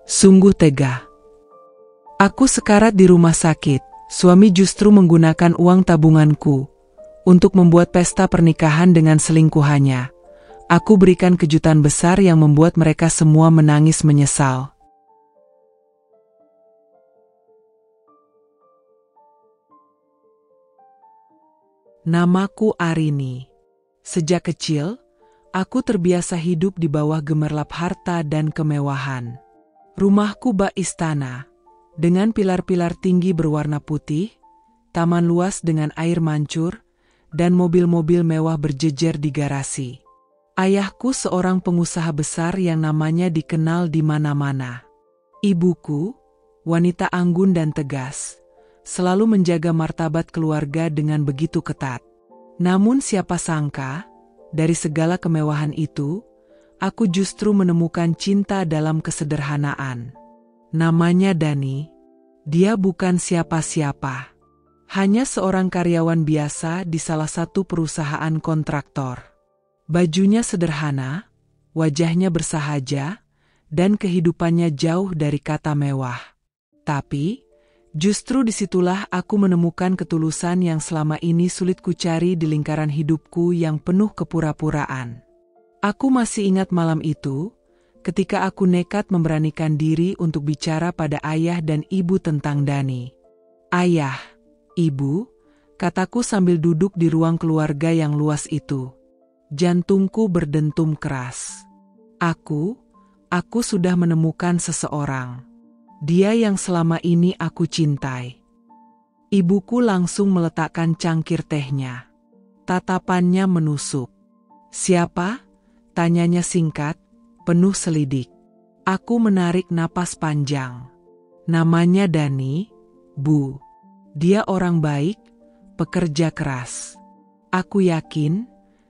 Sungguh tega. Aku sekarat di rumah sakit, suami justru menggunakan uang tabunganku untuk membuat pesta pernikahan dengan selingkuhannya. Aku berikan kejutan besar yang membuat mereka semua menangis menyesal. Namaku Arini. Sejak kecil, aku terbiasa hidup di bawah gemerlap harta dan kemewahan. Rumahku bak istana, dengan pilar-pilar tinggi berwarna putih, taman luas dengan air mancur, dan mobil-mobil mewah berjejer di garasi. Ayahku seorang pengusaha besar yang namanya dikenal di mana-mana. Ibuku, wanita anggun dan tegas, selalu menjaga martabat keluarga dengan begitu ketat. Namun siapa sangka, dari segala kemewahan itu, aku justru menemukan cinta dalam kesederhanaan. Namanya Dani. Dia bukan siapa-siapa. Hanya seorang karyawan biasa di salah satu perusahaan kontraktor. Bajunya sederhana, wajahnya bersahaja, dan kehidupannya jauh dari kata mewah. Tapi, justru disitulah aku menemukan ketulusan yang selama ini sulit kucari di lingkaran hidupku yang penuh kepura-puraan. Aku masih ingat malam itu, ketika aku nekat memberanikan diri untuk bicara pada ayah dan ibu tentang Dani. "Ayah, ibu," kataku sambil duduk di ruang keluarga yang luas itu. Jantungku berdentum keras. Aku sudah menemukan seseorang. Dia yang selama ini aku cintai. Ibuku langsung meletakkan cangkir tehnya. Tatapannya menusuk. "Siapa?" tanyanya singkat, penuh selidik. Aku menarik napas panjang. "Namanya Dani, Bu. Dia orang baik, pekerja keras. Aku yakin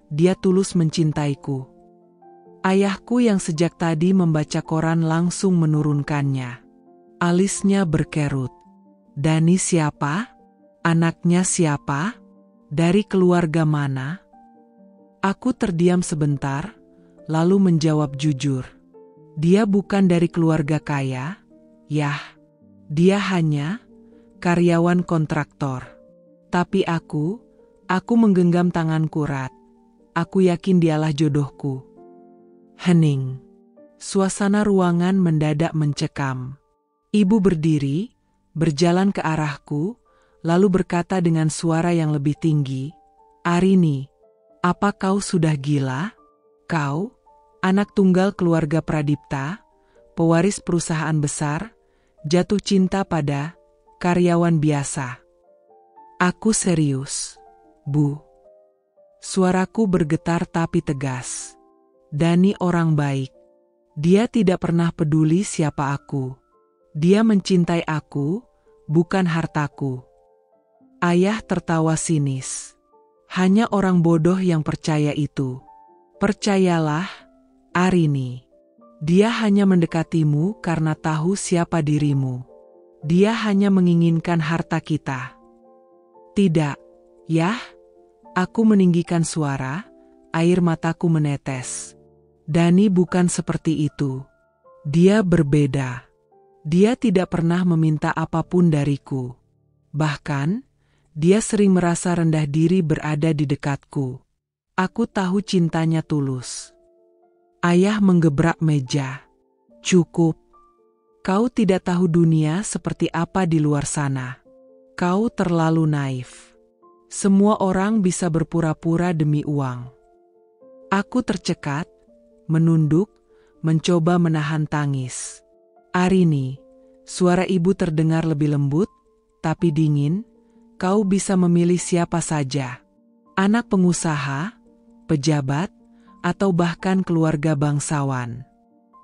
dia tulus mencintaiku." Ayahku yang sejak tadi membaca koran langsung menurunkannya. Alisnya berkerut. "Dani siapa? Anaknya siapa? Dari keluarga mana?" Aku terdiam sebentar, lalu menjawab jujur. "Dia bukan dari keluarga kaya, Yah. Dia hanya karyawan kontraktor. Tapi aku menggenggam tanganku erat. Aku yakin dialah jodohku." Hening. Suasana ruangan mendadak mencekam. Ibu berdiri, berjalan ke arahku, lalu berkata dengan suara yang lebih tinggi, "Arini, apa kau sudah gila? Kau, anak tunggal keluarga Pradipta, pewaris perusahaan besar, jatuh cinta pada karyawan biasa." "Aku serius, Bu." Suaraku bergetar tapi tegas. "Dani orang baik. Dia tidak pernah peduli siapa aku. Dia mencintai aku, bukan hartaku." Ayah tertawa sinis. "Hanya orang bodoh yang percaya itu. Percayalah, Arini. Dia hanya mendekatimu karena tahu siapa dirimu. Dia hanya menginginkan harta kita." "Tidak, Yah." Aku meninggikan suara, air mataku menetes. "Dani bukan seperti itu. Dia berbeda. Dia tidak pernah meminta apapun dariku. Bahkan, dia sering merasa rendah diri berada di dekatku. Aku tahu cintanya tulus." Ayah menggebrak meja. "Cukup. Kau tidak tahu dunia seperti apa di luar sana. Kau terlalu naif. Semua orang bisa berpura-pura demi uang." Aku tercekat, menunduk, mencoba menahan tangis. "Arini," suara ibu terdengar lebih lembut, tapi dingin, "kau bisa memilih siapa saja. Anak pengusaha, pejabat, atau bahkan keluarga bangsawan.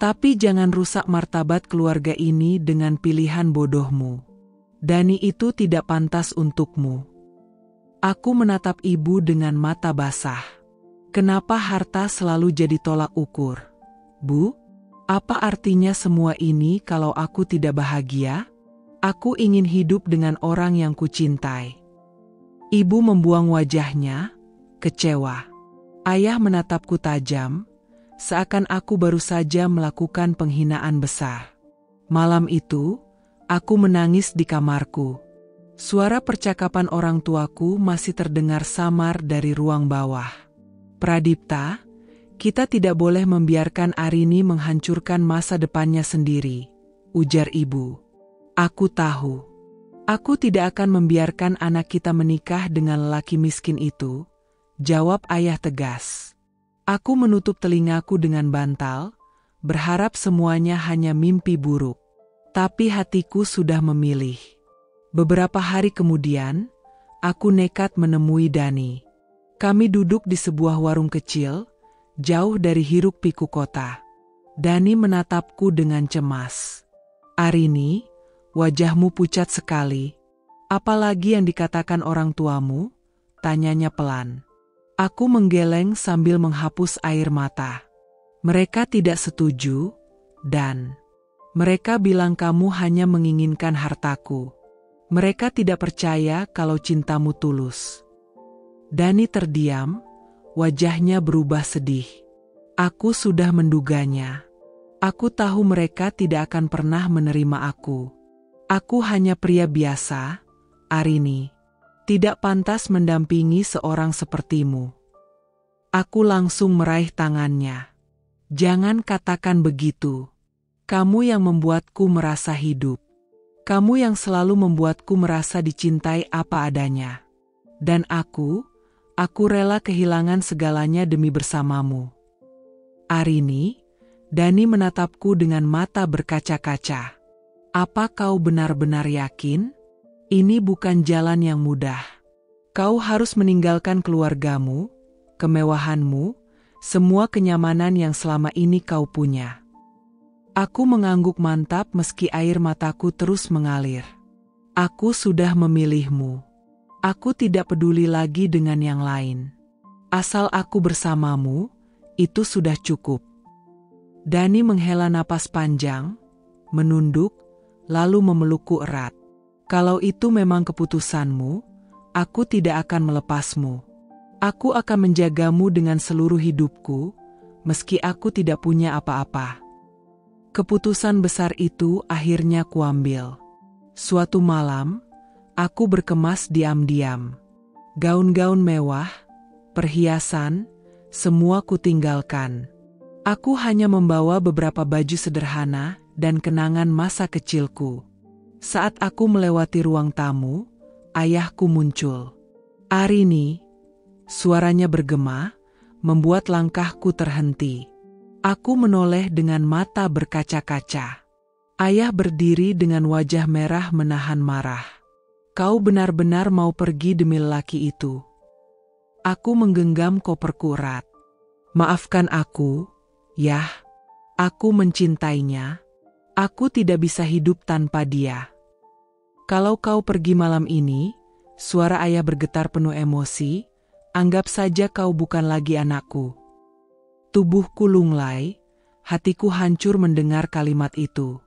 Tapi jangan rusak martabat keluarga ini dengan pilihan bodohmu. Dani itu tidak pantas untukmu." Aku menatap ibu dengan mata basah. "Kenapa harta selalu jadi tolak ukur? Bu, apa artinya semua ini kalau aku tidak bahagia? Aku ingin hidup dengan orang yang kucintai." Ibu membuang wajahnya, kecewa. Ayah menatapku tajam, seakan aku baru saja melakukan penghinaan besar. Malam itu, aku menangis di kamarku. Suara percakapan orang tuaku masih terdengar samar dari ruang bawah. "Pradipta, kita tidak boleh membiarkan Arini menghancurkan masa depannya sendiri," ujar ibu. "Aku tahu. Aku tidak akan membiarkan anak kita menikah dengan lelaki miskin itu," jawab ayah tegas. Aku menutup telingaku dengan bantal, berharap semuanya hanya mimpi buruk. Tapi hatiku sudah memilih. Beberapa hari kemudian, aku nekat menemui Dani. Kami duduk di sebuah warung kecil, jauh dari hiruk-pikuk kota. Dani menatapku dengan cemas. "Arini, wajahmu pucat sekali. Apalagi yang dikatakan orang tuamu?" tanyanya pelan. Aku menggeleng sambil menghapus air mata. "Mereka tidak setuju, Dan. Mereka bilang kamu hanya menginginkan hartaku. Mereka tidak percaya kalau cintamu tulus." Dani terdiam, wajahnya berubah sedih. Aku sudah menduganya. Aku tahu mereka tidak akan pernah menerima aku. Aku hanya pria biasa, Arini. Tidak pantas mendampingi seorang sepertimu. Aku langsung meraih tangannya. "Jangan katakan begitu. Kamu yang membuatku merasa hidup. Kamu yang selalu membuatku merasa dicintai apa adanya. Dan aku rela kehilangan segalanya demi bersamamu." "Arini," Dani menatapku dengan mata berkaca-kaca. "Apa kau benar-benar yakin? Ini bukan jalan yang mudah. Kau harus meninggalkan keluargamu, kemewahanmu, semua kenyamanan yang selama ini kau punya." Aku mengangguk mantap meski air mataku terus mengalir. "Aku sudah memilihmu. Aku tidak peduli lagi dengan yang lain. Asal aku bersamamu, itu sudah cukup." Dani menghela napas panjang, menunduk, lalu memelukku erat. "Kalau itu memang keputusanmu, aku tidak akan melepasmu. Aku akan menjagamu dengan seluruh hidupku, meski aku tidak punya apa-apa." Keputusan besar itu akhirnya kuambil. Suatu malam, aku berkemas diam-diam. Gaun-gaun mewah, perhiasan, semua kutinggalkan. Aku hanya membawa beberapa baju sederhana dan kenangan masa kecilku. Saat aku melewati ruang tamu, ayahku muncul. "Arini," suaranya bergema, membuat langkahku terhenti. Aku menoleh dengan mata berkaca-kaca. Ayah berdiri dengan wajah merah menahan marah. "Kau benar-benar mau pergi demi lelaki itu?" Aku menggenggam koperku erat. "Maafkan aku, Yah. Aku mencintainya. Aku tidak bisa hidup tanpa dia." "Kalau kau pergi malam ini," suara ayah bergetar penuh emosi, "anggap saja kau bukan lagi anakku." Tubuhku lunglai, hatiku hancur mendengar kalimat itu.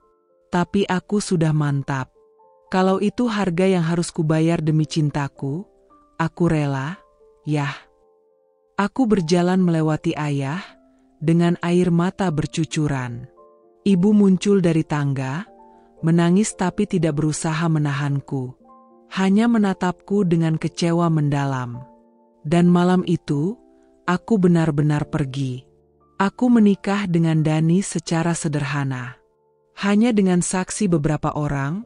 Tapi aku sudah mantap. Kalau itu harga yang harus kubayar demi cintaku, aku rela, Yah. Aku berjalan melewati ayah, dengan air mata bercucuran. Ibu muncul dari tangga, menangis tapi tidak berusaha menahanku. Hanya menatapku dengan kecewa mendalam. Dan malam itu, aku benar-benar pergi. Aku menikah dengan Dani secara sederhana. Hanya dengan saksi beberapa orang,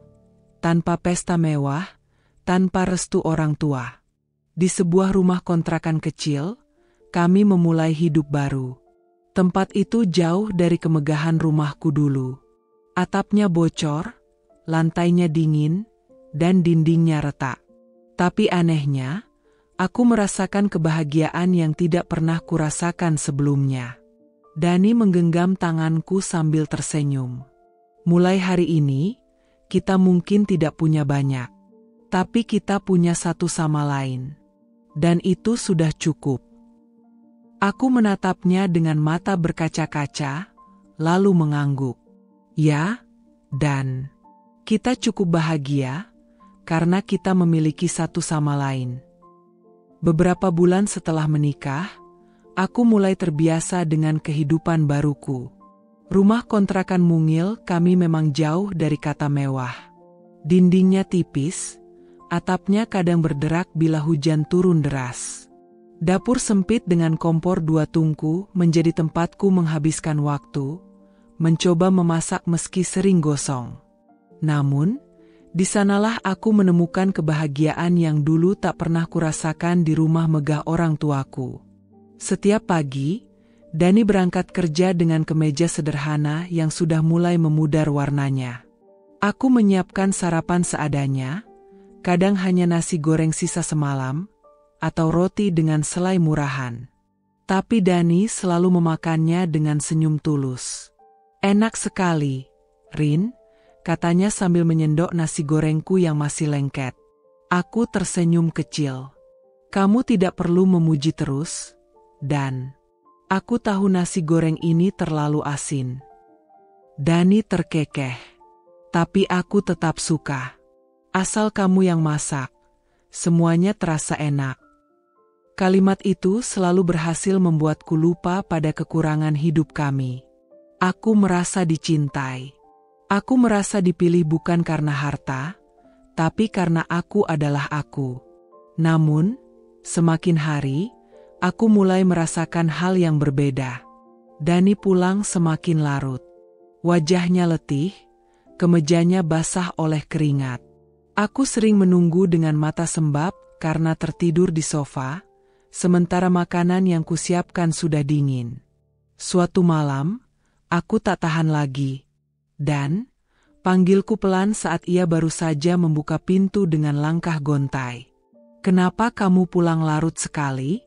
tanpa pesta mewah, tanpa restu orang tua. Di sebuah rumah kontrakan kecil, kami memulai hidup baru. Tempat itu jauh dari kemegahan rumahku dulu. Atapnya bocor, lantainya dingin, dan dindingnya retak. Tapi anehnya, aku merasakan kebahagiaan yang tidak pernah kurasakan sebelumnya. Dani menggenggam tanganku sambil tersenyum. "Mulai hari ini, kita mungkin tidak punya banyak. Tapi kita punya satu sama lain. Dan itu sudah cukup." Aku menatapnya dengan mata berkaca-kaca, lalu mengangguk. "Ya, Dan. Kita cukup bahagia, karena kita memiliki satu sama lain." Beberapa bulan setelah menikah, aku mulai terbiasa dengan kehidupan baruku. Rumah kontrakan mungil kami memang jauh dari kata mewah. Dindingnya tipis, atapnya kadang berderak bila hujan turun deras. Dapur sempit dengan kompor 2 tungku menjadi tempatku menghabiskan waktu, mencoba memasak meski sering gosong. Namun, di sanalah aku menemukan kebahagiaan yang dulu tak pernah kurasakan di rumah megah orang tuaku. Setiap pagi, Dani berangkat kerja dengan kemeja sederhana yang sudah mulai memudar warnanya. Aku menyiapkan sarapan seadanya, kadang hanya nasi goreng sisa semalam, atau roti dengan selai murahan. Tapi Dani selalu memakannya dengan senyum tulus. "Enak sekali, Rin," katanya sambil menyendok nasi gorengku yang masih lengket. Aku tersenyum kecil. "Kamu tidak perlu memuji terus, Dan. Aku tahu nasi goreng ini terlalu asin." Dani terkekeh. "Tapi aku tetap suka. Asal kamu yang masak, semuanya terasa enak." Kalimat itu selalu berhasil membuatku lupa pada kekurangan hidup kami. Aku merasa dicintai. Aku merasa dipilih bukan karena harta, tapi karena aku adalah aku. Namun, semakin hari, aku mulai merasakan hal yang berbeda. Dani pulang semakin larut. Wajahnya letih, kemejanya basah oleh keringat. Aku sering menunggu dengan mata sembab karena tertidur di sofa, sementara makanan yang kusiapkan sudah dingin. Suatu malam, aku tak tahan lagi. "Dan," panggilku pelan saat ia baru saja membuka pintu dengan langkah gontai. "Kenapa kamu pulang larut sekali?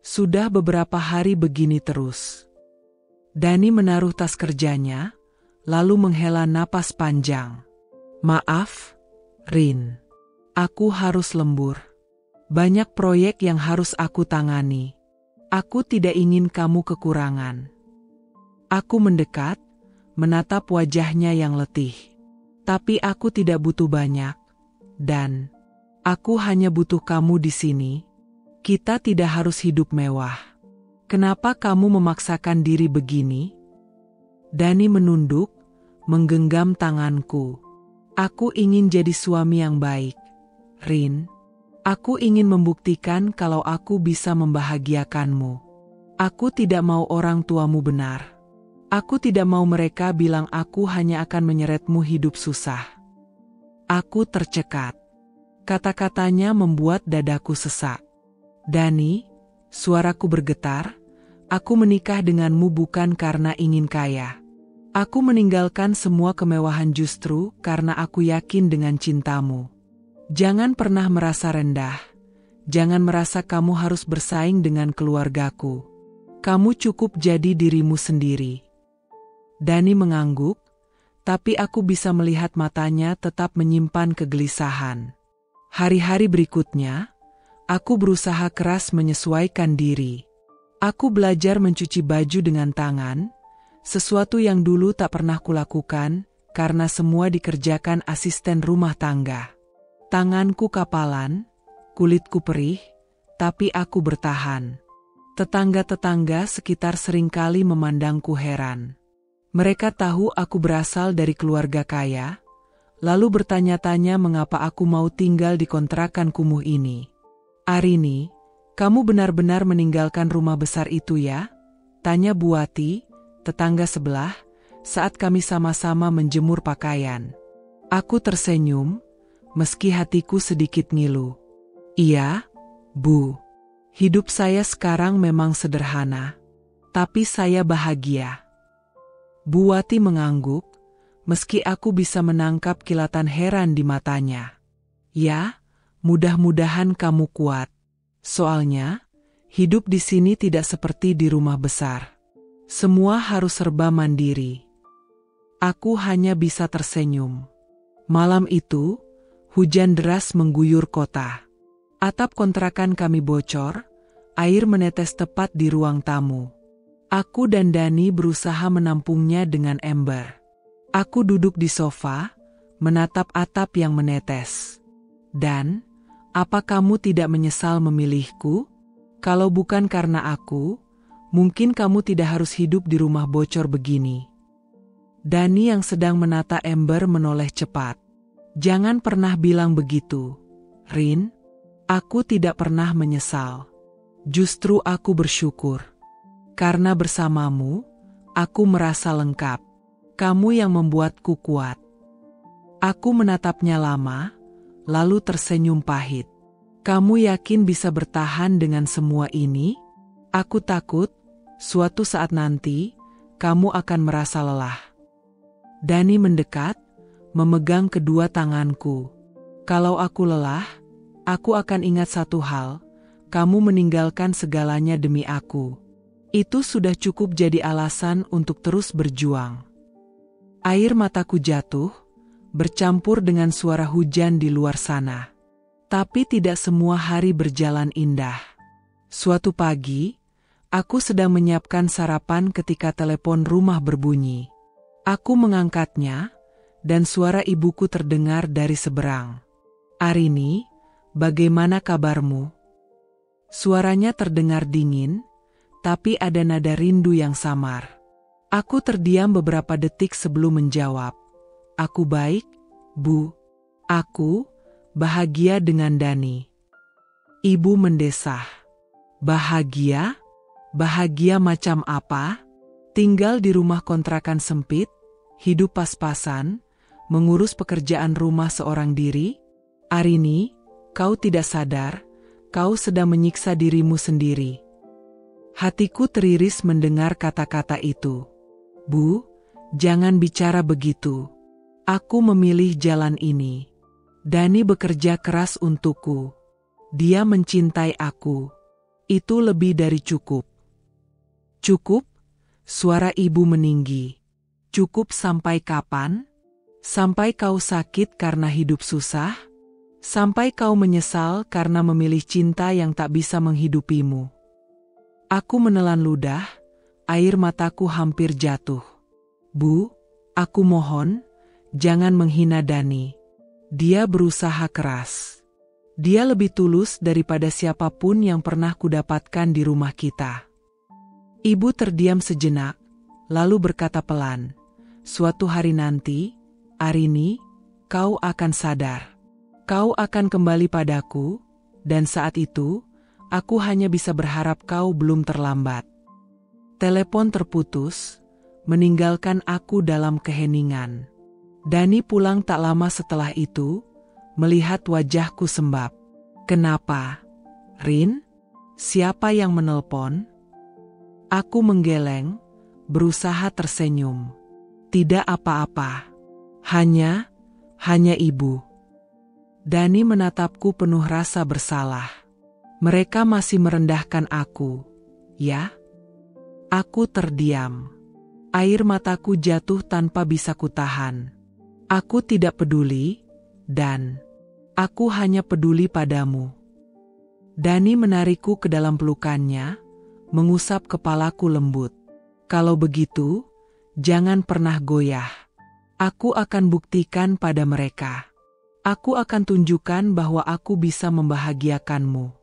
Sudah beberapa hari begini terus." Dani menaruh tas kerjanya, lalu menghela napas panjang. "Maaf, Rin. Aku harus lembur. Banyak proyek yang harus aku tangani. Aku tidak ingin kamu kekurangan." Aku mendekat, menatap wajahnya yang letih. "Tapi aku tidak butuh banyak, Dan. Aku hanya butuh kamu di sini. Kita tidak harus hidup mewah. Kenapa kamu memaksakan diri begini?" Dani menunduk, menggenggam tanganku. "Aku ingin jadi suami yang baik, Rin. Aku ingin membuktikan kalau aku bisa membahagiakanmu. Aku tidak mau orang tuamu benar. Aku tidak mau mereka bilang aku hanya akan menyeretmu hidup susah." Aku tercekat. Kata-katanya membuat dadaku sesak. "Dani," suaraku bergetar, "aku menikah denganmu bukan karena ingin kaya. Aku meninggalkan semua kemewahan justru karena aku yakin dengan cintamu. Jangan pernah merasa rendah. Jangan merasa kamu harus bersaing dengan keluargaku. Kamu cukup jadi dirimu sendiri." Dani mengangguk, tapi aku bisa melihat matanya tetap menyimpan kegelisahan. Hari-hari berikutnya, aku berusaha keras menyesuaikan diri. Aku belajar mencuci baju dengan tangan, sesuatu yang dulu tak pernah kulakukan karena semua dikerjakan asisten rumah tangga. Tanganku kapalan, kulitku perih, tapi aku bertahan. Tetangga-tetangga sekitar seringkali memandangku heran. Mereka tahu aku berasal dari keluarga kaya, lalu bertanya-tanya mengapa aku mau tinggal di kontrakan kumuh ini. "Arini, kamu benar-benar meninggalkan rumah besar itu ya?" tanya Buati, tetangga sebelah, saat kami sama-sama menjemur pakaian. Aku tersenyum, meski hatiku sedikit ngilu. "Iya, Bu. Hidup saya sekarang memang sederhana, tapi saya bahagia." Buati mengangguk, meski aku bisa menangkap kilatan heran di matanya. "Ya, mudah-mudahan kamu kuat. Soalnya, hidup di sini tidak seperti di rumah besar. Semua harus serba mandiri." Aku hanya bisa tersenyum. Malam itu, hujan deras mengguyur kota. Atap kontrakan kami bocor, air menetes tepat di ruang tamu. Aku dan Dani berusaha menampungnya dengan ember. Aku duduk di sofa, menatap atap yang menetes. "Dan, apa kamu tidak menyesal memilihku? Kalau bukan karena aku, mungkin kamu tidak harus hidup di rumah bocor begini." Dani yang sedang menata ember menoleh cepat. Jangan pernah bilang begitu, Rin. Aku tidak pernah menyesal. Justru aku bersyukur. Karena bersamamu, aku merasa lengkap. Kamu yang membuatku kuat. Aku menatapnya lama, lalu tersenyum pahit. Kamu yakin bisa bertahan dengan semua ini? Aku takut, suatu saat nanti, kamu akan merasa lelah. Dani mendekat, memegang kedua tanganku. Kalau aku lelah, aku akan ingat satu hal, kamu meninggalkan segalanya demi aku. Itu sudah cukup jadi alasan untuk terus berjuang. Air mataku jatuh, bercampur dengan suara hujan di luar sana. Tapi tidak semua hari berjalan indah. Suatu pagi, aku sedang menyiapkan sarapan ketika telepon rumah berbunyi. Aku mengangkatnya, dan suara ibuku terdengar dari seberang. "Arini, bagaimana kabarmu?" Suaranya terdengar dingin, tapi ada nada rindu yang samar. Aku terdiam beberapa detik sebelum menjawab. "Aku baik, Bu. Aku bahagia dengan Dani." Ibu mendesah. "Bahagia? Bahagia macam apa? Tinggal di rumah kontrakan sempit, hidup pas-pasan, mengurus pekerjaan rumah seorang diri? Arini, kau tidak sadar, kau sedang menyiksa dirimu sendiri." Hatiku teriris mendengar kata-kata itu. "Bu, jangan bicara begitu. Aku memilih jalan ini. Dani bekerja keras untukku. Dia mencintai aku. Itu lebih dari cukup." "Cukup?" Suara ibu meninggi. "Cukup sampai kapan? Sampai kau sakit karena hidup susah? Sampai kau menyesal karena memilih cinta yang tak bisa menghidupimu?" Aku menelan ludah, air mataku hampir jatuh. "Bu, aku mohon, jangan menghina Dani. Dia berusaha keras. Dia lebih tulus daripada siapapun yang pernah kudapatkan di rumah kita." Ibu terdiam sejenak, lalu berkata pelan, "Suatu hari nanti, Arini, kau akan sadar. Kau akan kembali padaku, dan saat itu, aku hanya bisa berharap kau belum terlambat." Telepon terputus, meninggalkan aku dalam keheningan. Dani pulang tak lama setelah itu, melihat wajahku sembab. "Kenapa, Rin? Siapa yang menelpon?" Aku menggeleng, berusaha tersenyum. "Tidak apa-apa. Hanya ibu." Dani menatapku penuh rasa bersalah. "Mereka masih merendahkan aku, ya?" Aku terdiam. Air mataku jatuh tanpa bisa kutahan. "Aku tidak peduli, Dan. Aku hanya peduli padamu." Dani menarikku ke dalam pelukannya, mengusap kepalaku lembut. "Kalau begitu, jangan pernah goyah. Aku akan buktikan pada mereka. Aku akan tunjukkan bahwa aku bisa membahagiakanmu."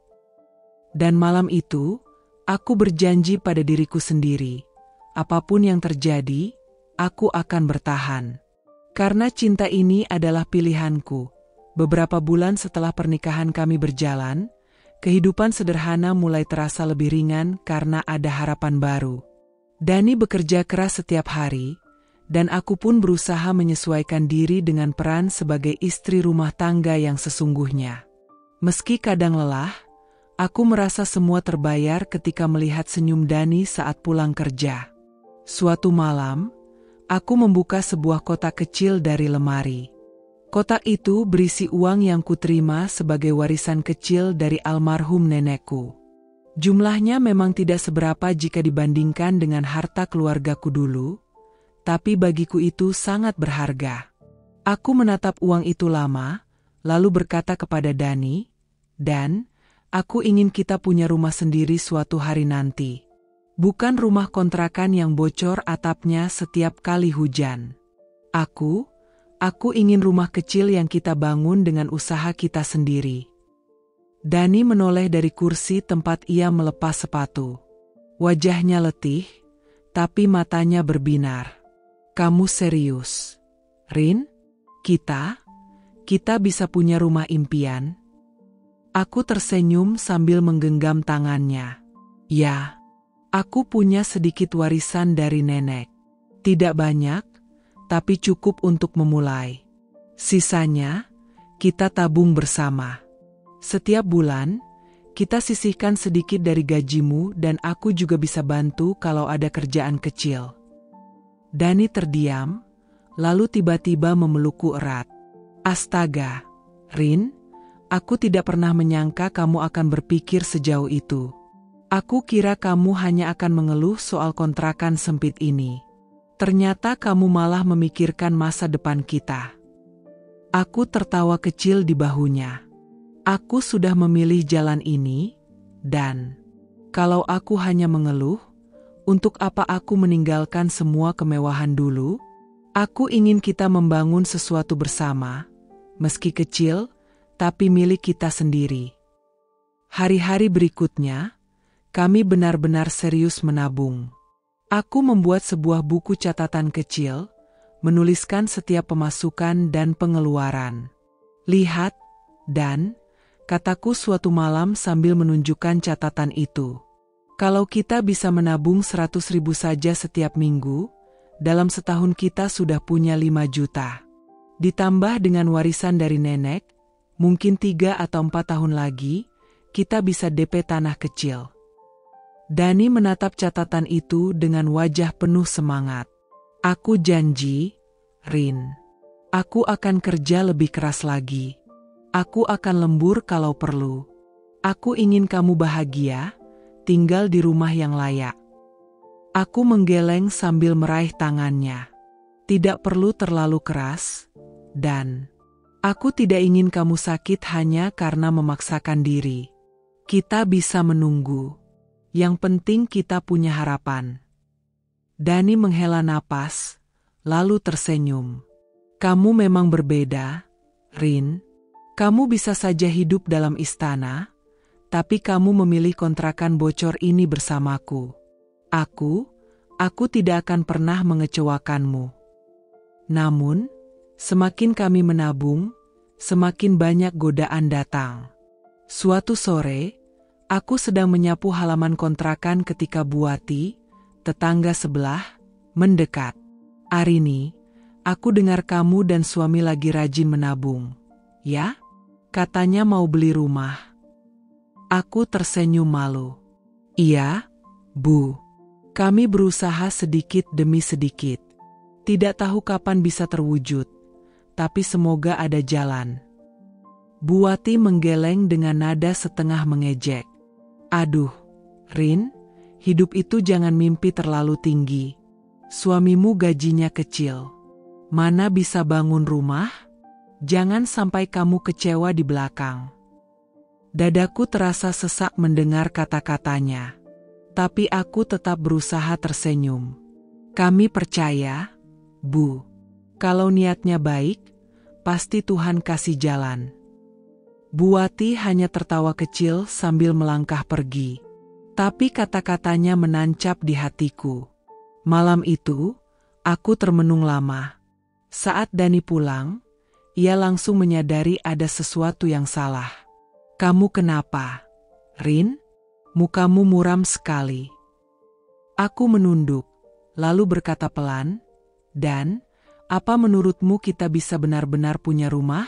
Dan malam itu, aku berjanji pada diriku sendiri, apapun yang terjadi, aku akan bertahan. Karena cinta ini adalah pilihanku. Beberapa bulan setelah pernikahan kami berjalan, kehidupan sederhana mulai terasa lebih ringan karena ada harapan baru. Dani bekerja keras setiap hari, dan aku pun berusaha menyesuaikan diri dengan peran sebagai istri rumah tangga yang sesungguhnya. Meski kadang lelah, aku merasa semua terbayar ketika melihat senyum Dani saat pulang kerja. Suatu malam, aku membuka sebuah kotak kecil dari lemari. Kotak itu berisi uang yang kuterima sebagai warisan kecil dari almarhum nenekku. Jumlahnya memang tidak seberapa jika dibandingkan dengan harta keluargaku dulu, tapi bagiku itu sangat berharga. Aku menatap uang itu lama, lalu berkata kepada Dani, "Dan, aku ingin kita punya rumah sendiri suatu hari nanti. Bukan rumah kontrakan yang bocor atapnya setiap kali hujan. Aku ingin rumah kecil yang kita bangun dengan usaha kita sendiri." Dani menoleh dari kursi tempat ia melepas sepatu. Wajahnya letih, tapi matanya berbinar. Kamu serius? Rin? Kita bisa punya rumah impian? Aku tersenyum sambil menggenggam tangannya. Ya, aku punya sedikit warisan dari nenek. Tidak banyak, tapi cukup untuk memulai. Sisanya, kita tabung bersama. Setiap bulan, kita sisihkan sedikit dari gajimu dan aku juga bisa bantu kalau ada kerjaan kecil. Dani terdiam, lalu tiba-tiba memelukku erat. Astaga, Rin, aku tidak pernah menyangka kamu akan berpikir sejauh itu. Aku kira kamu hanya akan mengeluh soal kontrakan sempit ini. Ternyata kamu malah memikirkan masa depan kita. Aku tertawa kecil di bahunya. Aku sudah memilih jalan ini, dan kalau aku hanya mengeluh, untuk apa aku meninggalkan semua kemewahan dulu? Aku ingin kita membangun sesuatu bersama, meski kecil, tapi milik kita sendiri. Hari-hari berikutnya, kami benar-benar serius menabung. Aku membuat sebuah buku catatan kecil, menuliskan setiap pemasukan dan pengeluaran. Lihat, Dan, kataku suatu malam sambil menunjukkan catatan itu. Kalau kita bisa menabung 100.000 saja setiap minggu, dalam setahun kita sudah punya 5 juta. Ditambah dengan warisan dari nenek, mungkin 3 atau 4 tahun lagi, kita bisa DP tanah kecil. Dani menatap catatan itu dengan wajah penuh semangat. Aku janji, Rin. Aku akan kerja lebih keras lagi. Aku akan lembur kalau perlu. Aku ingin kamu bahagia, tinggal di rumah yang layak. Aku menggeleng sambil meraih tangannya. Tidak perlu terlalu keras, Dan. Aku tidak ingin kamu sakit hanya karena memaksakan diri. Kita bisa menunggu. Yang penting kita punya harapan. Dani menghela napas, lalu tersenyum. Kamu memang berbeda, Rin. Kamu bisa saja hidup dalam istana, tapi kamu memilih kontrakan bocor ini bersamaku. Aku tidak akan pernah mengecewakanmu. Namun, semakin kami menabung, semakin banyak godaan datang. Suatu sore, aku sedang menyapu halaman kontrakan ketika Buati, tetangga sebelah, mendekat. Arini, aku dengar kamu dan suami lagi rajin menabung. Ya? Katanya mau beli rumah. Aku tersenyum malu. Iya, Bu. Kami berusaha sedikit demi sedikit. Tidak tahu kapan bisa terwujud, tapi semoga ada jalan. Buati menggeleng dengan nada setengah mengejek. Aduh, Rin, hidup itu jangan mimpi terlalu tinggi. Suamimu gajinya kecil. Mana bisa bangun rumah? Jangan sampai kamu kecewa di belakang. Dadaku terasa sesak mendengar kata-katanya. Tapi aku tetap berusaha tersenyum. Kami percaya, Bu. Kalau niatnya baik, pasti Tuhan kasih jalan. Buati hanya tertawa kecil sambil melangkah pergi. Tapi kata-katanya menancap di hatiku. Malam itu, aku termenung lama. Saat Dani pulang, ia langsung menyadari ada sesuatu yang salah. Kamu kenapa, Rin? Mukamu muram sekali. Aku menunduk, lalu berkata pelan, Dan, apa menurutmu kita bisa benar-benar punya rumah?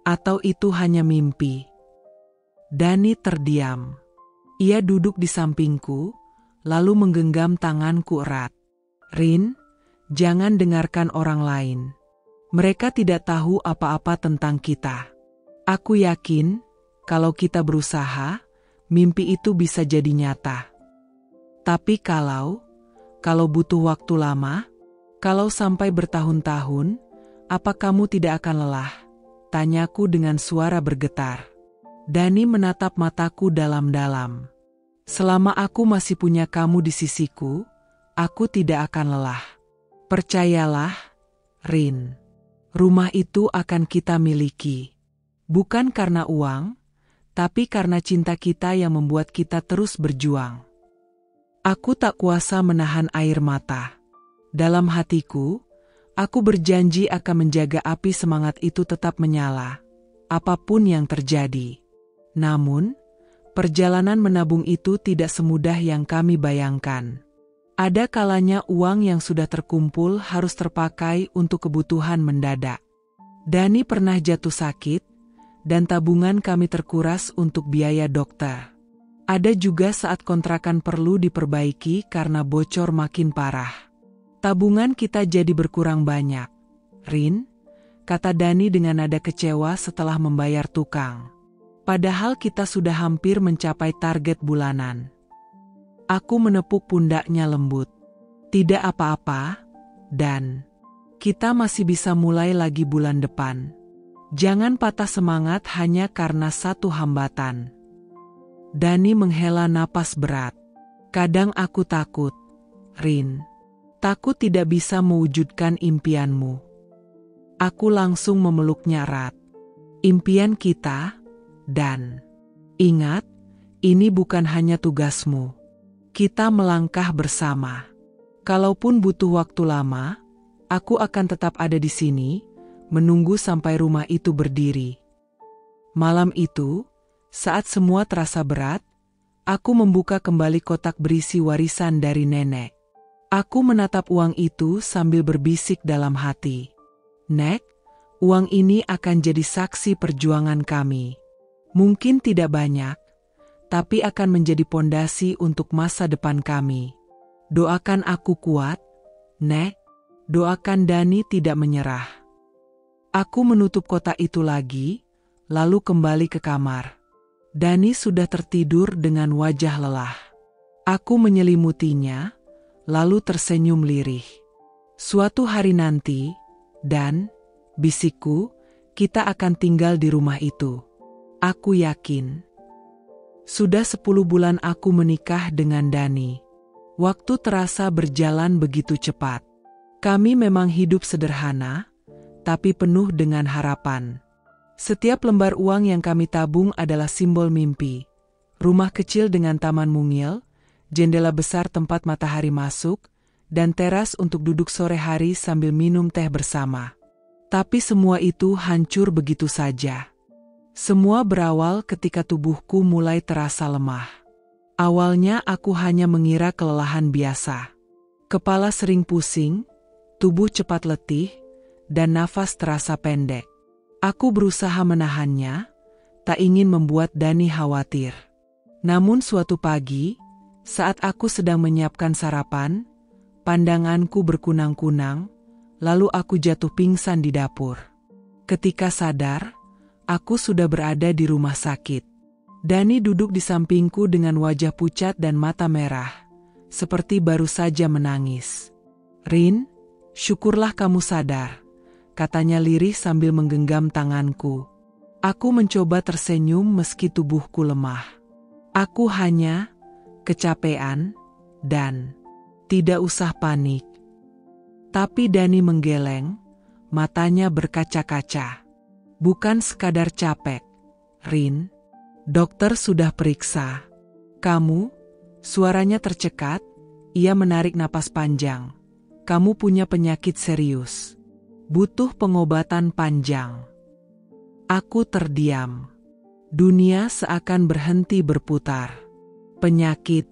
Atau itu hanya mimpi? Dani terdiam. Ia duduk di sampingku, lalu menggenggam tanganku erat. Rin, jangan dengarkan orang lain. Mereka tidak tahu apa-apa tentang kita. Aku yakin, kalau kita berusaha, mimpi itu bisa jadi nyata. Tapi kalau butuh waktu lama, kalau sampai bertahun-tahun, apa kamu tidak akan lelah? Tanyaku dengan suara bergetar. Dani menatap mataku dalam-dalam. Selama aku masih punya kamu di sisiku, aku tidak akan lelah. Percayalah, Rin. Rumah itu akan kita miliki. Bukan karena uang, tapi karena cinta kita yang membuat kita terus berjuang. Aku tak kuasa menahan air mata. Dalam hatiku, Aku berjanji akan menjaga api semangat itu tetap menyala, apapun yang terjadi. Namun, perjalanan menabung itu tidak semudah yang kami bayangkan. Ada kalanya uang yang sudah terkumpul harus terpakai untuk kebutuhan mendadak. Dani pernah jatuh sakit, dan tabungan kami terkuras untuk biaya dokter. Ada juga saat kontrakan perlu diperbaiki karena bocor makin parah. Tabungan kita jadi berkurang banyak. Rin, kata Dani dengan nada kecewa setelah membayar tukang. Padahal kita sudah hampir mencapai target bulanan. Aku menepuk pundaknya lembut. Tidak apa-apa, Dan. Kita masih bisa mulai lagi bulan depan. Jangan patah semangat hanya karena satu hambatan. Dani menghela napas berat. Kadang aku takut, Rin. Takut tidak bisa mewujudkan impianmu. Aku langsung memeluknya erat. Impian kita, Dan. Ingat, ini bukan hanya tugasmu. Kita melangkah bersama. Kalaupun butuh waktu lama, aku akan tetap ada di sini, menunggu sampai rumah itu berdiri. Malam itu, saat semua terasa berat, aku membuka kembali kotak berisi warisan dari nenek. Aku menatap uang itu sambil berbisik dalam hati. Nek, uang ini akan jadi saksi perjuangan kami. Mungkin tidak banyak, tapi akan menjadi pondasi untuk masa depan kami. Doakan aku kuat, Nek. Doakan Dani tidak menyerah. Aku menutup kotak itu lagi, lalu kembali ke kamar. Dani sudah tertidur dengan wajah lelah. Aku menyelimutinya, lalu tersenyum lirih. Suatu hari nanti, Dan, bisikku, kita akan tinggal di rumah itu. Aku yakin. Sudah 10 bulan aku menikah dengan Dani. Waktu terasa berjalan begitu cepat. Kami memang hidup sederhana, tapi penuh dengan harapan. Setiap lembar uang yang kami tabung adalah simbol mimpi. Rumah kecil dengan taman mungil, jendela besar tempat matahari masuk, dan teras untuk duduk sore hari sambil minum teh bersama. Tapi semua itu hancur begitu saja. Semua berawal ketika tubuhku mulai terasa lemah. Awalnya aku hanya mengira kelelahan biasa. Kepala sering pusing, tubuh cepat letih, dan nafas terasa pendek. Aku berusaha menahannya, tak ingin membuat Dani khawatir. Namun suatu pagi, saat aku sedang menyiapkan sarapan, pandanganku berkunang-kunang, lalu aku jatuh pingsan di dapur. Ketika sadar, aku sudah berada di rumah sakit. Dani duduk di sampingku dengan wajah pucat dan mata merah, seperti baru saja menangis. Rin, syukurlah kamu sadar, katanya lirih sambil menggenggam tanganku. Aku mencoba tersenyum meski tubuhku lemah. Aku hanya kecapean, Dan. Tidak usah panik. Tapi Dani menggeleng, matanya berkaca-kaca. Bukan sekadar capek, Rin. Dokter sudah periksa. Kamu, suaranya tercekat, ia menarik napas panjang. Kamu punya penyakit serius. Butuh pengobatan panjang. Aku terdiam. Dunia seakan berhenti berputar. Penyakit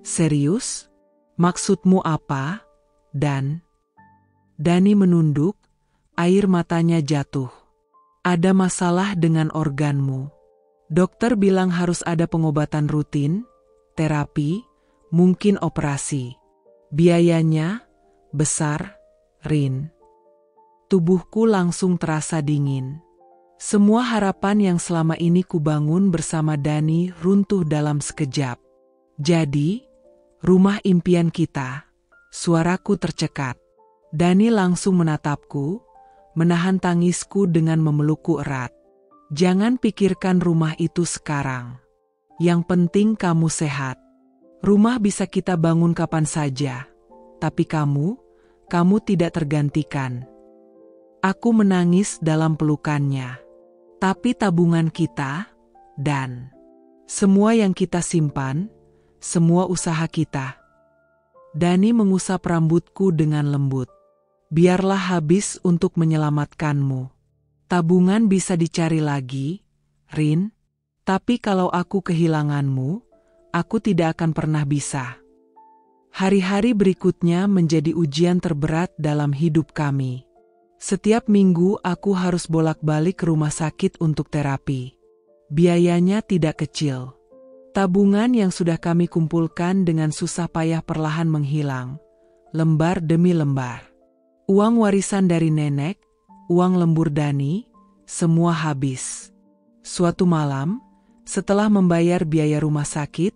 serius? Maksudmu apa, Dan? Dani menunduk, air matanya jatuh. Ada masalah dengan organmu. Dokter bilang harus ada pengobatan rutin, terapi, mungkin operasi. Biayanya besar, Rin. Tubuhku langsung terasa dingin. Semua harapan yang selama ini kubangun bersama Dani runtuh dalam sekejap. Jadi, rumah impian kita, suaraku tercekat. Dani langsung menatapku, menahan tangisku dengan memelukku erat. Jangan pikirkan rumah itu sekarang. Yang penting kamu sehat. Rumah bisa kita bangun kapan saja. Tapi kamu tidak tergantikan. Aku menangis dalam pelukannya. Tapi tabungan kita, Dan. Semua yang kita simpan, semua usaha kita. Dani mengusap rambutku dengan lembut. Biarlah habis untuk menyelamatkanmu. Tabungan bisa dicari lagi, Rin. Tapi kalau aku kehilanganmu, aku tidak akan pernah bisa. Hari-hari berikutnya menjadi ujian terberat dalam hidup kami. Setiap minggu aku harus bolak-balik ke rumah sakit untuk terapi. Biayanya tidak kecil. Tabungan yang sudah kami kumpulkan dengan susah payah perlahan menghilang, lembar demi lembar. Uang warisan dari nenek, uang lembur Dani, semua habis. Suatu malam, setelah membayar biaya rumah sakit,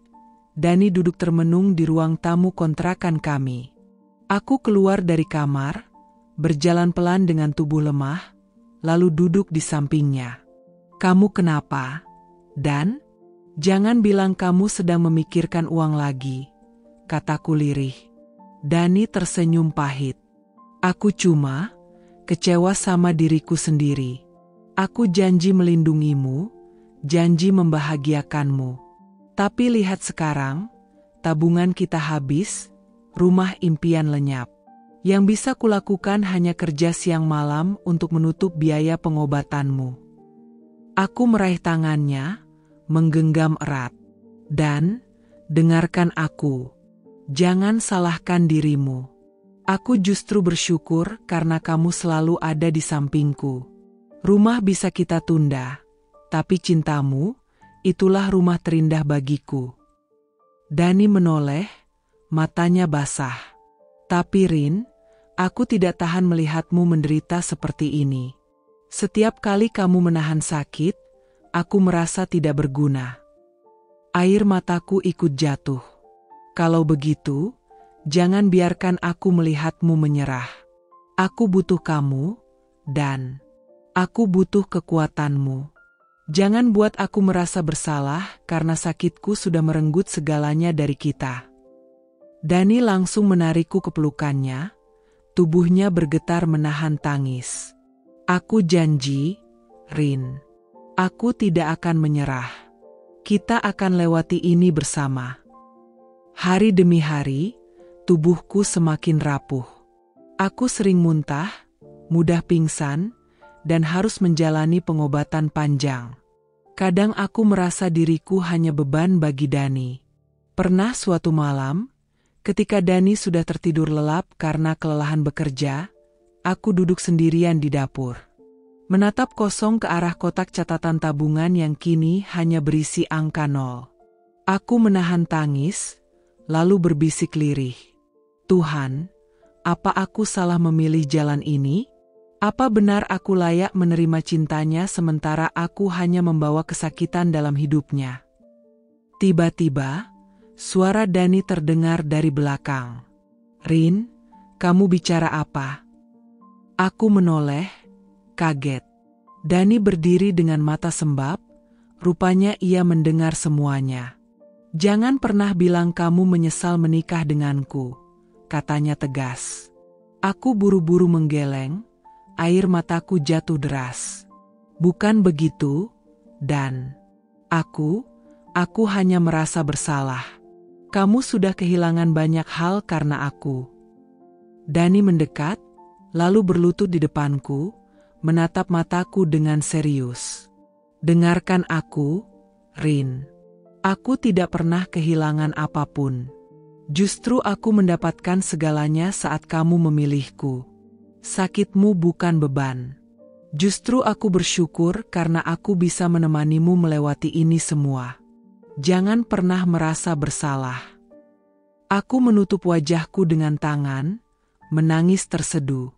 Dani duduk termenung di ruang tamu kontrakan kami. Aku keluar dari kamar, berjalan pelan dengan tubuh lemah, lalu duduk di sampingnya. "Kamu kenapa, Dan? Jangan bilang kamu sedang memikirkan uang lagi," kataku lirih. Dani tersenyum pahit. "Aku cuma kecewa sama diriku sendiri. Aku janji melindungimu, janji membahagiakanmu. Tapi lihat sekarang, tabungan kita habis, rumah impian lenyap. Yang bisa kulakukan hanya kerja siang malam untuk menutup biaya pengobatanmu." Aku meraih tangannya, menggenggam erat. "Dan, dengarkan aku. Jangan salahkan dirimu. Aku justru bersyukur karena kamu selalu ada di sampingku. Rumah bisa kita tunda, tapi cintamu, itulah rumah terindah bagiku." Dani menoleh, matanya basah. "Tapi Rin, aku tidak tahan melihatmu menderita seperti ini. Setiap kali kamu menahan sakit, aku merasa tidak berguna." Air mataku ikut jatuh. "Kalau begitu, jangan biarkan aku melihatmu menyerah. Aku butuh kamu, Dan. Aku butuh kekuatanmu. Jangan buat aku merasa bersalah karena sakitku sudah merenggut segalanya dari kita." Dani langsung menarikku ke pelukannya, tubuhnya bergetar menahan tangis. "Aku janji, Rin. Aku tidak akan menyerah. Kita akan lewati ini bersama." Hari demi hari, tubuhku semakin rapuh. Aku sering muntah, mudah pingsan, dan harus menjalani pengobatan panjang. Kadang aku merasa diriku hanya beban bagi Dani. Pernah suatu malam, ketika Dani sudah tertidur lelap karena kelelahan bekerja, aku duduk sendirian di dapur. Menatap kosong ke arah kotak catatan tabungan yang kini hanya berisi angka 0. Aku menahan tangis, lalu berbisik lirih. "Tuhan, apa aku salah memilih jalan ini? Apa benar aku layak menerima cintanya sementara aku hanya membawa kesakitan dalam hidupnya?" Tiba-tiba, suara Dani terdengar dari belakang. "Rin, kamu bicara apa?" Aku menoleh, kaget. Dani berdiri dengan mata sembab, rupanya ia mendengar semuanya. "Jangan pernah bilang kamu menyesal menikah denganku," katanya tegas. Aku buru-buru menggeleng, air mataku jatuh deras. "Bukan begitu, Dan. Aku hanya merasa bersalah. Kamu sudah kehilangan banyak hal karena aku." Dani mendekat, lalu berlutut di depanku, menatap mataku dengan serius. "Dengarkan aku, Rin. Aku tidak pernah kehilangan apapun. Justru aku mendapatkan segalanya saat kamu memilihku. Sakitmu bukan beban. Justru aku bersyukur karena aku bisa menemanimu melewati ini semua. Jangan pernah merasa bersalah." Aku menutup wajahku dengan tangan, menangis terseduh.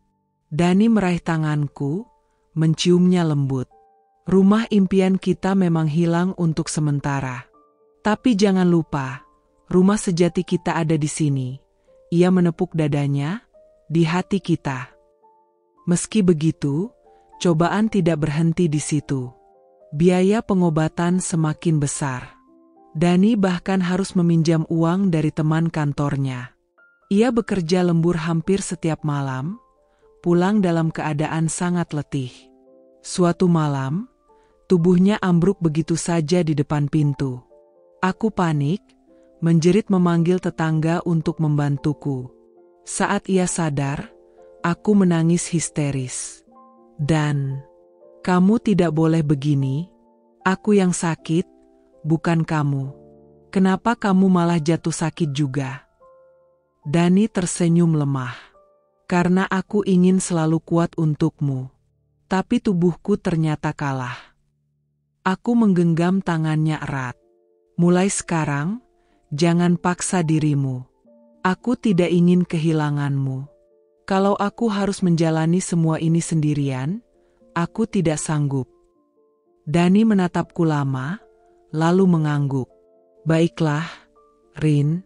Dani meraih tanganku, menciumnya lembut. "Rumah impian kita memang hilang untuk sementara. Tapi jangan lupa, rumah sejati kita ada di sini." Ia menepuk dadanya, "di hati kita." Meski begitu, cobaan tidak berhenti di situ. Biaya pengobatan semakin besar. Dani bahkan harus meminjam uang dari teman kantornya. Ia bekerja lembur hampir setiap malam, pulang dalam keadaan sangat letih. Suatu malam, tubuhnya ambruk begitu saja di depan pintu. Aku panik, menjerit memanggil tetangga untuk membantuku. Saat ia sadar, Aku menangis histeris. Dan, kamu tidak boleh begini. Aku yang sakit, bukan kamu. Kenapa kamu malah jatuh sakit juga? Dani tersenyum lemah. Karena aku ingin selalu kuat untukmu. Tapi tubuhku ternyata kalah. Aku menggenggam tangannya erat. Mulai sekarang, jangan paksa dirimu. Aku tidak ingin kehilanganmu. Kalau aku harus menjalani semua ini sendirian, aku tidak sanggup. Dani menatapku lama, lalu mengangguk. Baiklah, Rin,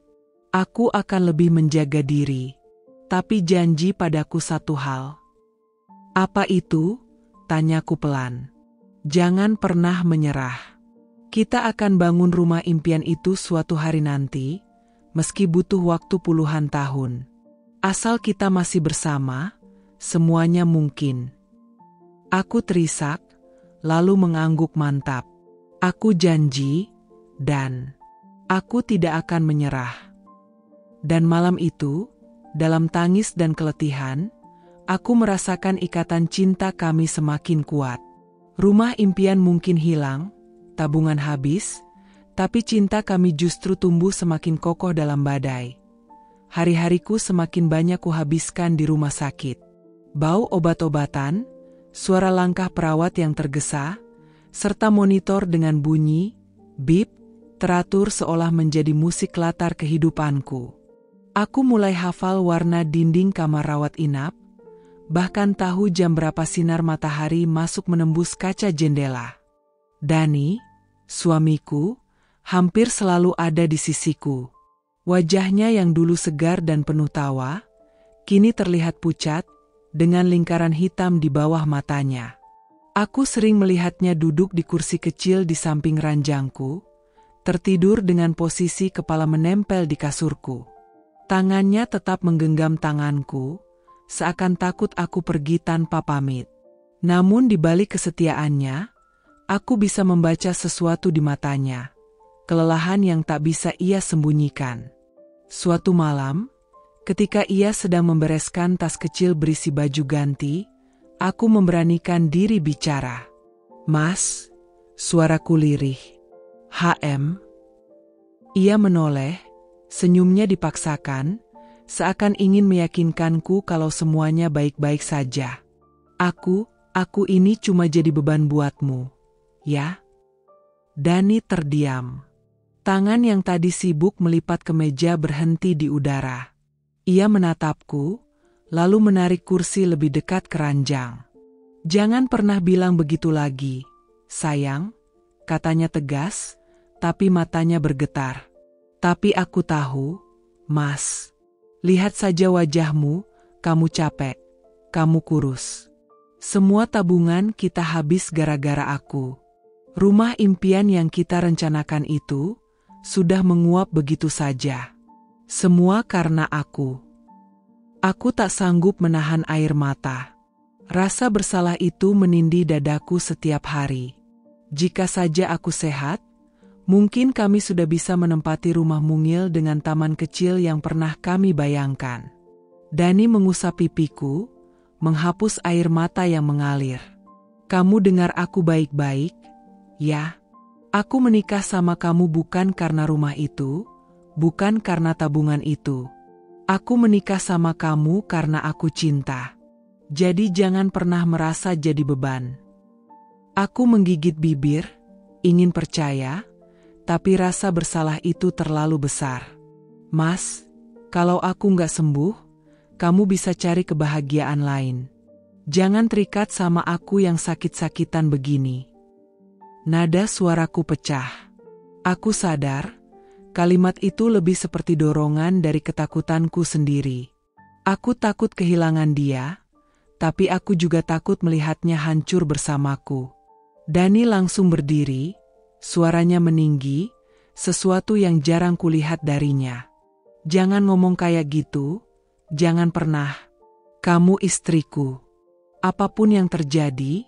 aku akan lebih menjaga diri. Tapi janji padaku satu hal. Apa itu? Tanyaku pelan. Jangan pernah menyerah. Kita akan bangun rumah impian itu suatu hari nanti, meski butuh waktu puluhan tahun. Asal kita masih bersama, semuanya mungkin. Aku terisak, lalu mengangguk mantap. Aku janji, dan aku tidak akan menyerah. Dan malam itu, dalam tangis dan keletihan, aku merasakan ikatan cinta kami semakin kuat. Rumah impian mungkin hilang, tabungan habis, tapi cinta kami justru tumbuh semakin kokoh dalam badai. Hari-hariku semakin banyak kuhabiskan di rumah sakit. Bau obat-obatan, suara langkah perawat yang tergesa, serta monitor dengan bunyi, bip, teratur seolah menjadi musik latar kehidupanku. Aku mulai hafal warna dinding kamar rawat inap, bahkan tahu jam berapa sinar matahari masuk menembus kaca jendela. Dani, suamiku, hampir selalu ada di sisiku. Wajahnya yang dulu segar dan penuh tawa, kini terlihat pucat, dengan lingkaran hitam di bawah matanya. Aku sering melihatnya duduk di kursi kecil di samping ranjangku, tertidur dengan posisi kepala menempel di kasurku. Tangannya tetap menggenggam tanganku, seakan takut aku pergi tanpa pamit. Namun di balik kesetiaannya, aku bisa membaca sesuatu di matanya, kelelahan yang tak bisa ia sembunyikan. Suatu malam, ketika ia sedang membereskan tas kecil berisi baju ganti, aku memberanikan diri bicara. Mas, suaraku lirih. HM. Ia menoleh, senyumnya dipaksakan, seakan ingin meyakinkanku kalau semuanya baik-baik saja. Aku ini cuma jadi beban buatmu, ya? Dani terdiam. Tangan yang tadi sibuk melipat ke meja berhenti di udara. Ia menatapku, lalu menarik kursi lebih dekat ke ranjang. Jangan pernah bilang begitu lagi, sayang, katanya tegas, tapi matanya bergetar. Tapi aku tahu, Mas. Lihat saja wajahmu, kamu capek, kamu kurus. Semua tabungan kita habis gara-gara aku. Rumah impian yang kita rencanakan itu sudah menguap begitu saja. Semua karena aku. Aku tak sanggup menahan air mata. Rasa bersalah itu menindih dadaku setiap hari. Jika saja aku sehat, mungkin kami sudah bisa menempati rumah mungil dengan taman kecil yang pernah kami bayangkan. Dani mengusap pipiku, menghapus air mata yang mengalir. Kamu dengar aku baik-baik, ya? Aku menikah sama kamu bukan karena rumah itu, bukan karena tabungan itu. Aku menikah sama kamu karena aku cinta. Jadi jangan pernah merasa jadi beban. Aku menggigit bibir, ingin percaya, tapi rasa bersalah itu terlalu besar. Mas, kalau aku nggak sembuh, kamu bisa cari kebahagiaan lain. Jangan terikat sama aku yang sakit-sakitan begini. Nada suaraku pecah. Aku sadar, kalimat itu lebih seperti dorongan dari ketakutanku sendiri. Aku takut kehilangan dia, tapi aku juga takut melihatnya hancur bersamaku. Dani langsung berdiri, suaranya meninggi, sesuatu yang jarang kulihat darinya. Jangan ngomong kayak gitu, jangan pernah. Kamu istriku. Apapun yang terjadi,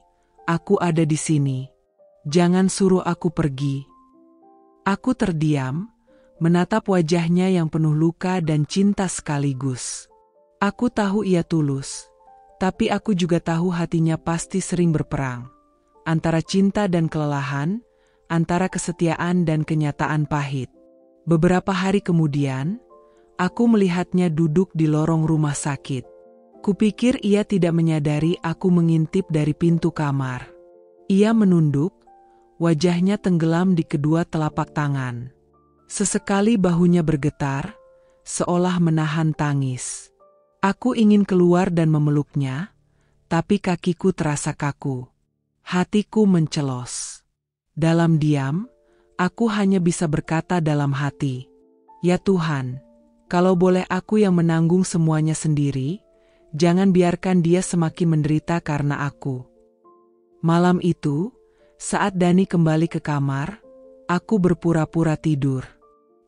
aku ada di sini. Jangan suruh aku pergi. Aku terdiam, menatap wajahnya yang penuh luka dan cinta sekaligus. Aku tahu ia tulus, Tapi aku juga tahu hatinya pasti sering berperang. Antara cinta dan kelelahan, antara kesetiaan dan kenyataan pahit. Beberapa hari kemudian, aku melihatnya duduk di lorong rumah sakit. Kupikir ia tidak menyadari aku mengintip dari pintu kamar. Ia menunduk, wajahnya tenggelam di kedua telapak tangan. Sesekali bahunya bergetar, seolah menahan tangis. Aku ingin keluar dan memeluknya, tapi kakiku terasa kaku. Hatiku mencelos. Dalam diam, aku hanya bisa berkata dalam hati, "Ya Tuhan, kalau boleh aku yang menanggung semuanya sendiri, jangan biarkan dia semakin menderita karena aku." Malam itu, saat Dani kembali ke kamar, aku berpura-pura tidur.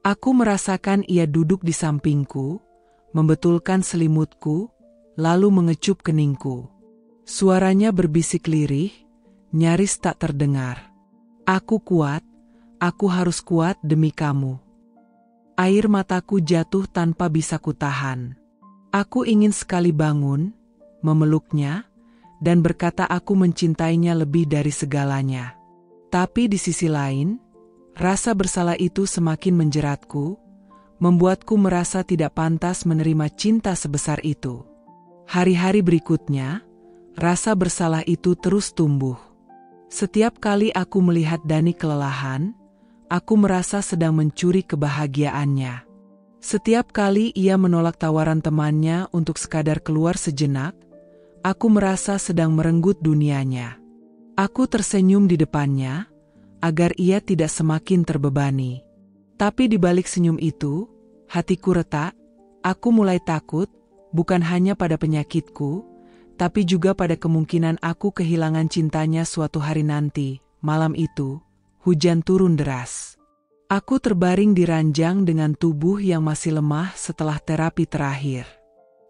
Aku merasakan ia duduk di sampingku, membetulkan selimutku, lalu mengecup keningku. Suaranya berbisik lirih, nyaris tak terdengar. "Aku kuat, aku harus kuat demi kamu." Air mataku jatuh tanpa bisa kutahan. Aku ingin sekali bangun, memeluknya, dan berkata aku mencintainya lebih dari segalanya. Tapi di sisi lain, rasa bersalah itu semakin menjeratku, membuatku merasa tidak pantas menerima cinta sebesar itu. Hari-hari berikutnya, rasa bersalah itu terus tumbuh. Setiap kali aku melihat Dani kelelahan, aku merasa sedang mencuri kebahagiaannya. Setiap kali ia menolak tawaran temannya untuk sekadar keluar sejenak, aku merasa sedang merenggut dunianya. Aku tersenyum di depannya, agar ia tidak semakin terbebani. Tapi di balik senyum itu, hatiku retak, aku mulai takut, bukan hanya pada penyakitku, tapi juga pada kemungkinan aku kehilangan cintanya suatu hari nanti. Malam itu, hujan turun deras. Aku terbaring di ranjang dengan tubuh yang masih lemah setelah terapi terakhir.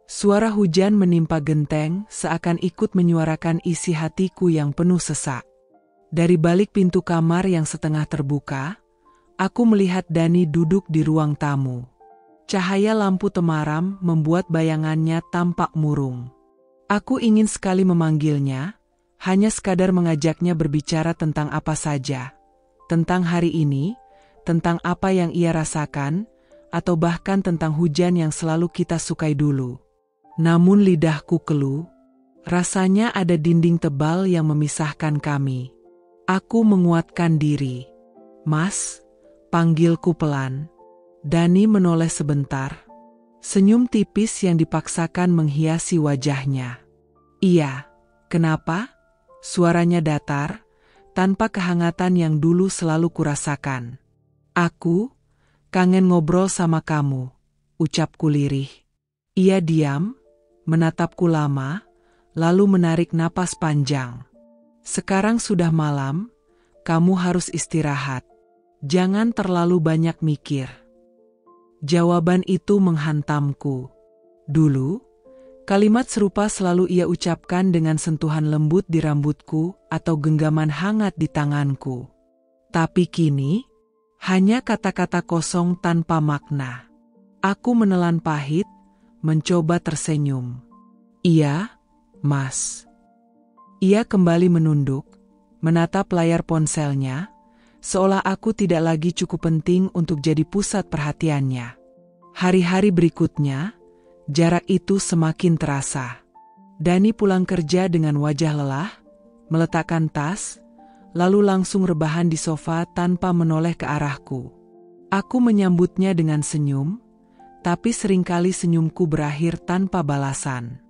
Suara hujan menimpa genteng seakan ikut menyuarakan isi hatiku yang penuh sesak. Dari balik pintu kamar yang setengah terbuka, aku melihat Dani duduk di ruang tamu. Cahaya lampu temaram membuat bayangannya tampak murung. Aku ingin sekali memanggilnya, hanya sekadar mengajaknya berbicara tentang apa saja. Tentang hari ini, tentang apa yang ia rasakan, atau bahkan tentang hujan yang selalu kita sukai dulu. Namun lidahku keluh, rasanya ada dinding tebal yang memisahkan kami. Aku menguatkan diri. "Mas," panggilku pelan. Dani menoleh sebentar. Senyum tipis yang dipaksakan menghiasi wajahnya. "Iya, kenapa?" Suaranya datar, tanpa kehangatan yang dulu selalu kurasakan. "Aku kangen ngobrol sama kamu," ucapku lirih. Ia diam, menatapku lama, lalu menarik napas panjang. "Sekarang sudah malam, kamu harus istirahat. Jangan terlalu banyak mikir." Jawaban itu menghantamku. Dulu, kalimat serupa selalu ia ucapkan dengan sentuhan lembut di rambutku atau genggaman hangat di tanganku. Tapi kini, hanya kata-kata kosong tanpa makna. Aku menelan pahit, mencoba tersenyum. "Iya, Mas." Ia kembali menunduk, menatap layar ponselnya, seolah aku tidak lagi cukup penting untuk jadi pusat perhatiannya. Hari-hari berikutnya, jarak itu semakin terasa. Dani pulang kerja dengan wajah lelah, meletakkan tas, lalu langsung rebahan di sofa tanpa menoleh ke arahku. Aku menyambutnya dengan senyum, tapi seringkali senyumku berakhir tanpa balasan.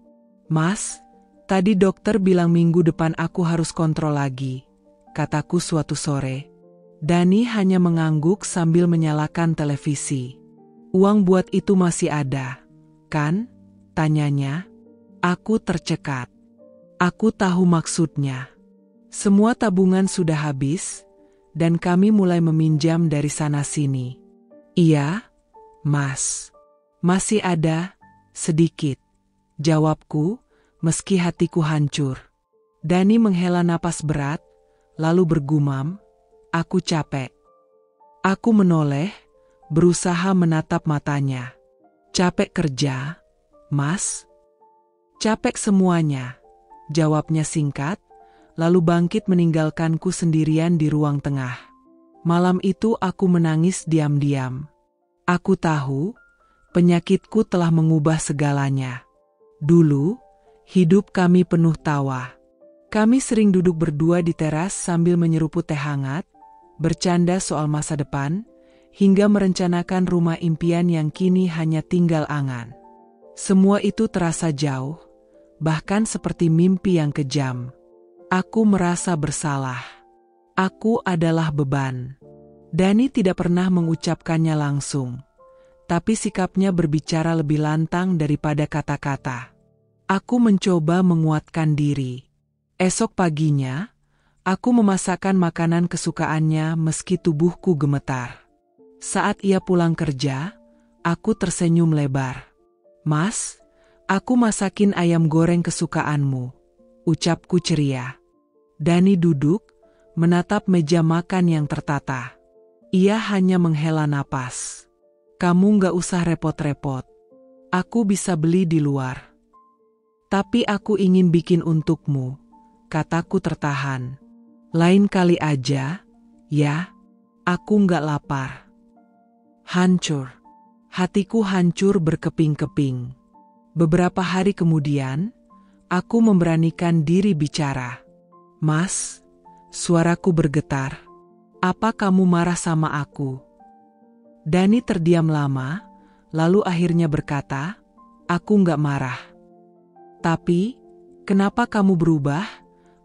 "Mas, tadi dokter bilang minggu depan aku harus kontrol lagi," kataku suatu sore. Dani hanya mengangguk sambil menyalakan televisi. "Uang buat itu masih ada, kan?" tanyanya. Aku tercekat. Aku tahu maksudnya. Semua tabungan sudah habis, dan kami mulai meminjam dari sana-sini. "Iya, Mas. Masih ada, sedikit," jawabku, meski hatiku hancur. Dani menghela napas berat, lalu bergumam, "Aku capek." Aku menoleh, berusaha menatap matanya. "Capek kerja, Mas?" Capek semuanya, jawabnya singkat, lalu bangkit meninggalkanku sendirian di ruang tengah. Malam itu aku menangis diam-diam. Aku tahu, penyakitku telah mengubah segalanya. Dulu, hidup kami penuh tawa. Kami sering duduk berdua di teras sambil menyeruput teh hangat, bercanda soal masa depan, hingga merencanakan rumah impian yang kini hanya tinggal angan. Semua itu terasa jauh, bahkan seperti mimpi yang kejam. Aku merasa bersalah. Aku adalah beban. Dani tidak pernah mengucapkannya langsung, tapi sikapnya berbicara lebih lantang daripada kata-kata. Aku mencoba menguatkan diri. Esok paginya, aku memasakkan makanan kesukaannya meski tubuhku gemetar. Saat ia pulang kerja, aku tersenyum lebar. "Mas, aku masakin ayam goreng kesukaanmu," ucapku ceria. Dani duduk, menatap meja makan yang tertata. Ia hanya menghela napas. "Kamu gak usah repot-repot. Aku bisa beli di luar. Tapi aku ingin bikin untukmu," kataku tertahan. "Lain kali aja, ya. Aku gak lapar." Hancur. Hatiku hancur berkeping-keping. Beberapa hari kemudian, aku memberanikan diri bicara. "Mas," suaraku bergetar. "Apa kamu marah sama aku?" Dani terdiam lama, lalu akhirnya berkata, "Aku gak marah." "Tapi, kenapa kamu berubah?"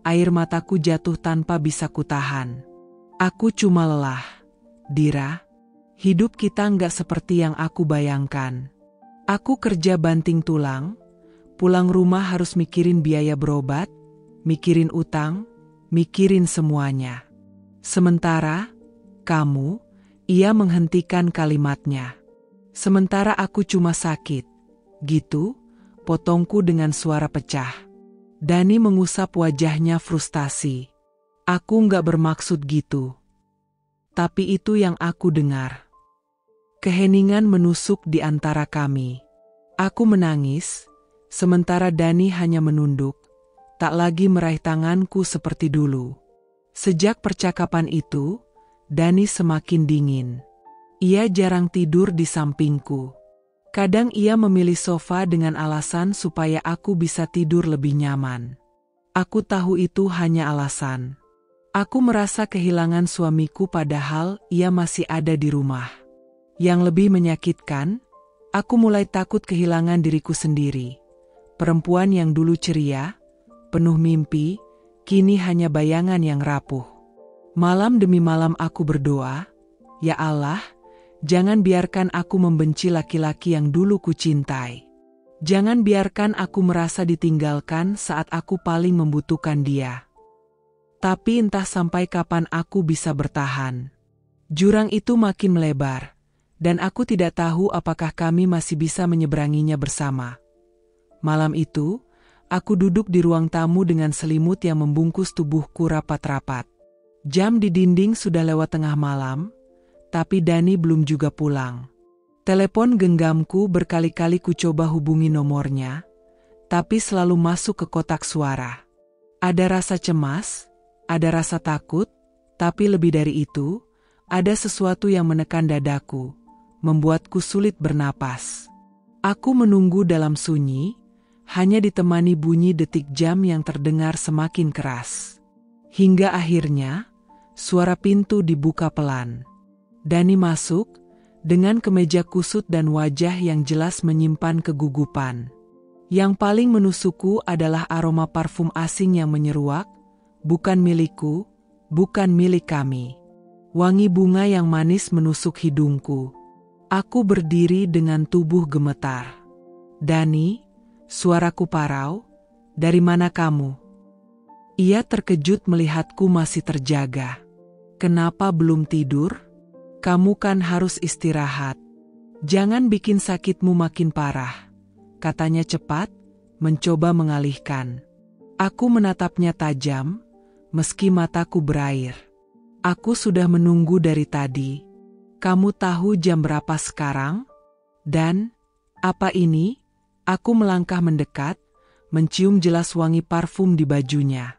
Air mataku jatuh tanpa bisa kutahan. "Aku cuma lelah, Dira. Hidup kita nggak seperti yang aku bayangkan. Aku kerja banting tulang, pulang rumah harus mikirin biaya berobat, mikirin utang, mikirin semuanya. Sementara, kamu," ia menghentikan kalimatnya. "Sementara aku cuma sakit." "Gitu?" potongku dengan suara pecah. Dani mengusap wajahnya frustasi. "Aku nggak bermaksud gitu. Tapi itu yang aku dengar." Keheningan menusuk di antara kami. Aku menangis, sementara Dani hanya menunduk, tak lagi meraih tanganku seperti dulu. Sejak percakapan itu, Dani semakin dingin. Ia jarang tidur di sampingku. Kadang ia memilih sofa dengan alasan supaya aku bisa tidur lebih nyaman. Aku tahu itu hanya alasan. Aku merasa kehilangan suamiku padahal ia masih ada di rumah. Yang lebih menyakitkan, aku mulai takut kehilangan diriku sendiri. Perempuan yang dulu ceria, penuh mimpi, kini hanya bayangan yang rapuh. Malam demi malam aku berdoa, "Ya Allah, jangan biarkan aku membenci laki-laki yang dulu kucintai. Jangan biarkan aku merasa ditinggalkan saat aku paling membutuhkan dia." Tapi entah sampai kapan aku bisa bertahan. Jurang itu makin melebar, dan aku tidak tahu apakah kami masih bisa menyeberanginya bersama. Malam itu, aku duduk di ruang tamu dengan selimut yang membungkus tubuhku rapat-rapat. Jam di dinding sudah lewat tengah malam, tapi Dani belum juga pulang. Telepon genggamku berkali-kali kucoba hubungi nomornya, tapi selalu masuk ke kotak suara. Ada rasa cemas, ada rasa takut, tapi lebih dari itu, ada sesuatu yang menekan dadaku, membuatku sulit bernapas. Aku menunggu dalam sunyi, hanya ditemani bunyi detik jam yang terdengar semakin keras. Hingga akhirnya, suara pintu dibuka pelan. Dani masuk, dengan kemeja kusut dan wajah yang jelas menyimpan kegugupan. Yang paling menusukku adalah aroma parfum asing yang menyeruak, bukan milikku, bukan milik kami. Wangi bunga yang manis menusuk hidungku. Aku berdiri dengan tubuh gemetar. "Dani," suaraku parau, "dari mana kamu?" Ia terkejut melihatku masih terjaga. "Kenapa belum tidur? Kamu kan harus istirahat. Jangan bikin sakitmu makin parah," katanya cepat, mencoba mengalihkan. Aku menatapnya tajam, meski mataku berair. "Aku sudah menunggu dari tadi. Kamu tahu jam berapa sekarang? Dan, apa ini?" Aku melangkah mendekat, mencium jelas wangi parfum di bajunya.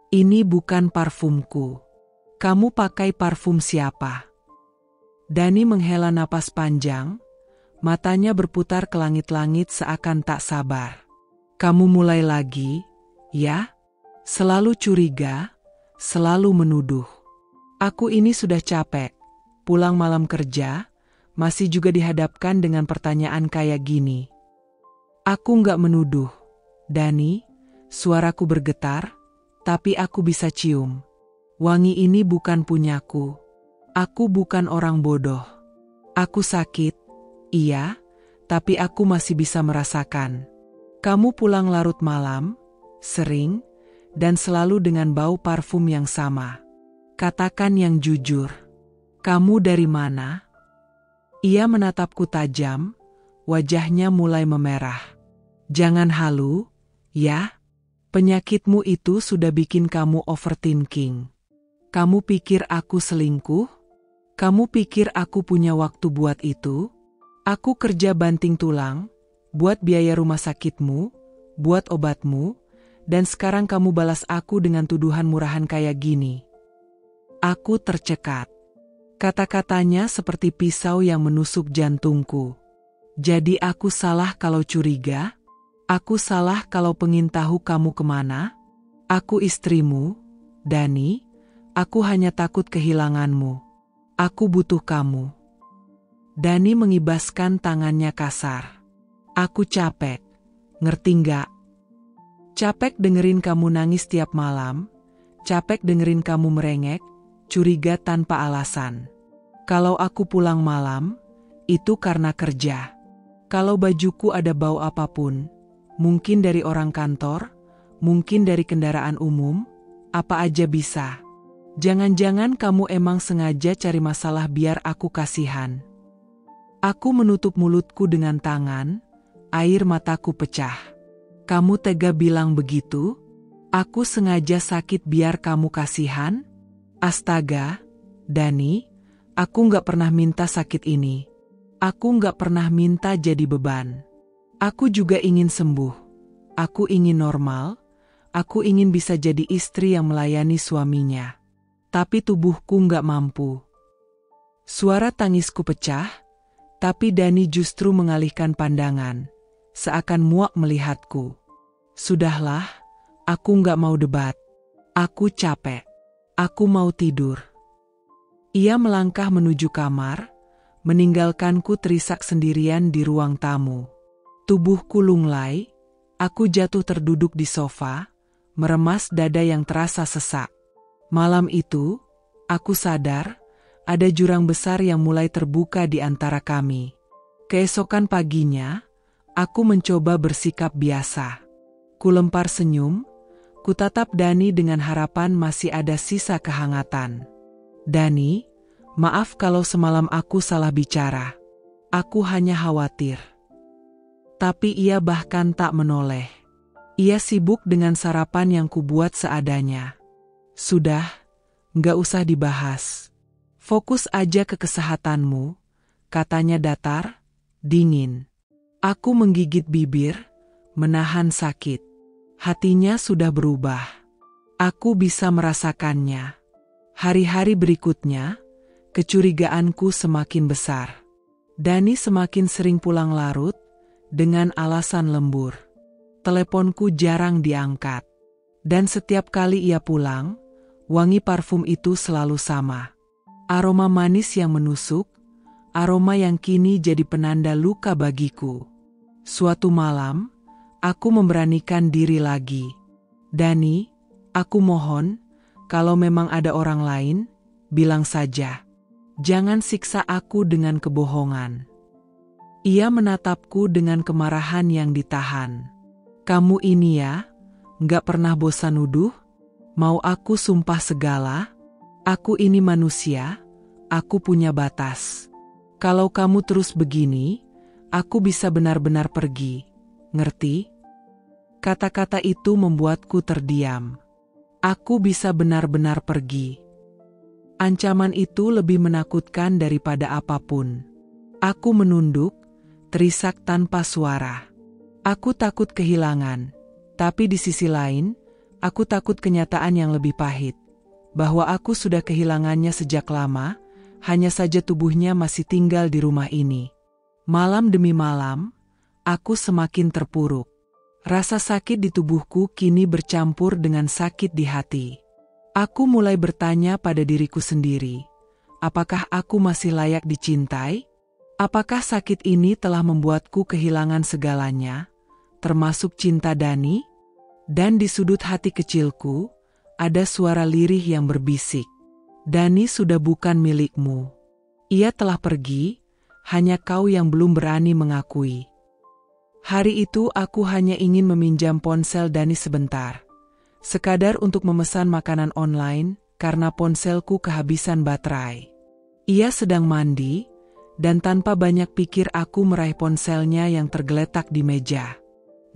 Ini bukan parfumku. Kamu pakai parfum siapa? Dani menghela napas panjang, matanya berputar ke langit-langit seakan tak sabar. Kamu mulai lagi, ya? Selalu curiga, selalu menuduh. Aku ini sudah capek, pulang malam kerja, masih juga dihadapkan dengan pertanyaan kayak gini. Aku nggak menuduh, Dani, suaraku bergetar, tapi aku bisa cium. Wangi ini bukan punyaku. Aku bukan orang bodoh. Aku sakit, iya, tapi aku masih bisa merasakan. Kamu pulang larut malam, sering, dan selalu dengan bau parfum yang sama. Katakan yang jujur. Kamu dari mana? Ia menatapku tajam, wajahnya mulai memerah. Jangan halu, ya? Penyakitmu itu sudah bikin kamu overthinking. Kamu pikir aku selingkuh? Kamu pikir aku punya waktu buat itu? Aku kerja banting tulang, buat biaya rumah sakitmu, buat obatmu, dan sekarang kamu balas aku dengan tuduhan murahan kayak gini. Aku tercekat. Kata-katanya seperti pisau yang menusuk jantungku. Jadi aku salah kalau curiga? Aku salah kalau pengen tahu kamu kemana? Aku istrimu, Dani. Aku hanya takut kehilanganmu. Aku butuh kamu. Dani mengibaskan tangannya kasar. Aku capek. Ngerti nggak? Capek dengerin kamu nangis tiap malam. Capek dengerin kamu merengek, curiga tanpa alasan. Kalau aku pulang malam, itu karena kerja. Kalau bajuku ada bau apapun, mungkin dari orang kantor, mungkin dari kendaraan umum, apa aja bisa. Jangan-jangan kamu emang sengaja cari masalah biar aku kasihan. Aku menutup mulutku dengan tangan, air mataku pecah. Kamu tega bilang begitu? Aku sengaja sakit biar kamu kasihan? Astaga, Dani, aku nggak pernah minta sakit ini. Aku nggak pernah minta jadi beban. Aku juga ingin sembuh. Aku ingin normal. Aku ingin bisa jadi istri yang melayani suaminya. Tapi tubuhku nggak mampu. Suara tangisku pecah, tapi Dani justru mengalihkan pandangan, seakan muak melihatku. Sudahlah, aku nggak mau debat. Aku capek. Aku mau tidur. Ia melangkah menuju kamar, meninggalkanku terisak sendirian di ruang tamu. Tubuhku lunglai, aku jatuh terduduk di sofa, meremas dada yang terasa sesak. Malam itu, aku sadar, ada jurang besar yang mulai terbuka di antara kami. Keesokan paginya, aku mencoba bersikap biasa. Kulempar senyum, kutatap Dani dengan harapan masih ada sisa kehangatan. Dani, maaf kalau semalam aku salah bicara. Aku hanya khawatir. Tapi ia bahkan tak menoleh. Ia sibuk dengan sarapan yang kubuat seadanya. Sudah, nggak usah dibahas. Fokus aja ke kesehatanmu, katanya datar, dingin. Aku menggigit bibir, menahan sakit. Hatinya sudah berubah. Aku bisa merasakannya. Hari-hari berikutnya, kecurigaanku semakin besar. Dani semakin sering pulang larut, dengan alasan lembur. Teleponku jarang diangkat. Dan setiap kali ia pulang, wangi parfum itu selalu sama. Aroma manis yang menusuk, aroma yang kini jadi penanda luka bagiku. Suatu malam, aku memberanikan diri lagi. Dani, aku mohon, kalau memang ada orang lain, bilang saja. Jangan siksa aku dengan kebohongan. Ia menatapku dengan kemarahan yang ditahan. Kamu ini ya, nggak pernah bosan nuduh? Mau aku sumpah segala? Aku ini manusia, aku punya batas. Kalau kamu terus begini, aku bisa benar-benar pergi. Ngerti? Kata-kata itu membuatku terdiam. Aku bisa benar-benar pergi. Ancaman itu lebih menakutkan daripada apapun. Aku menunduk, terisak tanpa suara. Aku takut kehilangan, Tapi di sisi lain, aku takut kenyataan yang lebih pahit. Bahwa aku sudah kehilangannya sejak lama, hanya saja tubuhnya masih tinggal di rumah ini. Malam demi malam, aku semakin terpuruk. Rasa sakit di tubuhku kini bercampur dengan sakit di hati. Aku mulai bertanya pada diriku sendiri, apakah aku masih layak dicintai? Apakah sakit ini telah membuatku kehilangan segalanya, termasuk cinta Dani? Dan di sudut hati kecilku, ada suara lirih yang berbisik. Dani sudah bukan milikmu. Ia telah pergi, hanya kau yang belum berani mengakui. Hari itu aku hanya ingin meminjam ponsel Dani sebentar. Sekadar untuk memesan makanan online karena ponselku kehabisan baterai. Ia sedang mandi, dan tanpa banyak pikir aku meraih ponselnya yang tergeletak di meja.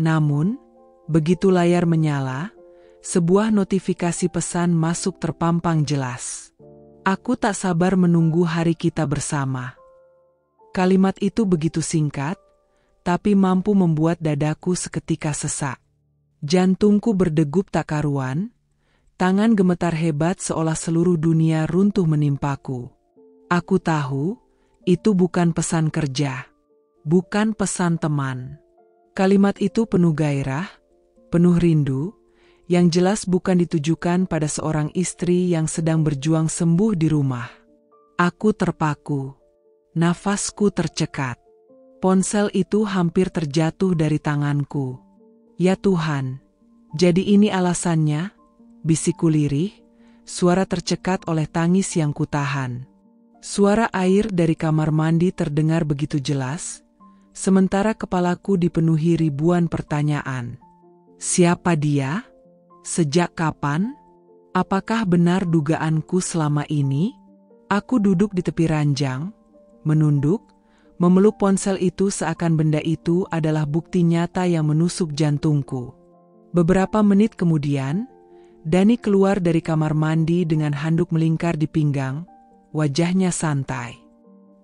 Namun, begitu layar menyala, sebuah notifikasi pesan masuk terpampang jelas. Aku tak sabar menunggu hari kita bersama. Kalimat itu begitu singkat, tapi mampu membuat dadaku seketika sesak. Jantungku berdegup tak karuan, tangan gemetar hebat seolah seluruh dunia runtuh menimpaku. Aku tahu, itu bukan pesan kerja, bukan pesan teman. Kalimat itu penuh gairah, penuh rindu, yang jelas bukan ditujukan pada seorang istri yang sedang berjuang sembuh di rumah. Aku terpaku, nafasku tercekat. Ponsel itu hampir terjatuh dari tanganku. Ya Tuhan, jadi ini alasannya, bisikku lirih, suara tercekat oleh tangis yang kutahan. Suara air dari kamar mandi terdengar begitu jelas, sementara kepalaku dipenuhi ribuan pertanyaan. Siapa dia? Sejak kapan? Apakah benar dugaanku selama ini? Aku duduk di tepi ranjang, menunduk, memeluk ponsel itu seakan benda itu adalah bukti nyata yang menusuk jantungku. Beberapa menit kemudian, Dani keluar dari kamar mandi dengan handuk melingkar di pinggang, wajahnya santai.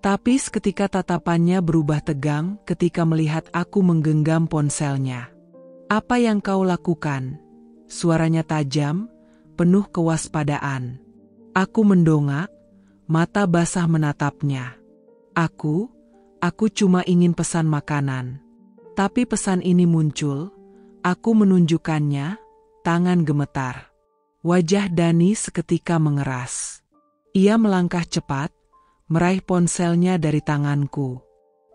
Tapi seketika tatapannya berubah tegang ketika melihat aku menggenggam ponselnya. Apa yang kau lakukan? Suaranya tajam, penuh kewaspadaan. Aku mendongak, mata basah menatapnya. Aku cuma ingin pesan makanan. Tapi pesan ini muncul, aku menunjukkannya, tangan gemetar. Wajah Dani seketika mengeras. Ia melangkah cepat, meraih ponselnya dari tanganku.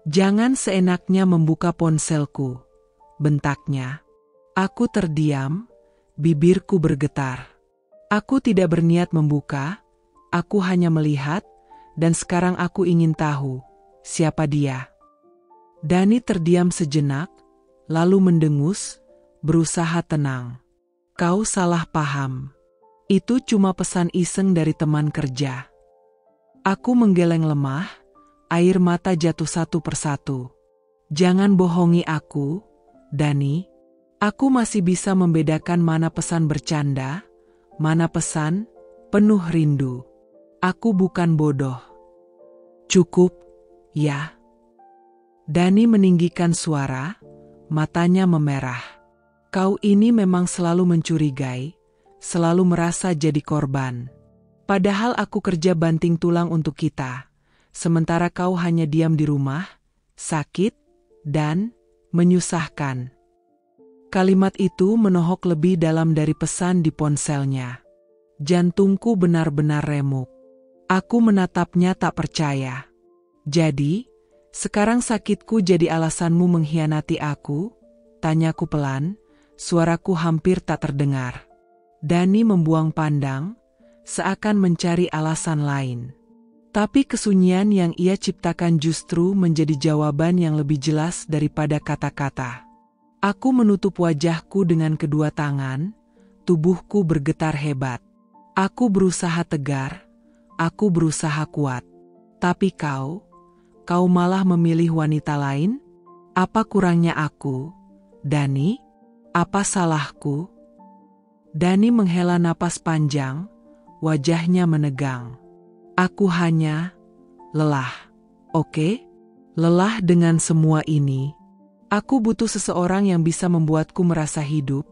Jangan seenaknya membuka ponselku, bentaknya. Aku terdiam, bibirku bergetar. Aku tidak berniat membuka, aku hanya melihat, dan sekarang aku ingin tahu, siapa dia. Dani terdiam sejenak, lalu mendengus, berusaha tenang. Kau salah paham. Itu cuma pesan iseng dari teman kerja. Aku menggeleng lemah, air mata jatuh satu persatu. Jangan bohongi aku, Dani. Aku masih bisa membedakan mana pesan bercanda, mana pesan penuh rindu. Aku bukan bodoh. Cukup, ya. Dani meninggikan suara, matanya memerah. Kau ini memang selalu mencurigai, selalu merasa jadi korban. Padahal aku kerja banting tulang untuk kita, sementara kau hanya diam di rumah, sakit, dan menyusahkan. Kalimat itu menohok lebih dalam dari pesan di ponselnya. Jantungku benar-benar remuk. Aku menatapnya tak percaya. Jadi, sekarang sakitku jadi alasanmu mengkhianati aku? Tanyaku pelan, suaraku hampir tak terdengar. Dani membuang pandang, seakan mencari alasan lain. Tapi kesunyian yang ia ciptakan justru menjadi jawaban yang lebih jelas daripada kata-kata. Aku menutup wajahku dengan kedua tangan, tubuhku bergetar hebat. Aku berusaha tegar, aku berusaha kuat. Tapi kau malah memilih wanita lain? Apa kurangnya aku, Dani? Apa salahku? Dani menghela napas panjang, wajahnya menegang. Aku hanya lelah, oke? Lelah dengan semua ini. Aku butuh seseorang yang bisa membuatku merasa hidup,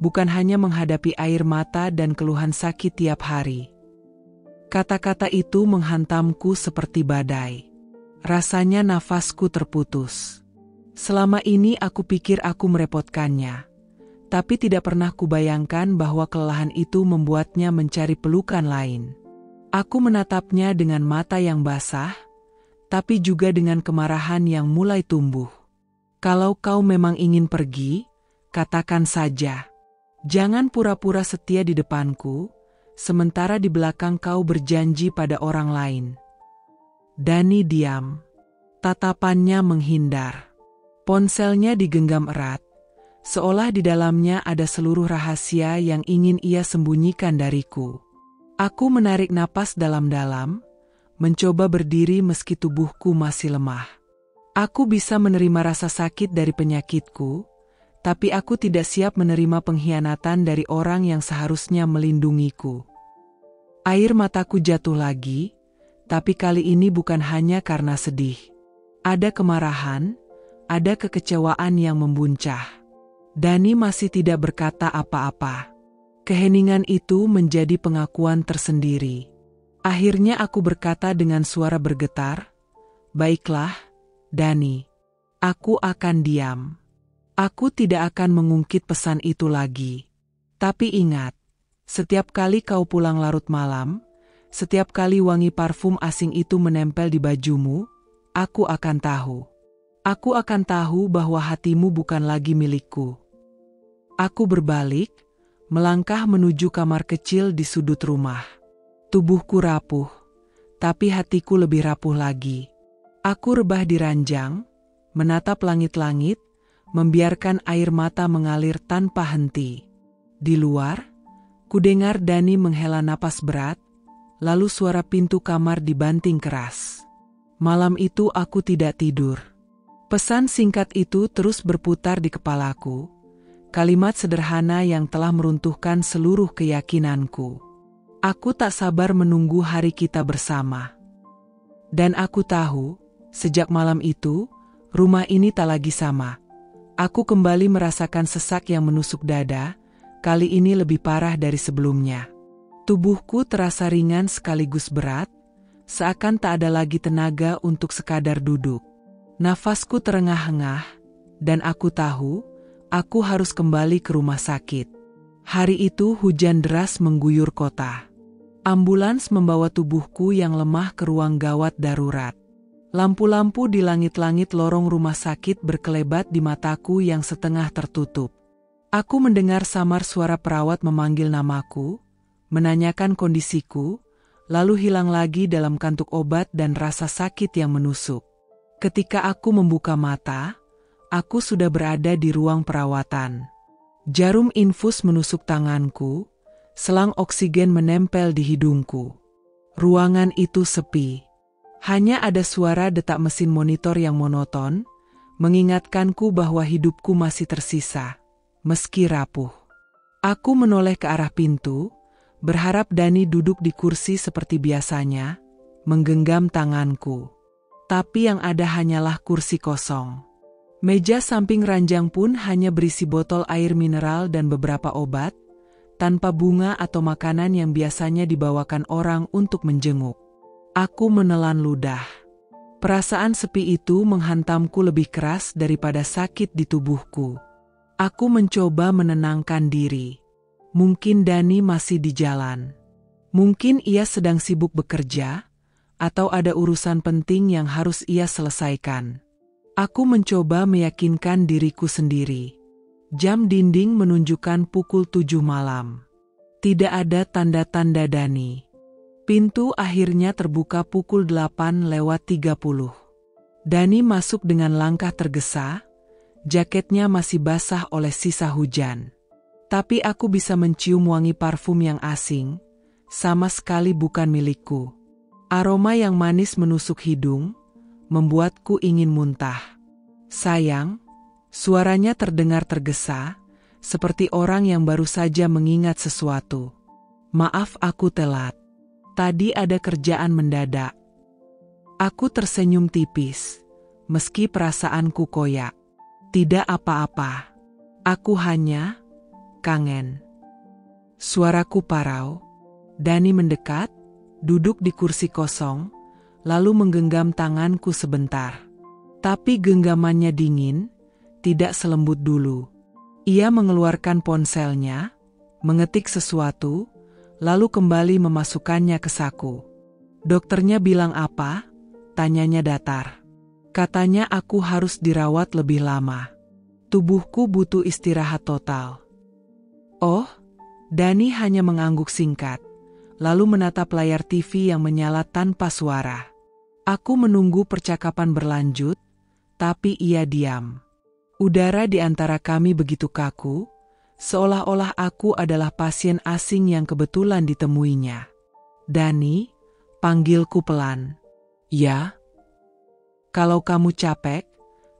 bukan hanya menghadapi air mata dan keluhan sakit tiap hari. Kata-kata itu menghantamku seperti badai. Rasanya nafasku terputus. Selama ini aku pikir aku merepotkannya, tapi tidak pernah kubayangkan bahwa kelelahan itu membuatnya mencari pelukan lain. Aku menatapnya dengan mata yang basah, tapi juga dengan kemarahan yang mulai tumbuh. Kalau kau memang ingin pergi, katakan saja. Jangan pura-pura setia di depanku, sementara di belakang kau berjanji pada orang lain. Dani diam. Tatapannya menghindar. Ponselnya digenggam erat, seolah di dalamnya ada seluruh rahasia yang ingin ia sembunyikan dariku. Aku menarik napas dalam-dalam, mencoba berdiri meski tubuhku masih lemah. Aku bisa menerima rasa sakit dari penyakitku, tapi aku tidak siap menerima pengkhianatan dari orang yang seharusnya melindungiku. Air mataku jatuh lagi, tapi kali ini bukan hanya karena sedih. Ada kemarahan, ada kekecewaan yang membuncah. Dani masih tidak berkata apa-apa. Keheningan itu menjadi pengakuan tersendiri. Akhirnya aku berkata dengan suara bergetar, "Baiklah, Dani, aku akan diam. Aku tidak akan mengungkit pesan itu lagi. Tapi ingat, setiap kali kau pulang larut malam, setiap kali wangi parfum asing itu menempel di bajumu, aku akan tahu. Aku akan tahu bahwa hatimu bukan lagi milikku." Aku berbalik, melangkah menuju kamar kecil di sudut rumah. Tubuhku rapuh, tapi hatiku lebih rapuh lagi. Aku rebah di ranjang, menatap langit-langit, membiarkan air mata mengalir tanpa henti. Di luar, kudengar Dani menghela napas berat, lalu suara pintu kamar dibanting keras. Malam itu aku tidak tidur. Pesan singkat itu terus berputar di kepalaku, kalimat sederhana yang telah meruntuhkan seluruh keyakinanku. Aku tak sabar menunggu hari kita bersama. Dan aku tahu, sejak malam itu, rumah ini tak lagi sama. Aku kembali merasakan sesak yang menusuk dada, kali ini lebih parah dari sebelumnya. Tubuhku terasa ringan sekaligus berat, seakan tak ada lagi tenaga untuk sekadar duduk. Nafasku terengah-engah, dan aku tahu, aku harus kembali ke rumah sakit. Hari itu hujan deras mengguyur kota. Ambulans membawa tubuhku yang lemah ke ruang gawat darurat. Lampu-lampu di langit-langit lorong rumah sakit berkelebat di mataku yang setengah tertutup. Aku mendengar samar suara perawat memanggil namaku, menanyakan kondisiku, lalu hilang lagi dalam kantuk obat dan rasa sakit yang menusuk. Ketika aku membuka mata, aku sudah berada di ruang perawatan. Jarum infus menusuk tanganku, selang oksigen menempel di hidungku. Ruangan itu sepi. Hanya ada suara detak mesin monitor yang monoton, mengingatkanku bahwa hidupku masih tersisa, meski rapuh. Aku menoleh ke arah pintu, berharap Dani duduk di kursi seperti biasanya, menggenggam tanganku. Tapi yang ada hanyalah kursi kosong. Meja samping ranjang pun hanya berisi botol air mineral dan beberapa obat, tanpa bunga atau makanan yang biasanya dibawakan orang untuk menjenguk. Aku menelan ludah. Perasaan sepi itu menghantamku lebih keras daripada sakit di tubuhku. Aku mencoba menenangkan diri. Mungkin Dani masih di jalan. Mungkin ia sedang sibuk bekerja, atau ada urusan penting yang harus ia selesaikan. Aku mencoba meyakinkan diriku sendiri. Jam dinding menunjukkan pukul 7 malam. Tidak ada tanda-tanda Dani. Pintu akhirnya terbuka pukul 8:30. Dani masuk dengan langkah tergesa, jaketnya masih basah oleh sisa hujan. Tapi aku bisa mencium wangi parfum yang asing, sama sekali bukan milikku. Aroma yang manis menusuk hidung, membuatku ingin muntah. Sayang, suaranya terdengar tergesa, seperti orang yang baru saja mengingat sesuatu. Maaf aku telat. Tadi ada kerjaan mendadak. Aku tersenyum tipis, meski perasaanku koyak. Tidak apa-apa. Aku hanya kangen. Suaraku parau. Dani mendekat, duduk di kursi kosong, lalu menggenggam tanganku sebentar. Tapi genggamannya dingin, tidak selembut dulu. Ia mengeluarkan ponselnya, mengetik sesuatu, lalu kembali memasukkannya ke saku. Dokternya bilang apa? Tanyanya datar. Katanya aku harus dirawat lebih lama. Tubuhku butuh istirahat total. Oh, Dani hanya mengangguk singkat, lalu menatap layar TV yang menyala tanpa suara. Aku menunggu percakapan berlanjut, tapi ia diam. Udara di antara kami begitu kaku, seolah-olah aku adalah pasien asing yang kebetulan ditemuinya. Dani, panggilku pelan. Ya? Kalau kamu capek,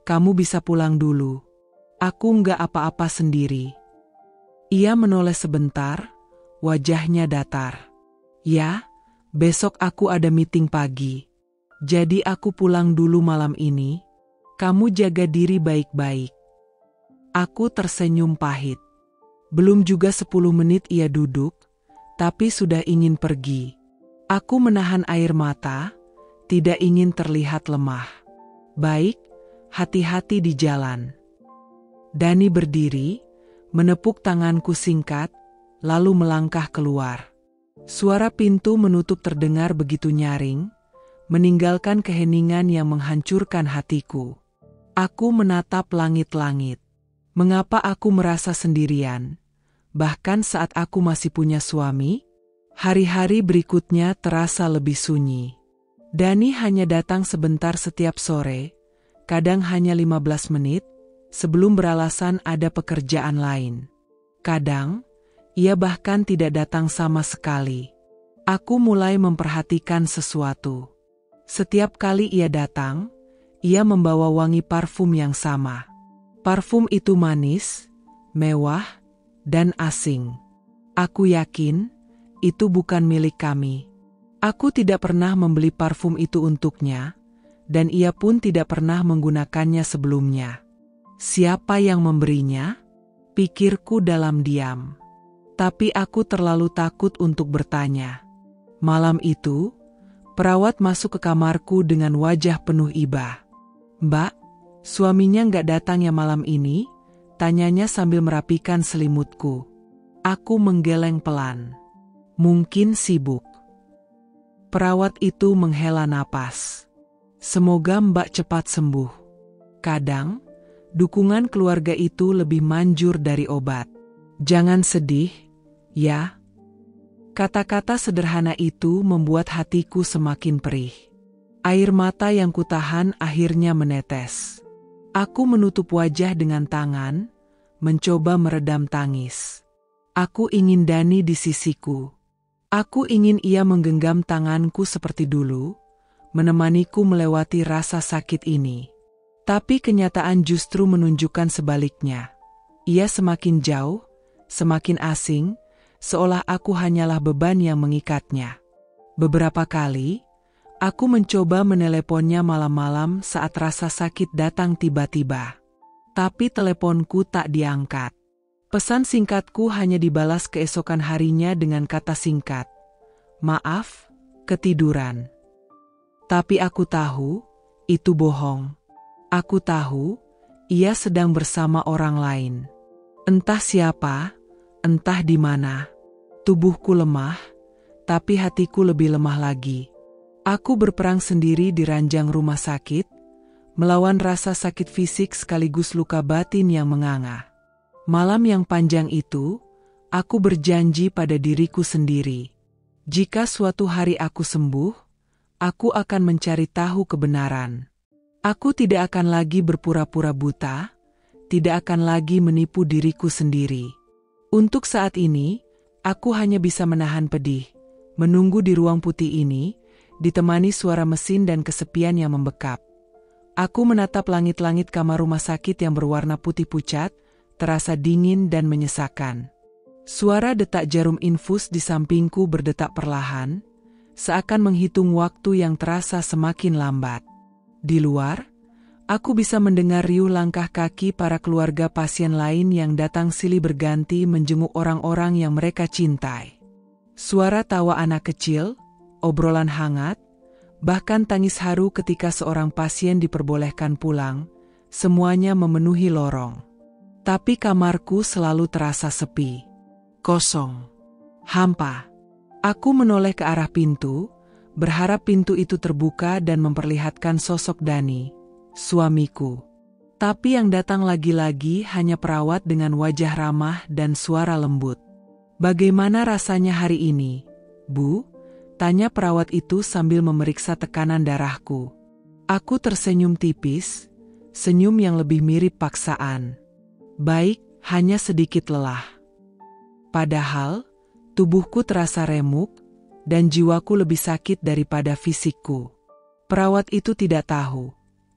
kamu bisa pulang dulu. Aku nggak apa-apa sendiri. Ia menoleh sebentar, wajahnya datar. Ya, besok aku ada meeting pagi. Jadi aku pulang dulu malam ini. Kamu jaga diri baik-baik. Aku tersenyum pahit. Belum juga 10 menit ia duduk, tapi sudah ingin pergi. Aku menahan air mata, tidak ingin terlihat lemah. Baik, hati-hati di jalan. Dani berdiri, menepuk tanganku singkat, lalu melangkah keluar. Suara pintu menutup terdengar begitu nyaring, meninggalkan keheningan yang menghancurkan hatiku. Aku menatap langit-langit. Mengapa aku merasa sendirian? Bahkan saat aku masih punya suami, hari-hari berikutnya terasa lebih sunyi. Dani hanya datang sebentar setiap sore, kadang hanya 15 menit, sebelum beralasan ada pekerjaan lain. Kadang, ia bahkan tidak datang sama sekali. Aku mulai memperhatikan sesuatu. Setiap kali ia datang, ia membawa wangi parfum yang sama. Parfum itu manis, mewah, dan asing. Aku yakin, itu bukan milik kami. Aku tidak pernah membeli parfum itu untuknya, dan ia pun tidak pernah menggunakannya sebelumnya. Siapa yang memberinya? Pikirku dalam diam. Tapi aku terlalu takut untuk bertanya. Malam itu, perawat masuk ke kamarku dengan wajah penuh iba. Mbak, suaminya nggak datang ya malam ini? Tanyanya sambil merapikan selimutku. Aku menggeleng pelan. Mungkin sibuk. Perawat itu menghela napas. Semoga Mbak cepat sembuh. Kadang, dukungan keluarga itu lebih manjur dari obat. Jangan sedih, ya. Kata-kata sederhana itu membuat hatiku semakin perih. Air mata yang kutahan akhirnya menetes. Aku menutup wajah dengan tangan, mencoba meredam tangis. Aku ingin Dani di sisiku. Aku ingin ia menggenggam tanganku seperti dulu, menemaniku melewati rasa sakit ini. Tapi kenyataan justru menunjukkan sebaliknya. Ia semakin jauh, semakin asing, seolah aku hanyalah beban yang mengikatnya. Beberapa kali, aku mencoba meneleponnya malam-malam saat rasa sakit datang tiba-tiba. Tapi teleponku tak diangkat. Pesan singkatku hanya dibalas keesokan harinya dengan kata singkat. Maaf, ketiduran. Tapi aku tahu, itu bohong. Aku tahu, ia sedang bersama orang lain. Entah siapa, entah di mana. Tubuhku lemah, tapi hatiku lebih lemah lagi. Aku berperang sendiri di ranjang rumah sakit, melawan rasa sakit fisik sekaligus luka batin yang menganga. Malam yang panjang itu, aku berjanji pada diriku sendiri. Jika suatu hari aku sembuh, aku akan mencari tahu kebenaran. Aku tidak akan lagi berpura-pura buta, tidak akan lagi menipu diriku sendiri. Untuk saat ini, aku hanya bisa menahan pedih, menunggu di ruang putih ini, ditemani suara mesin dan kesepian yang membekap. Aku menatap langit-langit kamar rumah sakit yang berwarna putih pucat, terasa dingin dan menyesakan. Suara detak jarum infus di sampingku berdetak perlahan, seakan menghitung waktu yang terasa semakin lambat. Di luar, Aku bisa mendengar riuh langkah kaki para keluarga pasien lain yang datang silih berganti menjenguk orang-orang yang mereka cintai. Suara tawa anak kecil, obrolan hangat, bahkan tangis haru ketika seorang pasien diperbolehkan pulang, semuanya memenuhi lorong. Tapi kamarku selalu terasa sepi, kosong, hampa. Aku menoleh ke arah pintu, berharap pintu itu terbuka dan memperlihatkan sosok Dani, suamiku. Tapi yang datang lagi-lagi hanya perawat dengan wajah ramah dan suara lembut. "Bagaimana rasanya hari ini, Bu?" tanya perawat itu sambil memeriksa tekanan darahku. Aku tersenyum tipis, senyum yang lebih mirip paksaan. "Baik, hanya sedikit lelah." Padahal, tubuhku terasa remuk, dan jiwaku lebih sakit daripada fisikku. Perawat itu tidak tahu.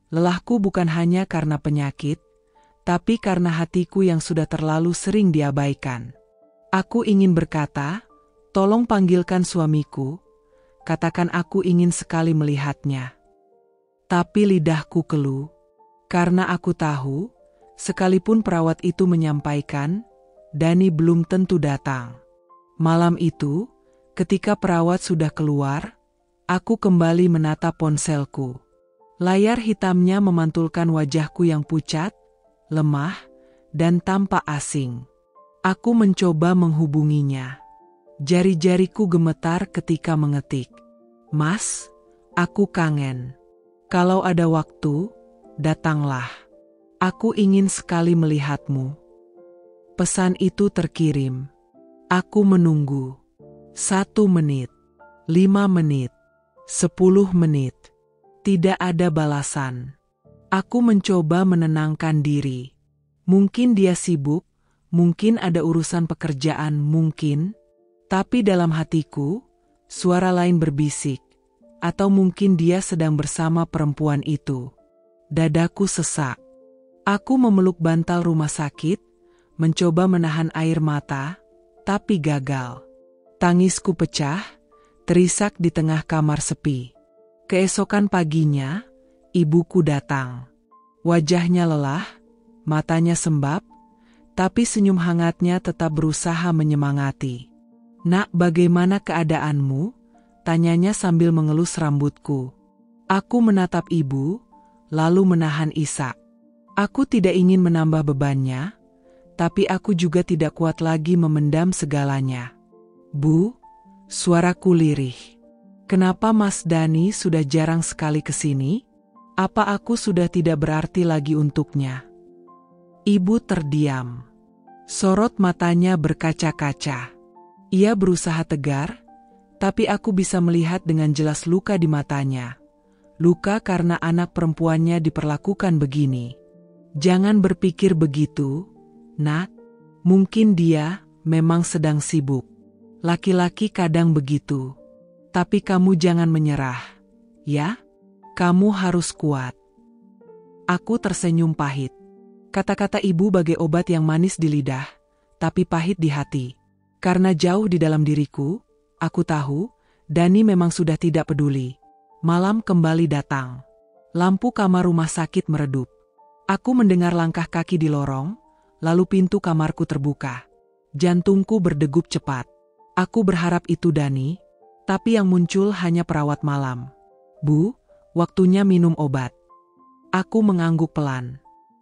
Lelahku bukan hanya karena penyakit, tapi karena hatiku yang sudah terlalu sering diabaikan. Aku ingin berkata, "Tolong panggilkan suamiku," katakan aku ingin sekali melihatnya. Tapi lidahku keluh, karena aku tahu, sekalipun perawat itu menyampaikan, Dani belum tentu datang. Malam itu, ketika perawat sudah keluar, aku kembali menatap ponselku. Layar hitamnya memantulkan wajahku yang pucat, lemah, dan tampak asing. Aku mencoba menghubunginya. Jari-jariku gemetar ketika mengetik. "Mas, aku kangen. Kalau ada waktu, datanglah. Aku ingin sekali melihatmu." Pesan itu terkirim. Aku menunggu. 1 menit, 5 menit, 10 menit. Tidak ada balasan. Aku mencoba menenangkan diri. Mungkin dia sibuk, mungkin ada urusan pekerjaan, mungkin. Tapi dalam hatiku, suara lain berbisik. Atau mungkin dia sedang bersama perempuan itu. Dadaku sesak. Aku memeluk bantal rumah sakit, mencoba menahan air mata, tapi gagal. Tangisku pecah, terisak di tengah kamar sepi. Keesokan paginya, ibuku datang. Wajahnya lelah, matanya sembab, tapi senyum hangatnya tetap berusaha menyemangati. "Nak, bagaimana keadaanmu?" tanyanya sambil mengelus rambutku. Aku menatap ibu, lalu menahan isak. Aku tidak ingin menambah bebannya, tapi aku juga tidak kuat lagi memendam segalanya. "Bu," suaraku lirih. "Kenapa Mas Dani sudah jarang sekali ke sini? Apa aku sudah tidak berarti lagi untuknya?" Ibu terdiam. Sorot matanya berkaca-kaca. Ia berusaha tegar, tapi aku bisa melihat dengan jelas luka di matanya. Luka karena anak perempuannya diperlakukan begini. "Jangan berpikir begitu, Nak. Mungkin dia memang sedang sibuk. Laki-laki kadang begitu. Tapi kamu jangan menyerah, ya? Kamu harus kuat." Aku tersenyum pahit. Kata-kata ibu bagai obat yang manis di lidah, tapi pahit di hati. Karena jauh di dalam diriku, aku tahu, Dani memang sudah tidak peduli. Malam kembali datang. Lampu kamar rumah sakit meredup. Aku mendengar langkah kaki di lorong, lalu pintu kamarku terbuka. Jantungku berdegup cepat. Aku berharap itu Dani, tapi yang muncul hanya perawat malam. "Bu, waktunya minum obat." Aku mengangguk pelan.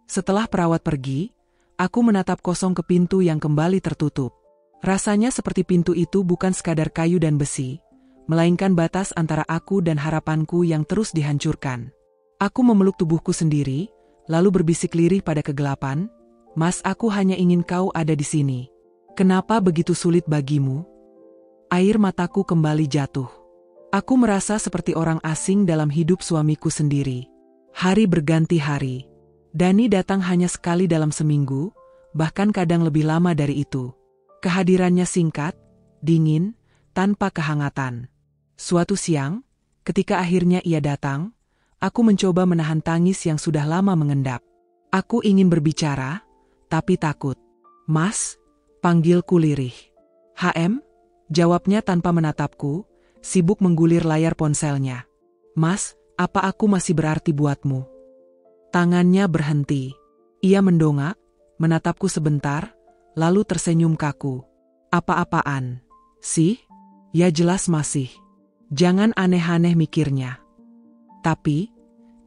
Setelah perawat pergi, aku menatap kosong ke pintu yang kembali tertutup. Rasanya seperti pintu itu bukan sekadar kayu dan besi, melainkan batas antara aku dan harapanku yang terus dihancurkan. Aku memeluk tubuhku sendiri, lalu berbisik lirih pada kegelapan, "Mas, aku hanya ingin kau ada di sini. Kenapa begitu sulit bagimu?" Air mataku kembali jatuh. Aku merasa seperti orang asing dalam hidup suamiku sendiri. Hari berganti hari. Dani datang hanya sekali dalam seminggu, bahkan kadang lebih lama dari itu. Kehadirannya singkat, dingin, tanpa kehangatan. Suatu siang, ketika akhirnya ia datang, aku mencoba menahan tangis yang sudah lama mengendap. Aku ingin berbicara, tapi takut. "Mas," panggilku lirih. "HM?" jawabnya tanpa menatapku, sibuk menggulir layar ponselnya. "Mas, apa aku masih berarti buatmu?" Tangannya berhenti. Ia mendongak, menatapku sebentar, lalu tersenyum kaku. Apa-apaan? Sih? Ya jelas masih. Jangan aneh-aneh mikirnya. Tapi,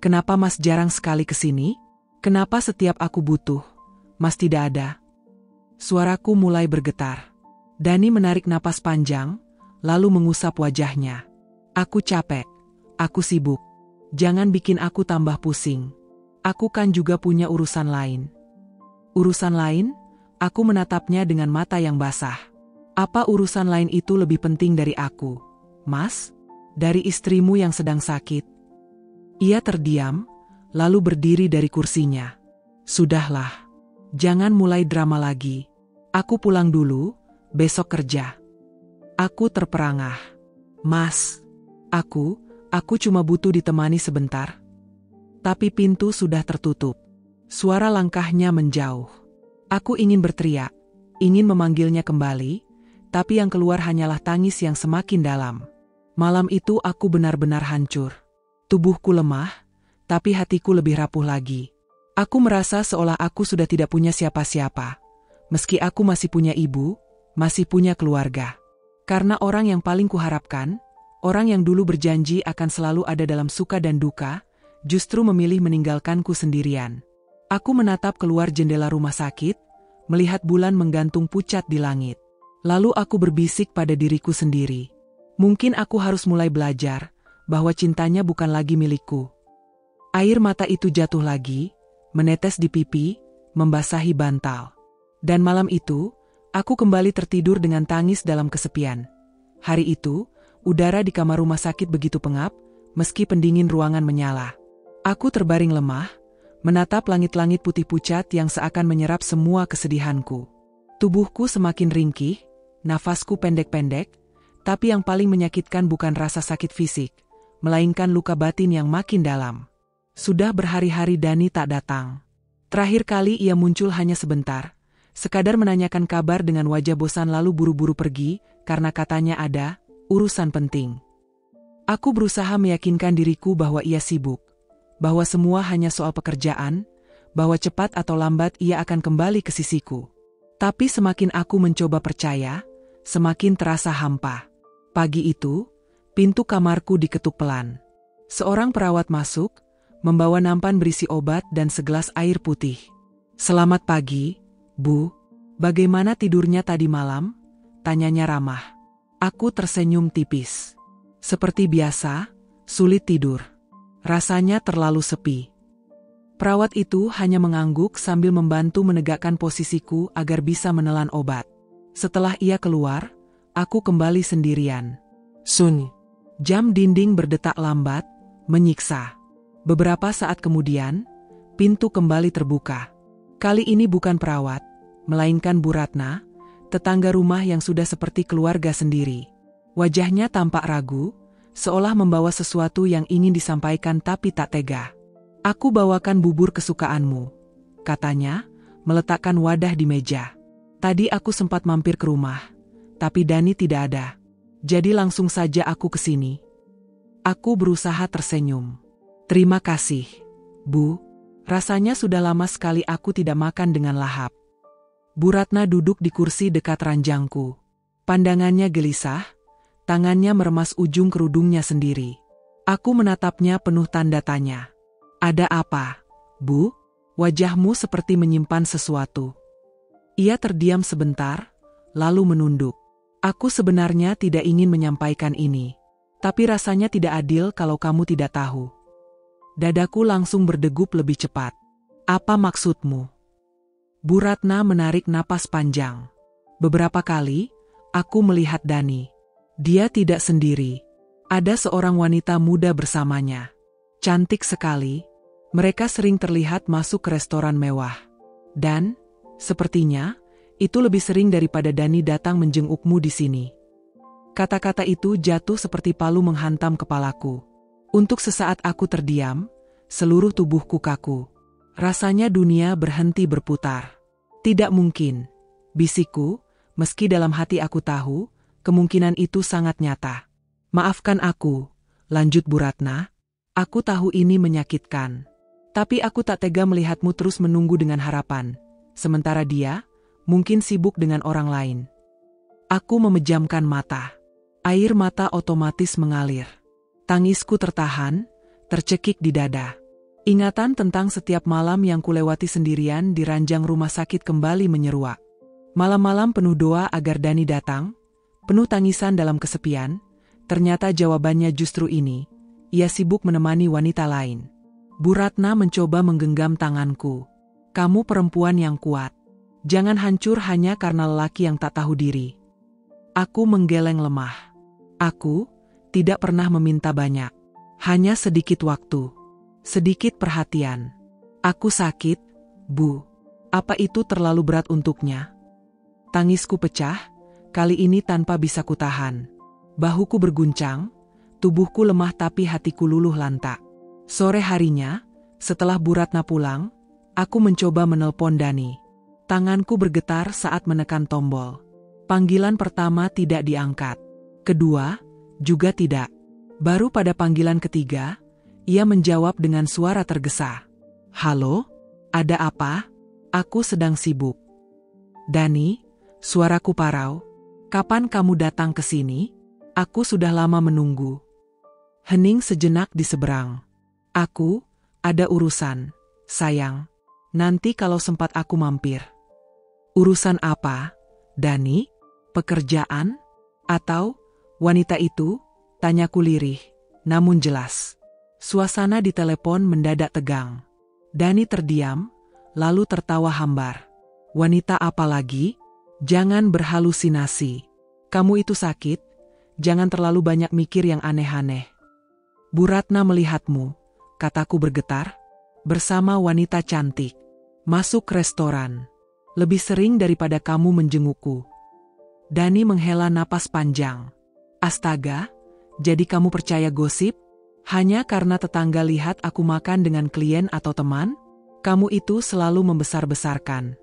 kenapa Mas jarang sekali kesini? Kenapa setiap aku butuh, Mas tidak ada? Suaraku mulai bergetar. Dani menarik napas panjang, lalu mengusap wajahnya. Aku capek. Aku sibuk. Jangan bikin aku tambah pusing. Aku kan juga punya urusan lain. Urusan lain? Aku menatapnya dengan mata yang basah. Apa urusan lain itu lebih penting dari aku, Mas? Dari istrimu yang sedang sakit? Ia terdiam, lalu berdiri dari kursinya. Sudahlah. Jangan mulai drama lagi. Aku pulang dulu, besok kerja. Aku terperangah. Mas, aku cuma butuh ditemani sebentar. Tapi pintu sudah tertutup. Suara langkahnya menjauh. Aku ingin berteriak, ingin memanggilnya kembali, tapi yang keluar hanyalah tangis yang semakin dalam. Malam itu aku benar-benar hancur. Tubuhku lemah, tapi hatiku lebih rapuh lagi. Aku merasa seolah aku sudah tidak punya siapa-siapa. Meski aku masih punya ibu, masih punya keluarga. Karena orang yang paling kuharapkan, orang yang dulu berjanji akan selalu ada dalam suka dan duka, justru memilih meninggalkanku sendirian. Aku menatap keluar jendela rumah sakit, melihat bulan menggantung pucat di langit. Lalu aku berbisik pada diriku sendiri. Mungkin aku harus mulai belajar, bahwa cintanya bukan lagi milikku. Air mata itu jatuh lagi, menetes di pipi, membasahi bantal. Dan malam itu, aku kembali tertidur dengan tangis dalam kesepian. Hari itu, udara di kamar rumah sakit begitu pengap, meski pendingin ruangan menyala. Aku terbaring lemah, menatap langit-langit putih pucat yang seakan menyerap semua kesedihanku. Tubuhku semakin ringkih, nafasku pendek-pendek, tapi yang paling menyakitkan bukan rasa sakit fisik, melainkan luka batin yang makin dalam. Sudah berhari-hari Dani tak datang. Terakhir kali ia muncul hanya sebentar, sekadar menanyakan kabar dengan wajah bosan lalu buru-buru pergi, karena katanya ada urusan penting. Aku berusaha meyakinkan diriku bahwa ia sibuk, bahwa semua hanya soal pekerjaan, bahwa cepat atau lambat ia akan kembali ke sisiku. Tapi semakin aku mencoba percaya, semakin terasa hampa. Pagi itu, pintu kamarku diketuk pelan. Seorang perawat masuk, membawa nampan berisi obat dan segelas air putih. "Selamat pagi, Bu. Bagaimana tidurnya tadi malam?" tanyanya ramah. Aku tersenyum tipis. Seperti biasa, sulit tidur. Rasanya terlalu sepi. Perawat itu hanya mengangguk sambil membantu menegakkan posisiku agar bisa menelan obat. Setelah ia keluar, aku kembali sendirian. Sunyi. Jam dinding berdetak lambat, menyiksa. Beberapa saat kemudian, pintu kembali terbuka. Kali ini bukan perawat, melainkan Bu Ratna, tetangga rumah yang sudah seperti keluarga sendiri. Wajahnya tampak ragu, seolah membawa sesuatu yang ingin disampaikan tapi tak tega. "Aku bawakan bubur kesukaanmu," katanya, meletakkan wadah di meja. "Tadi aku sempat mampir ke rumah, tapi Dani tidak ada. Jadi langsung saja aku ke sini." Aku berusaha tersenyum. "Terima kasih, Bu. Rasanya sudah lama sekali aku tidak makan dengan lahap." Bu Ratna duduk di kursi dekat ranjangku. Pandangannya gelisah, tangannya meremas ujung kerudungnya sendiri. Aku menatapnya penuh tanda tanya. "Ada apa, Bu? Wajahmu seperti menyimpan sesuatu." Ia terdiam sebentar, lalu menunduk. "Aku sebenarnya tidak ingin menyampaikan ini, tapi rasanya tidak adil kalau kamu tidak tahu." Dadaku langsung berdegup lebih cepat. "Apa maksudmu?" Bu Ratna menarik napas panjang. Beberapa kali, aku melihat Dani. Dia tidak sendiri. Ada seorang wanita muda bersamanya. Cantik sekali. Mereka sering terlihat masuk ke restoran mewah. Dan, sepertinya, itu lebih sering daripada Dani datang menjengukmu di sini. Kata-kata itu jatuh seperti palu menghantam kepalaku. Untuk sesaat aku terdiam, seluruh tubuhku kaku. Rasanya dunia berhenti berputar. Tidak mungkin, bisikku, meski dalam hati aku tahu, kemungkinan itu sangat nyata. "Maafkan aku," lanjut Bu Ratna. "Aku tahu ini menyakitkan. Tapi aku tak tega melihatmu terus menunggu dengan harapan. Sementara dia, mungkin sibuk dengan orang lain. Aku memejamkan mata. Air mata otomatis mengalir. Tangisku tertahan, tercekik di dada. Ingatan tentang setiap malam yang kulewati sendirian di ranjang rumah sakit kembali menyeruak. Malam-malam penuh doa agar Dani datang, penuh tangisan dalam kesepian, ternyata jawabannya justru ini. Ia sibuk menemani wanita lain. Bu Ratna mencoba menggenggam tanganku. Kamu perempuan yang kuat. Jangan hancur hanya karena lelaki yang tak tahu diri. Aku menggeleng lemah. Aku tidak pernah meminta banyak. Hanya sedikit waktu. Sedikit perhatian. Aku sakit, Bu. Apa itu terlalu berat untuknya? Tangisku pecah, kali ini tanpa bisa kutahan. Bahuku berguncang, tubuhku lemah tapi hatiku luluh lantak. Sore harinya, setelah Bu Ratna pulang, aku mencoba menelpon Dani. Tanganku bergetar saat menekan tombol. Panggilan pertama tidak diangkat. Kedua, juga tidak. Baru pada panggilan ketiga, ia menjawab dengan suara tergesa. Halo? Ada apa? Aku sedang sibuk. Dani, suaraku parau. Kapan kamu datang ke sini? Aku sudah lama menunggu. Hening sejenak di seberang. Aku, ada urusan, sayang. Nanti kalau sempat aku mampir. Urusan apa, Dani? Pekerjaan? Atau wanita itu? Tanyaku lirih, namun jelas. Suasana di telepon mendadak tegang. Dani terdiam, lalu tertawa hambar. Wanita apa lagi? Jangan berhalusinasi. Kamu itu sakit, jangan terlalu banyak mikir yang aneh-aneh. Bu Ratna melihatmu, kataku bergetar, bersama wanita cantik. Masuk restoran. Lebih sering daripada kamu menjengukku. Dani menghela napas panjang. Astaga, jadi kamu percaya gosip? Hanya karena tetangga lihat aku makan dengan klien atau teman? Kamu itu selalu membesar-besarkan.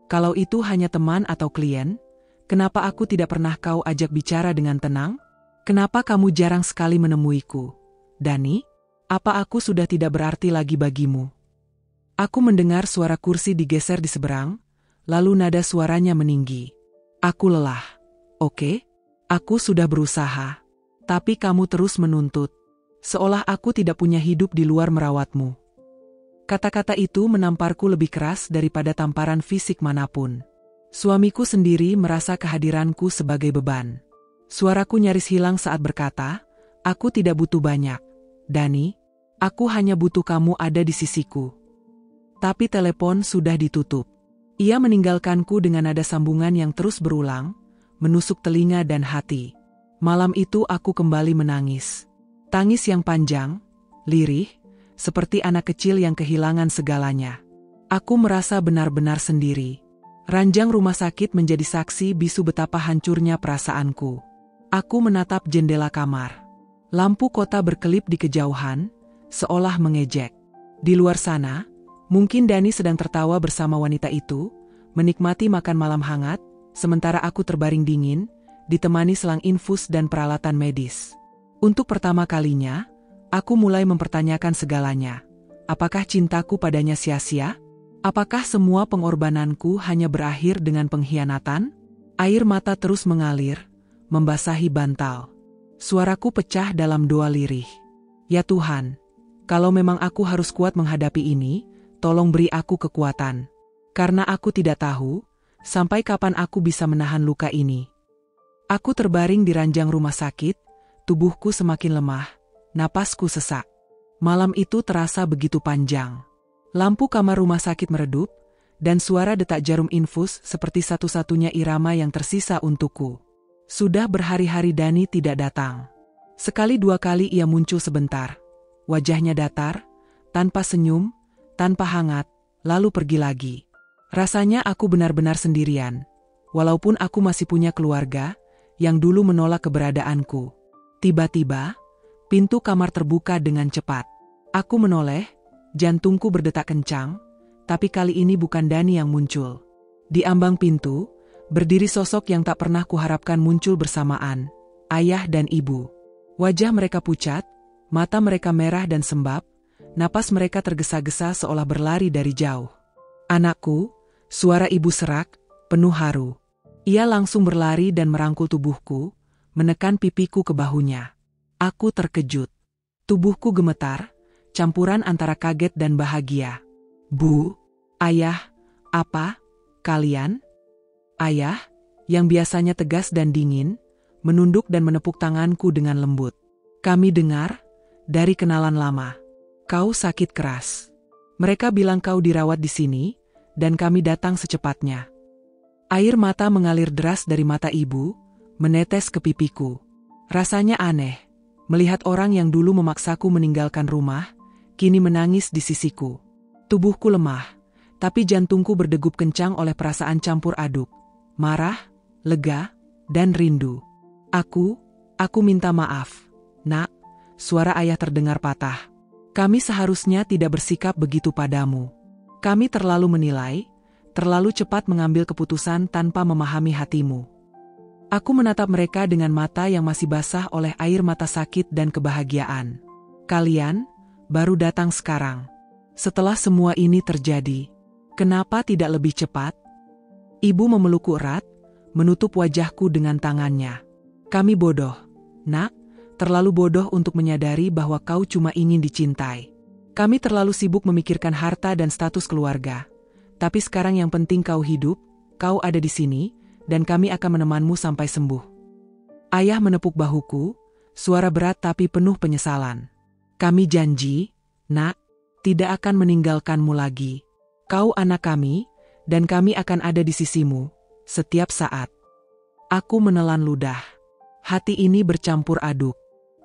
Kalau itu hanya teman atau klien, kenapa aku tidak pernah kau ajak bicara dengan tenang? Kenapa kamu jarang sekali menemuiku? Dani? Apa aku sudah tidak berarti lagi bagimu? Aku mendengar suara kursi digeser di seberang, lalu nada suaranya meninggi. Aku lelah. Oke, aku sudah berusaha. Tapi kamu terus menuntut. Seolah aku tidak punya hidup di luar merawatmu. Kata-kata itu menamparku lebih keras daripada tamparan fisik manapun. Suamiku sendiri merasa kehadiranku sebagai beban. Suaraku nyaris hilang saat berkata, aku tidak butuh banyak. Dani, aku hanya butuh kamu ada di sisiku. Tapi telepon sudah ditutup. Ia meninggalkanku dengan nada sambungan yang terus berulang, menusuk telinga dan hati. Malam itu aku kembali menangis. Tangis yang panjang, lirih, seperti anak kecil yang kehilangan segalanya. Aku merasa benar-benar sendiri. Ranjang rumah sakit menjadi saksi bisu betapa hancurnya perasaanku. Aku menatap jendela kamar. Lampu kota berkelip di kejauhan, seolah mengejek. Di luar sana, mungkin Dani sedang tertawa bersama wanita itu, menikmati makan malam hangat, sementara aku terbaring dingin, ditemani selang infus dan peralatan medis. Untuk pertama kalinya, aku mulai mempertanyakan segalanya. Apakah cintaku padanya sia-sia? Apakah semua pengorbananku hanya berakhir dengan pengkhianatan? Air mata terus mengalir, membasahi bantal. Suaraku pecah dalam doa lirih. Ya Tuhan, kalau memang aku harus kuat menghadapi ini, tolong beri aku kekuatan. Karena aku tidak tahu, sampai kapan aku bisa menahan luka ini. Aku terbaring di ranjang rumah sakit, tubuhku semakin lemah, napasku sesak. Malam itu terasa begitu panjang. Lampu kamar rumah sakit meredup, dan suara detak jarum infus seperti satu-satunya irama yang tersisa untukku. Sudah berhari-hari Dani tidak datang. Sekali dua kali ia muncul sebentar. Wajahnya datar, tanpa senyum, tanpa hangat, lalu pergi lagi. Rasanya aku benar-benar sendirian. Walaupun aku masih punya keluarga, yang dulu menolak keberadaanku. Tiba-tiba, pintu kamar terbuka dengan cepat. Aku menoleh, jantungku berdetak kencang, tapi kali ini bukan Dani yang muncul. Di ambang pintu, berdiri sosok yang tak pernah kuharapkan muncul bersamaan, ayah dan ibu. Wajah mereka pucat, mata mereka merah dan sembab, Napas mereka tergesa-gesa seolah berlari dari jauh. Anakku, suara ibu serak, penuh haru. Ia langsung berlari dan merangkul tubuhku, menekan pipiku ke bahunya. Aku terkejut. Tubuhku gemetar, campuran antara kaget dan bahagia. Bu, ayah, apa, kalian? Ayah, yang biasanya tegas dan dingin, menunduk dan menepuk tanganku dengan lembut. Kami dengar, dari kenalan lama. Kau sakit keras. Mereka bilang kau dirawat di sini, dan kami datang secepatnya. Air mata mengalir deras dari mata ibu, menetes ke pipiku. Rasanya aneh, melihat orang yang dulu memaksaku meninggalkan rumah, kini menangis di sisiku. Tubuhku lemah, tapi jantungku berdegup kencang oleh perasaan campur aduk. Marah, lega, dan rindu. Aku minta maaf. Nak, suara ayah terdengar patah. Kami seharusnya tidak bersikap begitu padamu. Kami terlalu menilai, terlalu cepat mengambil keputusan tanpa memahami hatimu. Aku menatap mereka dengan mata yang masih basah oleh air mata sakit dan kebahagiaan. Kalian baru datang sekarang. Setelah semua ini terjadi, kenapa tidak lebih cepat? Ibu memelukku erat, menutup wajahku dengan tangannya. Kami bodoh, Nak, terlalu bodoh untuk menyadari bahwa kau cuma ingin dicintai. Kami terlalu sibuk memikirkan harta dan status keluarga. Tapi sekarang yang penting kau hidup, kau ada di sini, dan kami akan menemanmu sampai sembuh. Ayah menepuk bahuku, suara berat tapi penuh penyesalan. Kami janji, Nak, tidak akan meninggalkanmu lagi. Kau anak kami, dan kami akan ada di sisimu, setiap saat. Aku menelan ludah. Hati ini bercampur aduk.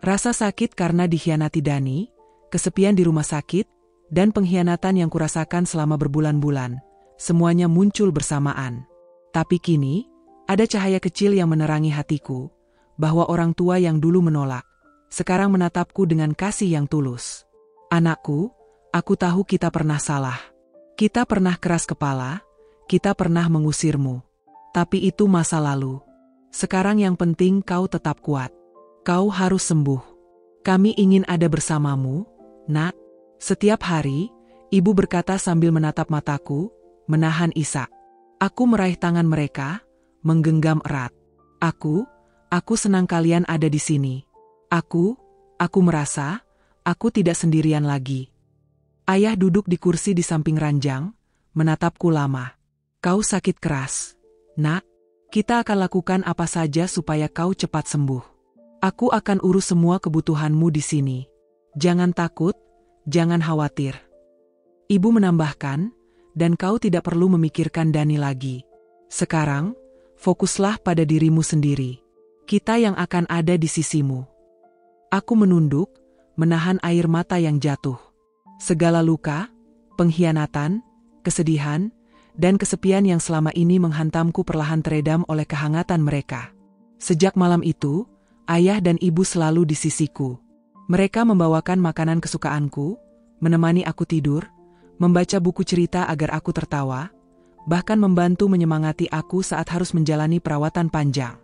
Rasa sakit karena dikhianati Dani, kesepian di rumah sakit, dan pengkhianatan yang kurasakan selama berbulan-bulan, semuanya muncul bersamaan. Tapi kini, ada cahaya kecil yang menerangi hatiku, bahwa orang tua yang dulu menolak, sekarang menatapku dengan kasih yang tulus. Anakku, aku tahu kita pernah salah. Kita pernah keras kepala, kita pernah mengusirmu. Tapi itu masa lalu. Sekarang yang penting kau tetap kuat. Kau harus sembuh. Kami ingin ada bersamamu, Nak. Setiap hari, ibu berkata sambil menatap mataku, menahan isak. Aku meraih tangan mereka, menggenggam erat. Aku senang kalian ada di sini. Aku merasa, aku tidak sendirian lagi. Ayah duduk di kursi di samping ranjang, menatapku lama. Kau sakit keras, Nak. Kita akan lakukan apa saja supaya kau cepat sembuh. Aku akan urus semua kebutuhanmu di sini. Jangan takut, jangan khawatir. Ibu menambahkan, dan kau tidak perlu memikirkan Dani lagi. Sekarang, fokuslah pada dirimu sendiri. Kita yang akan ada di sisimu. Aku menunduk, menahan air mata yang jatuh. Segala luka, pengkhianatan, kesedihan, dan kesepian yang selama ini menghantamku perlahan teredam oleh kehangatan mereka. Sejak malam itu, ayah dan ibu selalu di sisiku. Mereka membawakan makanan kesukaanku, menemani aku tidur, membaca buku cerita agar aku tertawa, bahkan membantu menyemangati aku saat harus menjalani perawatan panjang.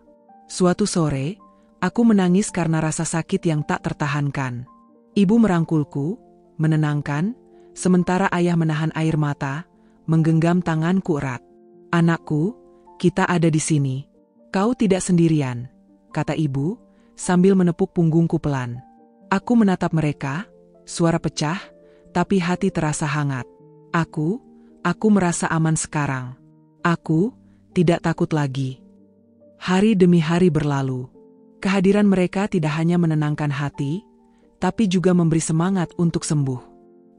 Suatu sore, aku menangis karena rasa sakit yang tak tertahankan. Ibu merangkulku, menenangkan, sementara ayah menahan air mata, menggenggam tanganku erat. Anakku, kita ada di sini. Kau tidak sendirian, kata ibu, sambil menepuk punggungku pelan. Aku menatap mereka, suara pecah, tapi hati terasa hangat. Aku merasa aman sekarang. Aku tidak takut lagi. Hari demi hari berlalu. Kehadiran mereka tidak hanya menenangkan hati, tapi juga memberi semangat untuk sembuh.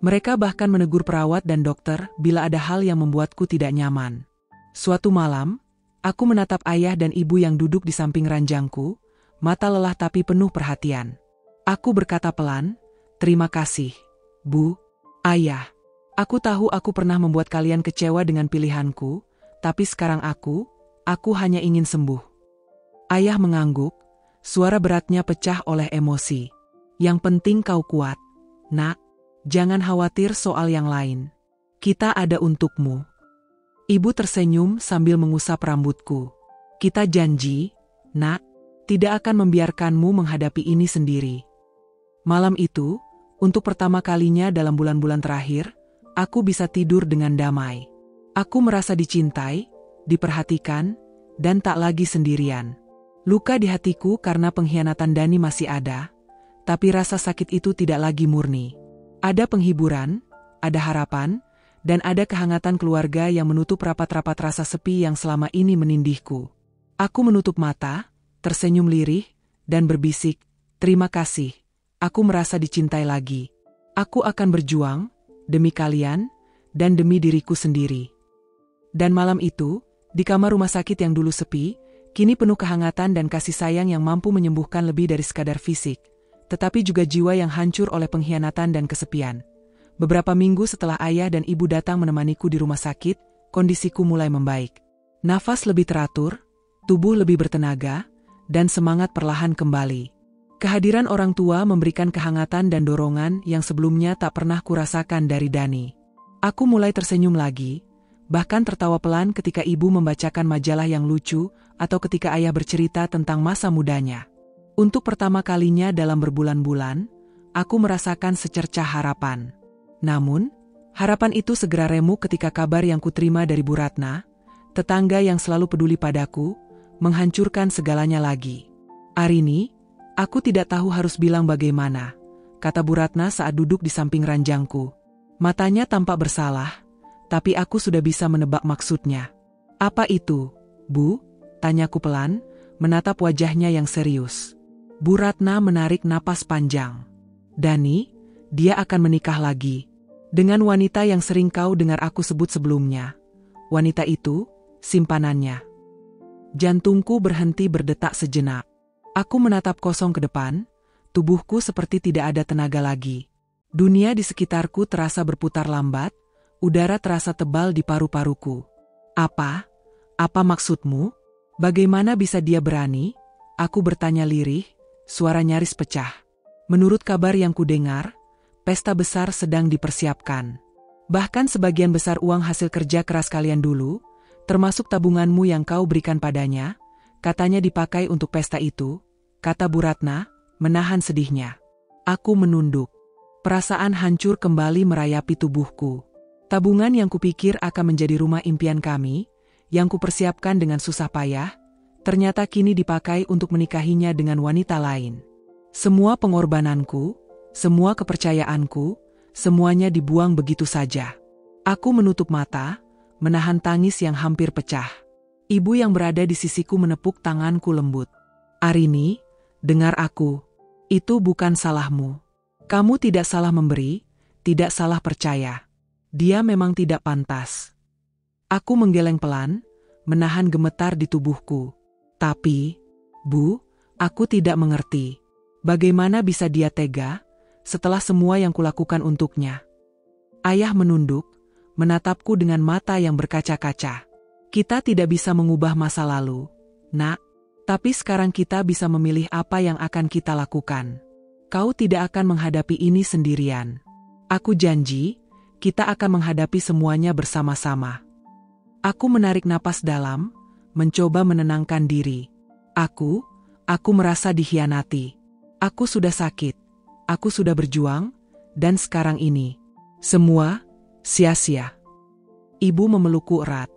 Mereka bahkan menegur perawat dan dokter bila ada hal yang membuatku tidak nyaman. Suatu malam, aku menatap ayah dan ibu yang duduk di samping ranjangku, mata lelah tapi penuh perhatian. Aku berkata pelan, "Terima kasih, Bu, Ayah. Aku tahu aku pernah membuat kalian kecewa dengan pilihanku, tapi sekarang aku hanya ingin sembuh." Ayah mengangguk, suara beratnya pecah oleh emosi. "Yang penting kau kuat, Nak. Jangan khawatir soal yang lain. Kita ada untukmu." Ibu tersenyum sambil mengusap rambutku. "Kita janji, Nak, tidak akan membiarkanmu menghadapi ini sendiri." Malam itu, Untuk pertama kalinya dalam bulan-bulan terakhir, aku bisa tidur dengan damai. Aku merasa dicintai, diperhatikan, dan tak lagi sendirian. Luka di hatiku karena pengkhianatan Dani masih ada, tapi rasa sakit itu tidak lagi murni. Ada penghiburan, ada harapan, dan ada kehangatan keluarga yang menutup rapat-rapat rasa sepi yang selama ini menindihku. Aku menutup mata, tersenyum lirih, dan berbisik, "Terima kasih, aku merasa dicintai lagi. Aku akan berjuang, demi kalian, dan demi diriku sendiri." Dan malam itu, di kamar rumah sakit yang dulu sepi, kini penuh kehangatan dan kasih sayang yang mampu menyembuhkan lebih dari sekadar fisik, tetapi juga jiwa yang hancur oleh pengkhianatan dan kesepian. Beberapa minggu setelah ayah dan ibu datang menemaniku di rumah sakit, kondisiku mulai membaik. Nafas lebih teratur, tubuh lebih bertenaga, dan semangat perlahan kembali. Kehadiran orang tua memberikan kehangatan dan dorongan yang sebelumnya tak pernah kurasakan dari Dani. Aku mulai tersenyum lagi, bahkan tertawa pelan ketika ibu membacakan majalah yang lucu atau ketika ayah bercerita tentang masa mudanya. Untuk pertama kalinya dalam berbulan-bulan, aku merasakan secercah harapan. Namun, harapan itu segera remuk ketika kabar yang kuterima dari Bu Ratna, tetangga yang selalu peduli padaku, menghancurkan segalanya lagi. "Arini, aku tidak tahu harus bilang bagaimana," kata Bu Ratna saat duduk di samping ranjangku. Matanya tampak bersalah, tapi aku sudah bisa menebak maksudnya. "Apa itu, Bu?" tanyaku pelan, menatap wajahnya yang serius. Bu Ratna menarik napas panjang. "Dani, dia akan menikah lagi. Dengan wanita yang sering kau dengar aku sebut sebelumnya. Wanita itu, simpanannya." Jantungku berhenti berdetak sejenak. Aku menatap kosong ke depan, tubuhku seperti tidak ada tenaga lagi. Dunia di sekitarku terasa berputar lambat, udara terasa tebal di paru-paruku. Apa maksudmu? Bagaimana bisa dia berani?" Aku bertanya lirih, suara nyaris pecah. "Menurut kabar yang kudengar, pesta besar sedang dipersiapkan. Bahkan sebagian besar uang hasil kerja keras kalian dulu, termasuk tabunganmu yang kau berikan padanya, katanya dipakai untuk pesta itu," kata Bu Ratna, menahan sedihnya. Aku menunduk. Perasaan hancur kembali merayapi tubuhku. Tabungan yang kupikir akan menjadi rumah impian kami, yang kupersiapkan dengan susah payah, ternyata kini dipakai untuk menikahinya dengan wanita lain. Semua pengorbananku, semua kepercayaanku, semuanya dibuang begitu saja. Aku menutup mata, menahan tangis yang hampir pecah. Ibu yang berada di sisiku menepuk tanganku lembut. "Arini, dengar aku. Itu bukan salahmu. Kamu tidak salah memberi, tidak salah percaya. Dia memang tidak pantas." Aku menggeleng pelan, menahan gemetar di tubuhku. "Tapi, Bu, aku tidak mengerti. Bagaimana bisa dia tega setelah semua yang kulakukan untuknya?" Ayah menunduk, menatapku dengan mata yang berkaca-kaca. "Kita tidak bisa mengubah masa lalu, Nak. Tapi sekarang kita bisa memilih apa yang akan kita lakukan. Kau tidak akan menghadapi ini sendirian. Aku janji, kita akan menghadapi semuanya bersama-sama." Aku menarik napas dalam, mencoba menenangkan diri. Aku merasa dikhianati. Aku sudah sakit. Aku sudah berjuang, dan sekarang ini, semua sia-sia. Ibu memelukku erat.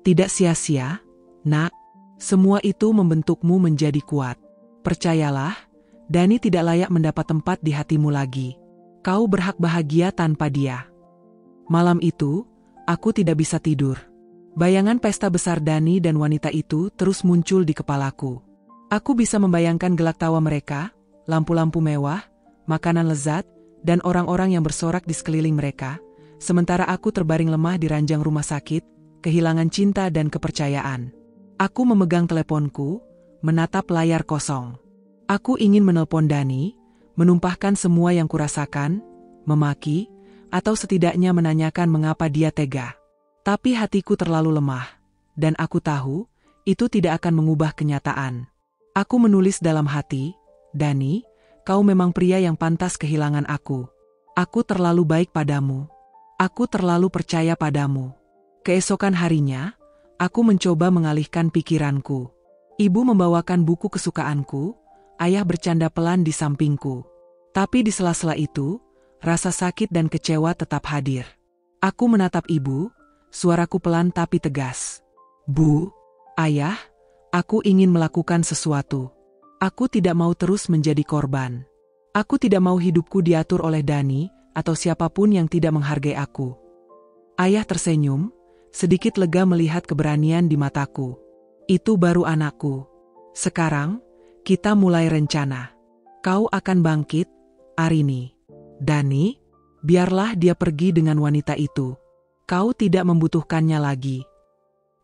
"Tidak sia-sia, Nak. Semua itu membentukmu menjadi kuat. Percayalah, Dani tidak layak mendapat tempat di hatimu lagi. Kau berhak bahagia tanpa dia." Malam itu, aku tidak bisa tidur. Bayangan pesta besar Dani dan wanita itu terus muncul di kepalaku. Aku bisa membayangkan gelak tawa mereka, lampu-lampu mewah, makanan lezat, dan orang-orang yang bersorak di sekeliling mereka, sementara aku terbaring lemah di ranjang rumah sakit, kehilangan cinta dan kepercayaan. Aku memegang teleponku, menatap layar kosong. Aku ingin menelpon Dani, menumpahkan semua yang kurasakan, memaki, atau setidaknya menanyakan mengapa dia tega. Tapi hatiku terlalu lemah, dan aku tahu, itu tidak akan mengubah kenyataan. Aku menulis dalam hati, "Dani, kau memang pria yang pantas kehilangan aku. Aku terlalu baik padamu. Aku terlalu percaya padamu." Keesokan harinya, aku mencoba mengalihkan pikiranku. Ibu membawakan buku kesukaanku, ayah bercanda pelan di sampingku. Tapi di sela-sela itu, rasa sakit dan kecewa tetap hadir. Aku menatap ibu, suaraku pelan tapi tegas. Bu, ayah, aku ingin melakukan sesuatu. Aku tidak mau terus menjadi korban. Aku tidak mau hidupku diatur oleh Dani atau siapapun yang tidak menghargai aku. Ayah tersenyum, sedikit lega melihat keberanian di mataku. Itu baru anakku. Sekarang, kita mulai rencana. Kau akan bangkit, Arini. Dani, biarlah dia pergi dengan wanita itu. Kau tidak membutuhkannya lagi.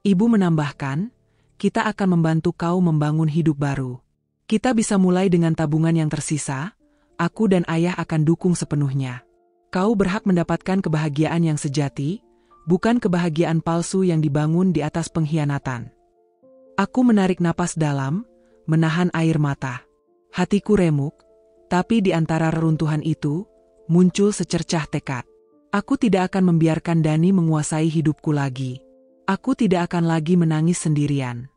Ibu menambahkan, kita akan membantu kau membangun hidup baru. Kita bisa mulai dengan tabungan yang tersisa, aku dan ayah akan dukung sepenuhnya. Kau berhak mendapatkan kebahagiaan yang sejati, bukan kebahagiaan palsu yang dibangun di atas pengkhianatan. Aku menarik napas dalam, menahan air mata. Hatiku remuk, tapi di antara reruntuhan itu, muncul secercah tekad. Aku tidak akan membiarkan Dani menguasai hidupku lagi. Aku tidak akan lagi menangis sendirian.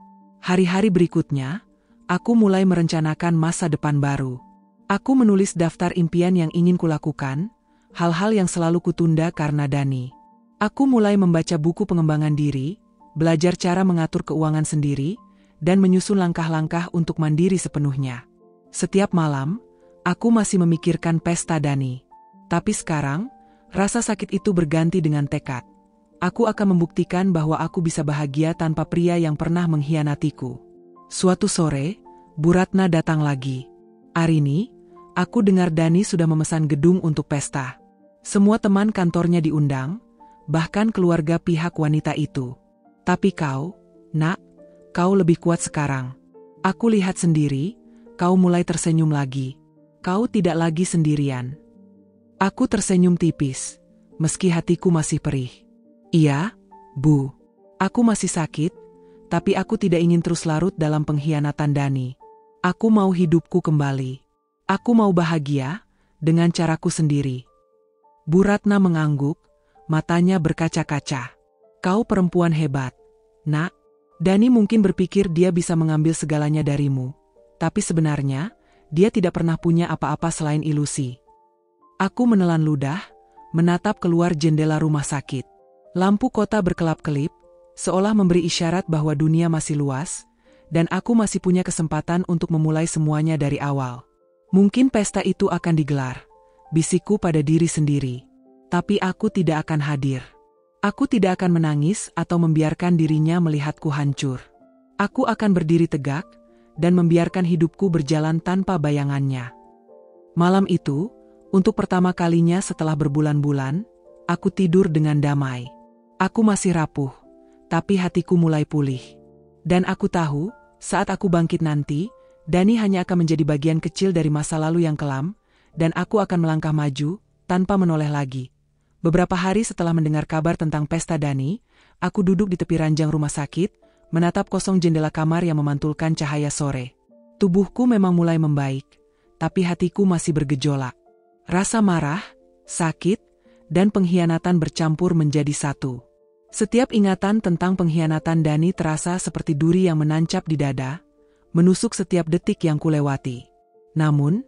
Hari-hari berikutnya, aku mulai merencanakan masa depan baru. Aku menulis daftar impian yang ingin kulakukan, hal-hal yang selalu kutunda karena Dani. Aku mulai membaca buku pengembangan diri, belajar cara mengatur keuangan sendiri, dan menyusun langkah-langkah untuk mandiri sepenuhnya. Setiap malam, aku masih memikirkan pesta Dani. Tapi sekarang, rasa sakit itu berganti dengan tekad. Aku akan membuktikan bahwa aku bisa bahagia tanpa pria yang pernah mengkhianatiku. Suatu sore, Bu Ratna datang lagi. Arini, aku dengar Dani sudah memesan gedung untuk pesta. Semua teman kantornya diundang, bahkan keluarga pihak wanita itu. Tapi kau, Nak, kau lebih kuat sekarang. Aku lihat sendiri, kau mulai tersenyum lagi. Kau tidak lagi sendirian. Aku tersenyum tipis, meski hatiku masih perih. Iya, Bu. Aku masih sakit, tapi aku tidak ingin terus larut dalam pengkhianatan Dani. Aku mau hidupku kembali. Aku mau bahagia, dengan caraku sendiri. Bu Ratna mengangguk, matanya berkaca-kaca. Kau perempuan hebat, Nak. Dani mungkin berpikir dia bisa mengambil segalanya darimu. Tapi sebenarnya, dia tidak pernah punya apa-apa selain ilusi. Aku menelan ludah, menatap keluar jendela rumah sakit. Lampu kota berkelap-kelip, seolah memberi isyarat bahwa dunia masih luas, dan aku masih punya kesempatan untuk memulai semuanya dari awal. Mungkin pesta itu akan digelar, bisikku pada diri sendiri. Tapi aku tidak akan hadir. Aku tidak akan menangis atau membiarkan dirinya melihatku hancur. Aku akan berdiri tegak, dan membiarkan hidupku berjalan tanpa bayangannya. Malam itu, untuk pertama kalinya setelah berbulan-bulan, aku tidur dengan damai. Aku masih rapuh, tapi hatiku mulai pulih. Dan aku tahu, saat aku bangkit nanti, Dani hanya akan menjadi bagian kecil dari masa lalu yang kelam, dan aku akan melangkah maju, tanpa menoleh lagi. Beberapa hari setelah mendengar kabar tentang pesta Dani, aku duduk di tepi ranjang rumah sakit, menatap kosong jendela kamar yang memantulkan cahaya sore. Tubuhku memang mulai membaik, tapi hatiku masih bergejolak. Rasa marah, sakit, dan pengkhianatan bercampur menjadi satu. Setiap ingatan tentang pengkhianatan Dani terasa seperti duri yang menancap di dada, menusuk setiap detik yang kulewati. Namun,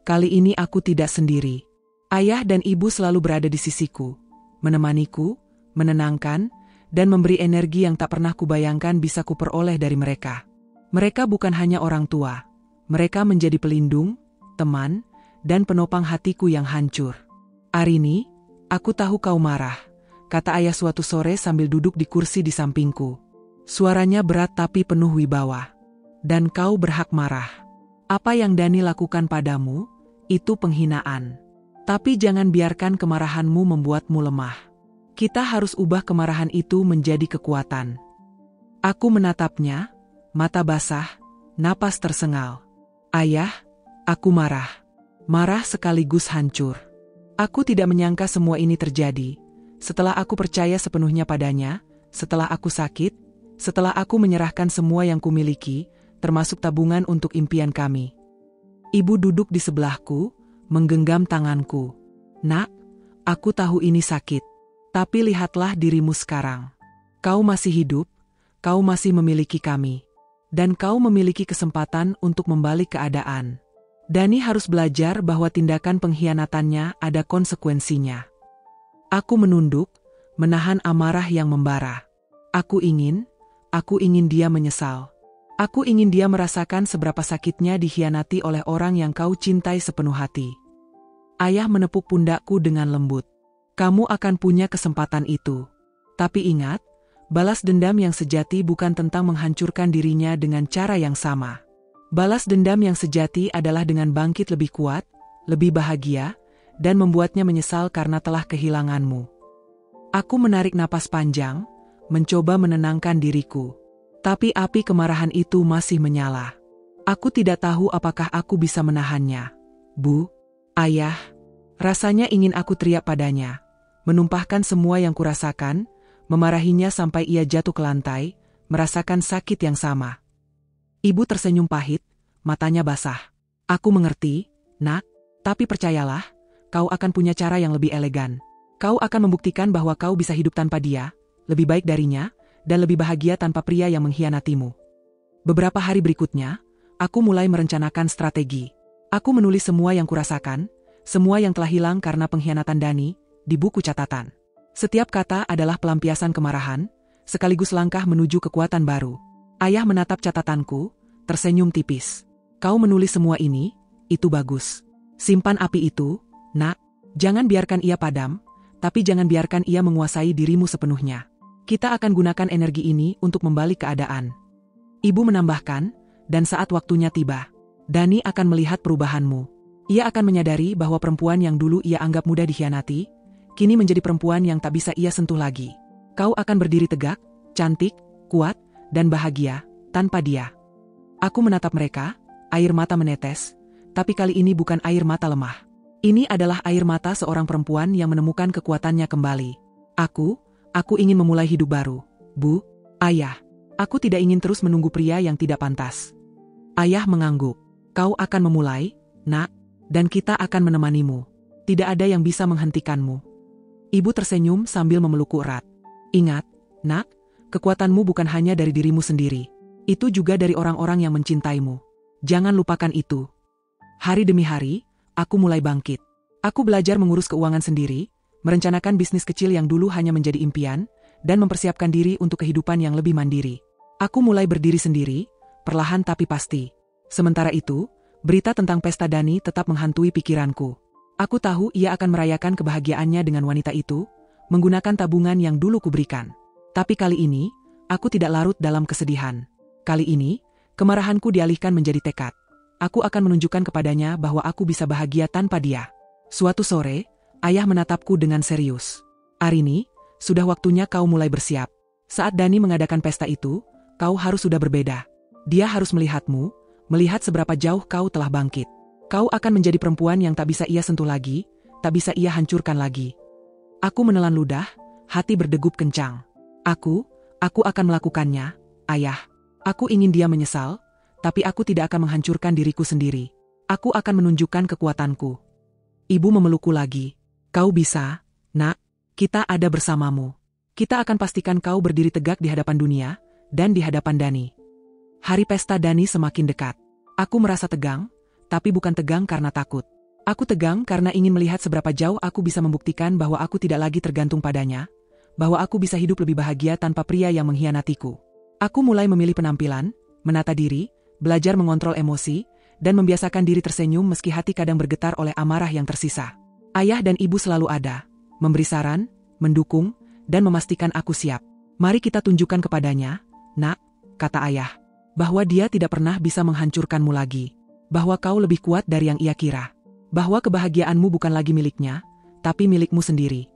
kali ini aku tidak sendiri. Ayah dan ibu selalu berada di sisiku, menemaniku, menenangkan, dan memberi energi yang tak pernah kubayangkan bisa kuperoleh dari mereka. Mereka bukan hanya orang tua, mereka menjadi pelindung, teman, dan penopang hatiku yang hancur. Arini, aku tahu kau marah, kata ayah suatu sore sambil duduk di kursi di sampingku. Suaranya berat tapi penuh wibawa. Dan kau berhak marah. Apa yang Dani lakukan padamu, itu penghinaan. Tapi jangan biarkan kemarahanmu membuatmu lemah. Kita harus ubah kemarahan itu menjadi kekuatan. Aku menatapnya, mata basah, napas tersengal. Ayah, aku marah. Marah sekaligus hancur. Aku tidak menyangka semua ini terjadi. Setelah aku percaya sepenuhnya padanya, setelah aku sakit, setelah aku menyerahkan semua yang kumiliki, termasuk tabungan untuk impian kami. Ibu duduk di sebelahku, menggenggam tanganku. Nak, aku tahu ini sakit. Tapi lihatlah dirimu sekarang. Kau masih hidup, kau masih memiliki kami. Dan kau memiliki kesempatan untuk membalik keadaan. Dani harus belajar bahwa tindakan pengkhianatannya ada konsekuensinya. Aku menunduk, menahan amarah yang membara. Aku ingin dia menyesal. Aku ingin dia merasakan seberapa sakitnya dikhianati oleh orang yang kau cintai sepenuh hati. Ayah menepuk pundakku dengan lembut. Kamu akan punya kesempatan itu. Tapi ingat, balas dendam yang sejati bukan tentang menghancurkan dirinya dengan cara yang sama. Balas dendam yang sejati adalah dengan bangkit lebih kuat, lebih bahagia, dan membuatnya menyesal karena telah kehilanganmu. Aku menarik napas panjang, mencoba menenangkan diriku. Tapi api kemarahan itu masih menyala. Aku tidak tahu apakah aku bisa menahannya. Bu, ayah, rasanya ingin aku teriak padanya, menumpahkan semua yang kurasakan, memarahinya sampai ia jatuh ke lantai, merasakan sakit yang sama. Ibu tersenyum pahit, matanya basah. Aku mengerti, nak, tapi percayalah, kau akan punya cara yang lebih elegan. Kau akan membuktikan bahwa kau bisa hidup tanpa dia, lebih baik darinya, dan lebih bahagia tanpa pria yang mengkhianatimu. Beberapa hari berikutnya, aku mulai merencanakan strategi. Aku menulis semua yang kurasakan, semua yang telah hilang karena pengkhianatan Dani, di buku catatan. Setiap kata adalah pelampiasan kemarahan, sekaligus langkah menuju kekuatan baru. Ayah menatap catatanku, tersenyum tipis. Kau menulis semua ini, itu bagus. Simpan api itu, nak. Jangan biarkan ia padam, tapi jangan biarkan ia menguasai dirimu sepenuhnya. Kita akan gunakan energi ini untuk membalik keadaan. Ibu menambahkan, dan saat waktunya tiba, Dani akan melihat perubahanmu. Ia akan menyadari bahwa perempuan yang dulu ia anggap mudah dikhianati, kini menjadi perempuan yang tak bisa ia sentuh lagi. Kau akan berdiri tegak, cantik, kuat, dan bahagia, tanpa dia. Aku menatap mereka, air mata menetes, tapi kali ini bukan air mata lemah. Ini adalah air mata seorang perempuan yang menemukan kekuatannya kembali. Aku ingin memulai hidup baru. Bu, ayah. Aku tidak ingin terus menunggu pria yang tidak pantas. Ayah mengangguk. Kau akan memulai, nak, dan kita akan menemanimu. Tidak ada yang bisa menghentikanmu. Ibu tersenyum sambil memelukku erat. Ingat, nak, kekuatanmu bukan hanya dari dirimu sendiri. Itu juga dari orang-orang yang mencintaimu. Jangan lupakan itu. Hari demi hari, aku mulai bangkit. Aku belajar mengurus keuangan sendiri, merencanakan bisnis kecil yang dulu hanya menjadi impian, dan mempersiapkan diri untuk kehidupan yang lebih mandiri. Aku mulai berdiri sendiri, perlahan tapi pasti. Sementara itu, berita tentang pesta Dani tetap menghantui pikiranku. Aku tahu ia akan merayakan kebahagiaannya dengan wanita itu, menggunakan tabungan yang dulu kuberikan. Tapi kali ini, aku tidak larut dalam kesedihan. Kali ini, kemarahanku dialihkan menjadi tekad. Aku akan menunjukkan kepadanya bahwa aku bisa bahagia tanpa dia. Suatu sore, ayah menatapku dengan serius. Arini, sudah waktunya kau mulai bersiap. Saat Dani mengadakan pesta itu, kau harus sudah berbeda. Dia harus melihatmu, melihat seberapa jauh kau telah bangkit. Kau akan menjadi perempuan yang tak bisa ia sentuh lagi, tak bisa ia hancurkan lagi. Aku menelan ludah, hati berdegup kencang. Aku akan melakukannya, ayah. Aku ingin dia menyesal, tapi aku tidak akan menghancurkan diriku sendiri. Aku akan menunjukkan kekuatanku. Ibu memelukku lagi. Kau bisa, nak. Kita ada bersamamu. Kita akan pastikan kau berdiri tegak di hadapan dunia, dan di hadapan Dani. Hari pesta Dani semakin dekat. Aku merasa tegang, tapi bukan tegang karena takut. Aku tegang karena ingin melihat seberapa jauh aku bisa membuktikan bahwa aku tidak lagi tergantung padanya, bahwa aku bisa hidup lebih bahagia tanpa pria yang mengkhianatiku. Aku mulai memilih penampilan, menata diri, belajar mengontrol emosi, dan membiasakan diri tersenyum meski hati kadang bergetar oleh amarah yang tersisa. Ayah dan ibu selalu ada, memberi saran, mendukung, dan memastikan aku siap. Mari kita tunjukkan kepadanya, nak, kata ayah, bahwa dia tidak pernah bisa menghancurkanmu lagi, bahwa kau lebih kuat dari yang ia kira, bahwa kebahagiaanmu bukan lagi miliknya, tapi milikmu sendiri.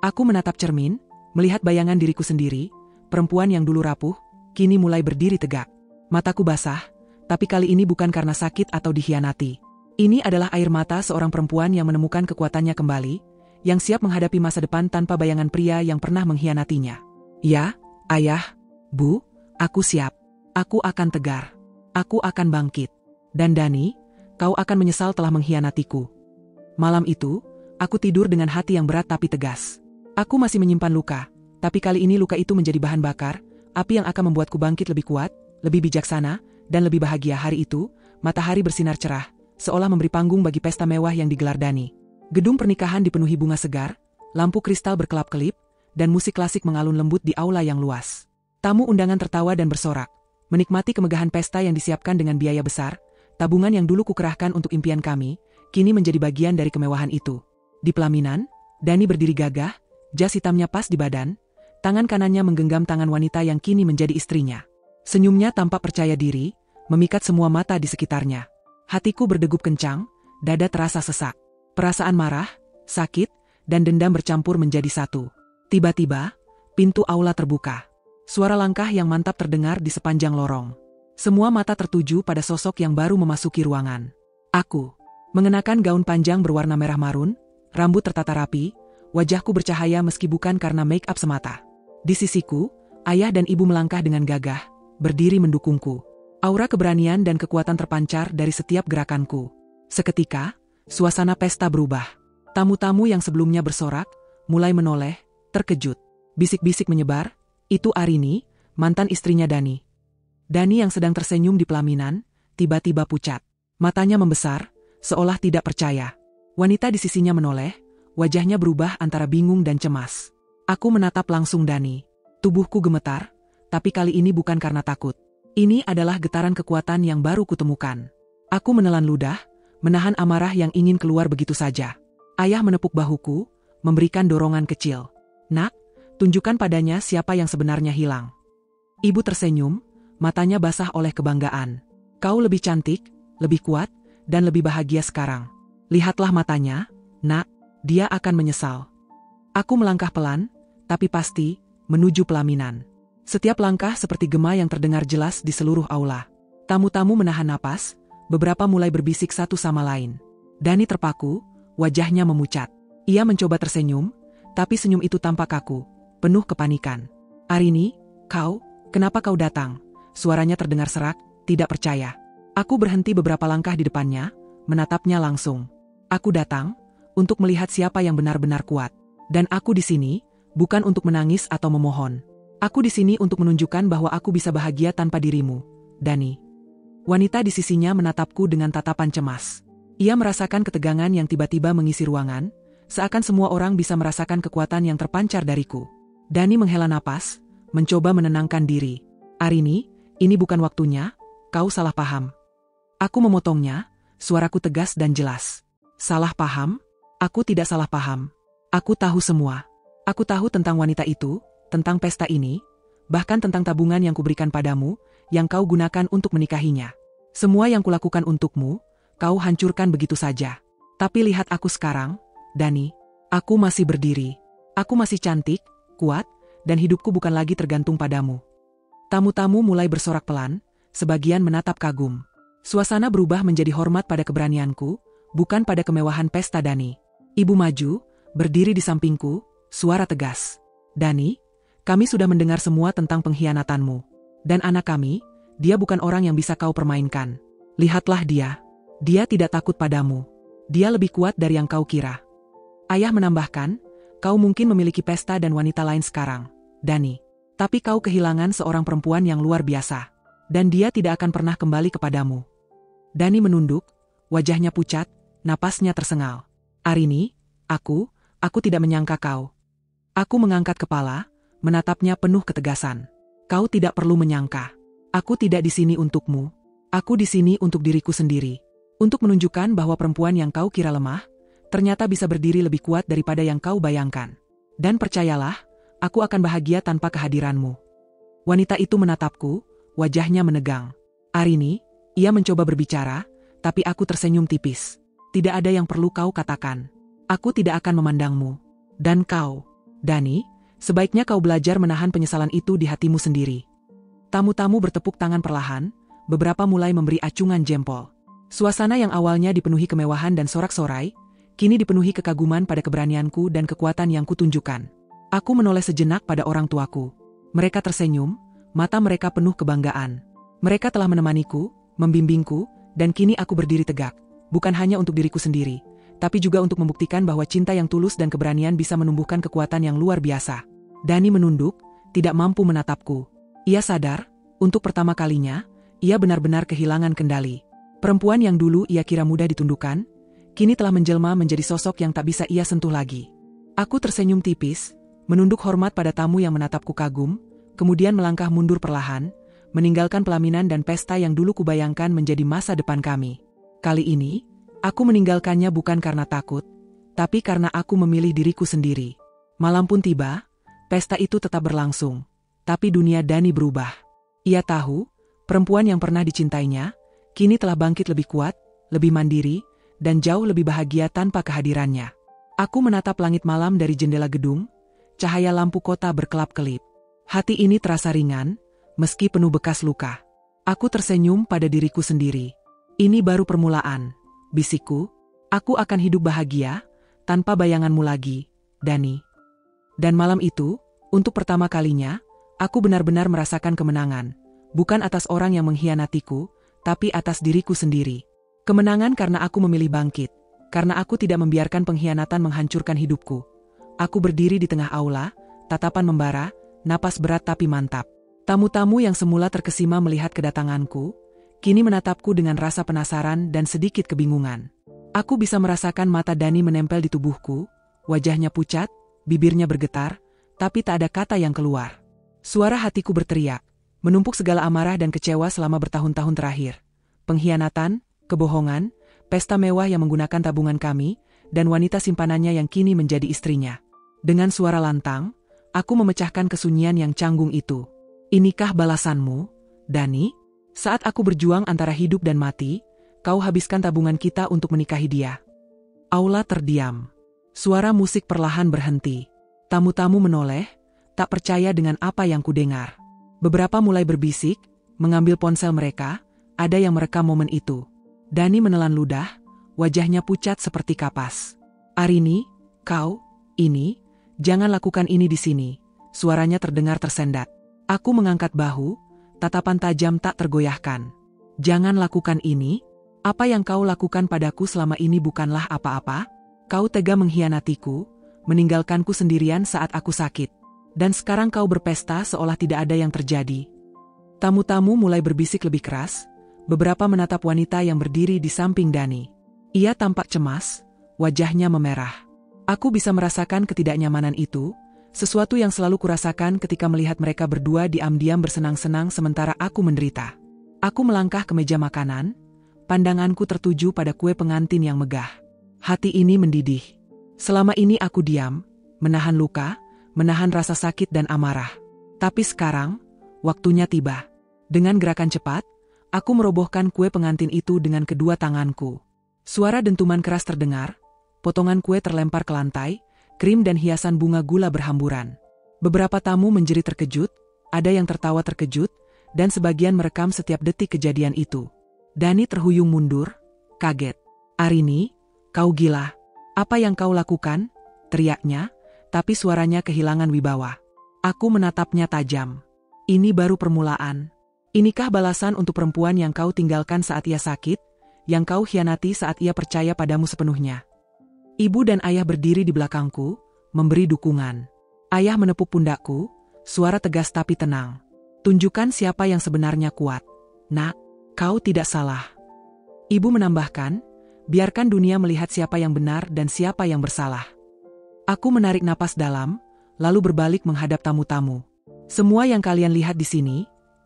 Aku menatap cermin, melihat bayangan diriku sendiri, perempuan yang dulu rapuh, kini mulai berdiri tegak. Mataku basah, tapi kali ini bukan karena sakit atau dikhianati. Ini adalah air mata seorang perempuan yang menemukan kekuatannya kembali, yang siap menghadapi masa depan tanpa bayangan pria yang pernah mengkhianatinya. Ya, ayah, bu, aku siap. Aku akan tegar. Aku akan bangkit. Dan Dani, kau akan menyesal telah mengkhianatiku. Malam itu, aku tidur dengan hati yang berat tapi tegas. Aku masih menyimpan luka, tapi kali ini luka itu menjadi bahan bakar, api yang akan membuatku bangkit lebih kuat, lebih bijaksana, dan lebih bahagia. Hari itu, matahari bersinar cerah, seolah memberi panggung bagi pesta mewah yang digelar Dani. Gedung pernikahan dipenuhi bunga segar, lampu kristal berkelap-kelip, dan musik klasik mengalun lembut di aula yang luas. Tamu undangan tertawa dan bersorak, menikmati kemegahan pesta yang disiapkan dengan biaya besar. Tabungan yang dulu kukerahkan untuk impian kami, kini menjadi bagian dari kemewahan itu. Di pelaminan, Dani berdiri gagah, jas hitamnya pas di badan, tangan kanannya menggenggam tangan wanita yang kini menjadi istrinya. Senyumnya tampak percaya diri, memikat semua mata di sekitarnya. Hatiku berdegup kencang, dada terasa sesak. Perasaan marah, sakit, dan dendam bercampur menjadi satu. Tiba-tiba, pintu aula terbuka. Suara langkah yang mantap terdengar di sepanjang lorong. Semua mata tertuju pada sosok yang baru memasuki ruangan. Aku, mengenakan gaun panjang berwarna merah marun, rambut tertata rapi, wajahku bercahaya meski bukan karena make up semata. Di sisiku, ayah dan ibu melangkah dengan gagah, berdiri mendukungku. Aura keberanian dan kekuatan terpancar dari setiap gerakanku. Seketika, suasana pesta berubah. Tamu-tamu yang sebelumnya bersorak, mulai menoleh, terkejut. Bisik-bisik menyebar, itu Arini, mantan istrinya Dani. Dani yang sedang tersenyum di pelaminan, tiba-tiba pucat. Matanya membesar, seolah tidak percaya. Wanita di sisinya menoleh, wajahnya berubah antara bingung dan cemas. Aku menatap langsung Dani. Tubuhku gemetar, tapi kali ini bukan karena takut. Ini adalah getaran kekuatan yang baru kutemukan. Aku menelan ludah, menahan amarah yang ingin keluar begitu saja. Ayah menepuk bahuku, memberikan dorongan kecil. Nak, tunjukkan padanya siapa yang sebenarnya hilang. Ibu tersenyum, matanya basah oleh kebanggaan. Kau lebih cantik, lebih kuat, dan lebih bahagia sekarang. Lihatlah matanya, nak, dia akan menyesal. Aku melangkah pelan, tapi pasti, menuju pelaminan. Setiap langkah seperti gema yang terdengar jelas di seluruh aula. Tamu-tamu menahan napas, beberapa mulai berbisik satu sama lain. Dani terpaku, wajahnya memucat. Ia mencoba tersenyum, tapi senyum itu tampak kaku, penuh kepanikan. Arini, kenapa kau datang? Suaranya terdengar serak, tidak percaya. Aku berhenti beberapa langkah di depannya, menatapnya langsung. Aku datang untuk melihat siapa yang benar-benar kuat. Dan aku di sini bukan untuk menangis atau memohon. Aku di sini untuk menunjukkan bahwa aku bisa bahagia tanpa dirimu, Dani. Wanita di sisinya menatapku dengan tatapan cemas. Ia merasakan ketegangan yang tiba-tiba mengisi ruangan, seakan semua orang bisa merasakan kekuatan yang terpancar dariku. Dani menghela napas, mencoba menenangkan diri. Arini, ini bukan waktunya, kau salah paham. Aku memotongnya, suaraku tegas dan jelas. Salah paham? Aku tidak salah paham. Aku tahu semua. Aku tahu tentang wanita itu, tentang pesta ini, bahkan tentang tabungan yang kuberikan padamu, yang kau gunakan untuk menikahinya. Semua yang kulakukan untukmu, kau hancurkan begitu saja. Tapi lihat aku sekarang, Dani. Aku masih berdiri. Aku masih cantik, kuat, dan hidupku bukan lagi tergantung padamu. Tamu-tamu mulai bersorak pelan, sebagian menatap kagum. Suasana berubah menjadi hormat pada keberanianku, bukan pada kemewahan pesta Dani. Ibu maju, berdiri di sampingku, suara tegas. Dani, kami sudah mendengar semua tentang pengkhianatanmu. Dan anak kami, dia bukan orang yang bisa kau permainkan. Lihatlah dia. Dia tidak takut padamu. Dia lebih kuat dari yang kau kira. Ayah menambahkan, kau mungkin memiliki pesta dan wanita lain sekarang, Dani. Tapi kau kehilangan seorang perempuan yang luar biasa. Dan dia tidak akan pernah kembali kepadamu. Dani menunduk, wajahnya pucat, napasnya tersengal. Arini, aku tidak menyangka kau. Aku mengangkat kepala, menatapnya penuh ketegasan. Kau tidak perlu menyangka. Aku tidak di sini untukmu. Aku di sini untuk diriku sendiri. Untuk menunjukkan bahwa perempuan yang kau kira lemah, ternyata bisa berdiri lebih kuat daripada yang kau bayangkan. Dan percayalah, aku akan bahagia tanpa kehadiranmu. Wanita itu menatapku, wajahnya menegang. Arini, ia mencoba berbicara, tapi aku tersenyum tipis. Tidak ada yang perlu kau katakan. Aku tidak akan memandangmu. Dan kau, Dani, sebaiknya kau belajar menahan penyesalan itu di hatimu sendiri. Tamu-tamu bertepuk tangan perlahan, beberapa mulai memberi acungan jempol. Suasana yang awalnya dipenuhi kemewahan dan sorak-sorai, kini dipenuhi kekaguman pada keberanianku dan kekuatan yang kutunjukkan. Aku menoleh sejenak pada orang tuaku. Mereka tersenyum, mata mereka penuh kebanggaan. Mereka telah menemaniku, membimbingku, dan kini aku berdiri tegak, bukan hanya untuk diriku sendiri, tapi juga untuk membuktikan bahwa cinta yang tulus dan keberanian bisa menumbuhkan kekuatan yang luar biasa. Dani menunduk, tidak mampu menatapku. Ia sadar, untuk pertama kalinya, ia benar-benar kehilangan kendali. Perempuan yang dulu ia kira mudah ditundukkan, kini telah menjelma menjadi sosok yang tak bisa ia sentuh lagi. Aku tersenyum tipis, menunduk hormat pada tamu yang menatapku kagum, kemudian melangkah mundur perlahan, meninggalkan pelaminan dan pesta yang dulu kubayangkan menjadi masa depan kami. Kali ini, aku meninggalkannya bukan karena takut, tapi karena aku memilih diriku sendiri. Malam pun tiba, pesta itu tetap berlangsung, tapi dunia Dani berubah. Ia tahu, perempuan yang pernah dicintainya, kini telah bangkit lebih kuat, lebih mandiri, dan jauh lebih bahagia tanpa kehadirannya. Aku menatap langit malam dari jendela gedung, cahaya lampu kota berkelap-kelip. Hati ini terasa ringan, meski penuh bekas luka. Aku tersenyum pada diriku sendiri. Ini baru permulaan, bisikku. Aku akan hidup bahagia, tanpa bayanganmu lagi, Dani. Dan malam itu, untuk pertama kalinya, aku benar-benar merasakan kemenangan. Bukan atas orang yang mengkhianatiku, tapi atas diriku sendiri. Kemenangan karena aku memilih bangkit, karena aku tidak membiarkan pengkhianatan menghancurkan hidupku. Aku berdiri di tengah aula, tatapan membara, napas berat tapi mantap. Tamu-tamu yang semula terkesima melihat kedatanganku, kini menatapku dengan rasa penasaran dan sedikit kebingungan. Aku bisa merasakan mata Dani menempel di tubuhku, wajahnya pucat, bibirnya bergetar, tapi tak ada kata yang keluar. Suara hatiku berteriak, menumpuk segala amarah dan kecewa selama bertahun-tahun terakhir. Pengkhianatan, kebohongan, pesta mewah yang menggunakan tabungan kami, dan wanita simpanannya yang kini menjadi istrinya. Dengan suara lantang, aku memecahkan kesunyian yang canggung itu. Inikah balasanmu, Dani? Saat aku berjuang antara hidup dan mati, kau habiskan tabungan kita untuk menikahi dia. Aula terdiam. Suara musik perlahan berhenti. Tamu-tamu menoleh, tak percaya dengan apa yang kudengar. Beberapa mulai berbisik, mengambil ponsel mereka, ada yang merekam momen itu. Dani menelan ludah, wajahnya pucat seperti kapas. Arini, kau, jangan lakukan ini di sini. Suaranya terdengar tersendat. Aku mengangkat bahu, tatapan tajam tak tergoyahkan. Jangan lakukan ini. Apa yang kau lakukan padaku selama ini bukanlah apa-apa. Kau tega mengkhianatiku, meninggalkanku sendirian saat aku sakit. Dan sekarang kau berpesta seolah tidak ada yang terjadi. Tamu-tamu mulai berbisik lebih keras, beberapa menatap wanita yang berdiri di samping Dani. Ia tampak cemas, wajahnya memerah. Aku bisa merasakan ketidaknyamanan itu, sesuatu yang selalu kurasakan ketika melihat mereka berdua diam-diam bersenang-senang sementara aku menderita. Aku melangkah ke meja makanan, pandanganku tertuju pada kue pengantin yang megah. Hati ini mendidih. Selama ini aku diam, menahan luka, menahan rasa sakit dan amarah. Tapi sekarang, waktunya tiba. Dengan gerakan cepat, aku merobohkan kue pengantin itu dengan kedua tanganku. Suara dentuman keras terdengar, potongan kue terlempar ke lantai, krim dan hiasan bunga gula berhamburan. Beberapa tamu menjerit terkejut, ada yang tertawa terkejut, dan sebagian merekam setiap detik kejadian itu. Dani terhuyung mundur, kaget. Arini, kau gila. Apa yang kau lakukan? Teriaknya, tapi suaranya kehilangan wibawa. Aku menatapnya tajam. Ini baru permulaan. Inikah balasan untuk perempuan yang kau tinggalkan saat ia sakit, yang kau khianati saat ia percaya padamu sepenuhnya? Ibu dan ayah berdiri di belakangku, memberi dukungan. Ayah menepuk pundakku, suara tegas tapi tenang. Tunjukkan siapa yang sebenarnya kuat. Nak, kau tidak salah. Ibu menambahkan, biarkan dunia melihat siapa yang benar dan siapa yang bersalah. Aku menarik napas dalam, lalu berbalik menghadap tamu-tamu. Semua yang kalian lihat di sini,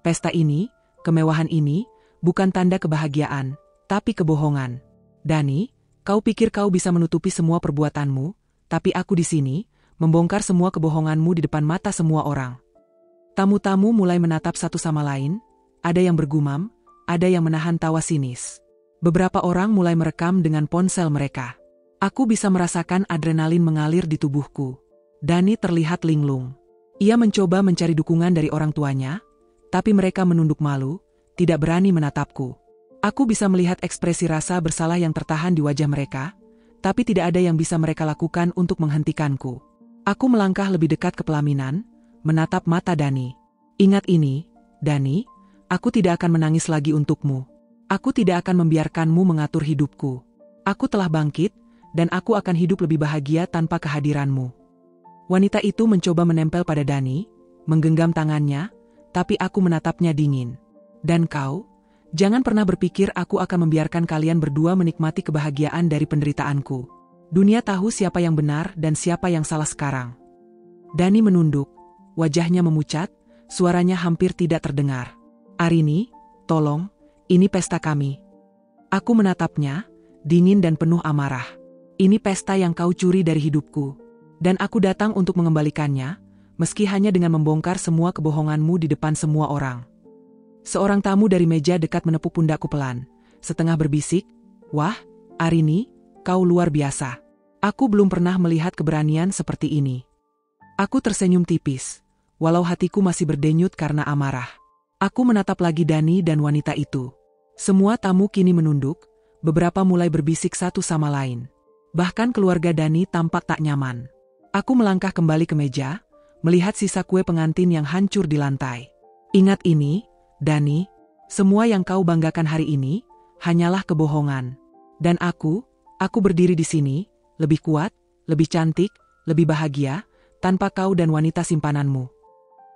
pesta ini, kemewahan ini, bukan tanda kebahagiaan, tapi kebohongan. Dani, kau pikir kau bisa menutupi semua perbuatanmu, tapi aku di sini, membongkar semua kebohonganmu di depan mata semua orang. Tamu-tamu mulai menatap satu sama lain, ada yang bergumam, ada yang menahan tawa sinis. Beberapa orang mulai merekam dengan ponsel mereka. Aku bisa merasakan adrenalin mengalir di tubuhku. Dani terlihat linglung. Ia mencoba mencari dukungan dari orang tuanya, tapi mereka menunduk malu, tidak berani menatapku. Aku bisa melihat ekspresi rasa bersalah yang tertahan di wajah mereka, tapi tidak ada yang bisa mereka lakukan untuk menghentikanku. Aku melangkah lebih dekat ke pelaminan, menatap mata Dani. Ingat ini, Dani, aku tidak akan menangis lagi untukmu. Aku tidak akan membiarkanmu mengatur hidupku. Aku telah bangkit, dan aku akan hidup lebih bahagia tanpa kehadiranmu. Wanita itu mencoba menempel pada Dani, menggenggam tangannya, tapi aku menatapnya dingin. Dan kau? Jangan pernah berpikir aku akan membiarkan kalian berdua menikmati kebahagiaan dari penderitaanku. Dunia tahu siapa yang benar dan siapa yang salah sekarang. Dani menunduk, wajahnya memucat, suaranya hampir tidak terdengar. Arini, tolong, ini pesta kami. Aku menatapnya, dingin dan penuh amarah. Ini pesta yang kau curi dari hidupku. Dan aku datang untuk mengembalikannya, meski hanya dengan membongkar semua kebohonganmu di depan semua orang. Seorang tamu dari meja dekat menepuk pundakku pelan, setengah berbisik, "Wah, Arini, kau luar biasa. Aku belum pernah melihat keberanian seperti ini." Aku tersenyum tipis, walau hatiku masih berdenyut karena amarah. Aku menatap lagi Dani dan wanita itu. Semua tamu kini menunduk, beberapa mulai berbisik satu sama lain. Bahkan keluarga Dani tampak tak nyaman. Aku melangkah kembali ke meja, melihat sisa kue pengantin yang hancur di lantai. Ingat ini, Dani, semua yang kau banggakan hari ini, hanyalah kebohongan. Dan aku berdiri di sini, lebih kuat, lebih cantik, lebih bahagia, tanpa kau dan wanita simpananmu.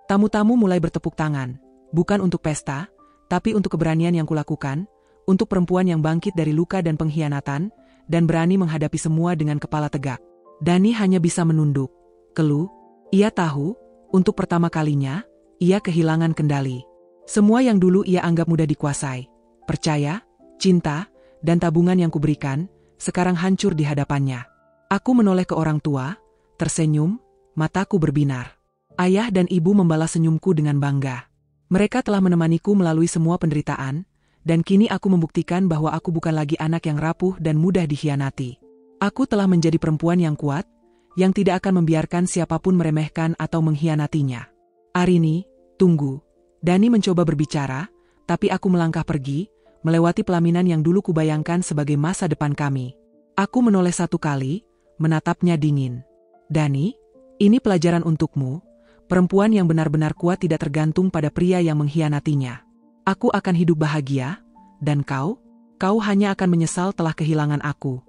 Tamu-tamu mulai bertepuk tangan, bukan untuk pesta, tapi untuk keberanian yang kulakukan, untuk perempuan yang bangkit dari luka dan pengkhianatan, dan berani menghadapi semua dengan kepala tegak. Dani hanya bisa menunduk, keluh. Ia tahu, untuk pertama kalinya, ia kehilangan kendali. Semua yang dulu ia anggap mudah dikuasai, percaya, cinta, dan tabungan yang kuberikan, sekarang hancur di hadapannya. Aku menoleh ke orang tua, tersenyum, mataku berbinar. Ayah dan ibu membalas senyumku dengan bangga. Mereka telah menemaniku melalui semua penderitaan, dan kini aku membuktikan bahwa aku bukan lagi anak yang rapuh dan mudah dikhianati. Aku telah menjadi perempuan yang kuat, yang tidak akan membiarkan siapapun meremehkan atau mengkhianatinya. Arini, tunggu. Dani mencoba berbicara, tapi aku melangkah pergi, melewati pelaminan yang dulu kubayangkan sebagai masa depan kami. Aku menoleh satu kali, menatapnya dingin. Dani, ini pelajaran untukmu. Perempuan yang benar-benar kuat tidak tergantung pada pria yang mengkhianatinya. Aku akan hidup bahagia, dan kau hanya akan menyesal telah kehilangan aku.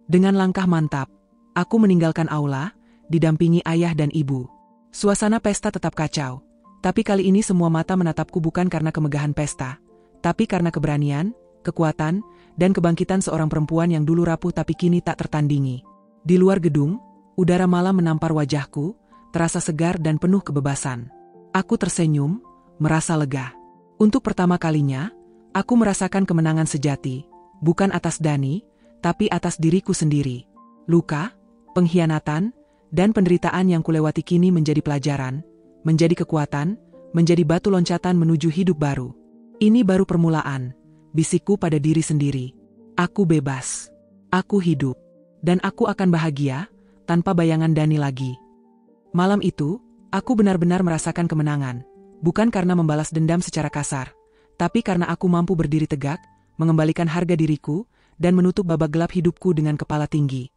Dengan langkah mantap, aku meninggalkan aula, didampingi ayah dan ibu. Suasana pesta tetap kacau, tapi kali ini semua mata menatapku bukan karena kemegahan pesta, tapi karena keberanian, kekuatan, dan kebangkitan seorang perempuan yang dulu rapuh tapi kini tak tertandingi. Di luar gedung, udara malam menampar wajahku, terasa segar dan penuh kebebasan. Aku tersenyum, merasa lega. Untuk pertama kalinya, aku merasakan kemenangan sejati, bukan atas Dani, tapi atas diriku sendiri. Luka, pengkhianatan, dan penderitaan yang kulewati kini menjadi pelajaran, menjadi kekuatan, menjadi batu loncatan menuju hidup baru. Ini baru permulaan, bisikku pada diri sendiri. Aku bebas. Aku hidup. Dan aku akan bahagia, tanpa bayangan Dani lagi. Malam itu, aku benar-benar merasakan kemenangan, bukan karena membalas dendam secara kasar, tapi karena aku mampu berdiri tegak, mengembalikan harga diriku, dan menutup babak gelap hidupku dengan kepala tinggi.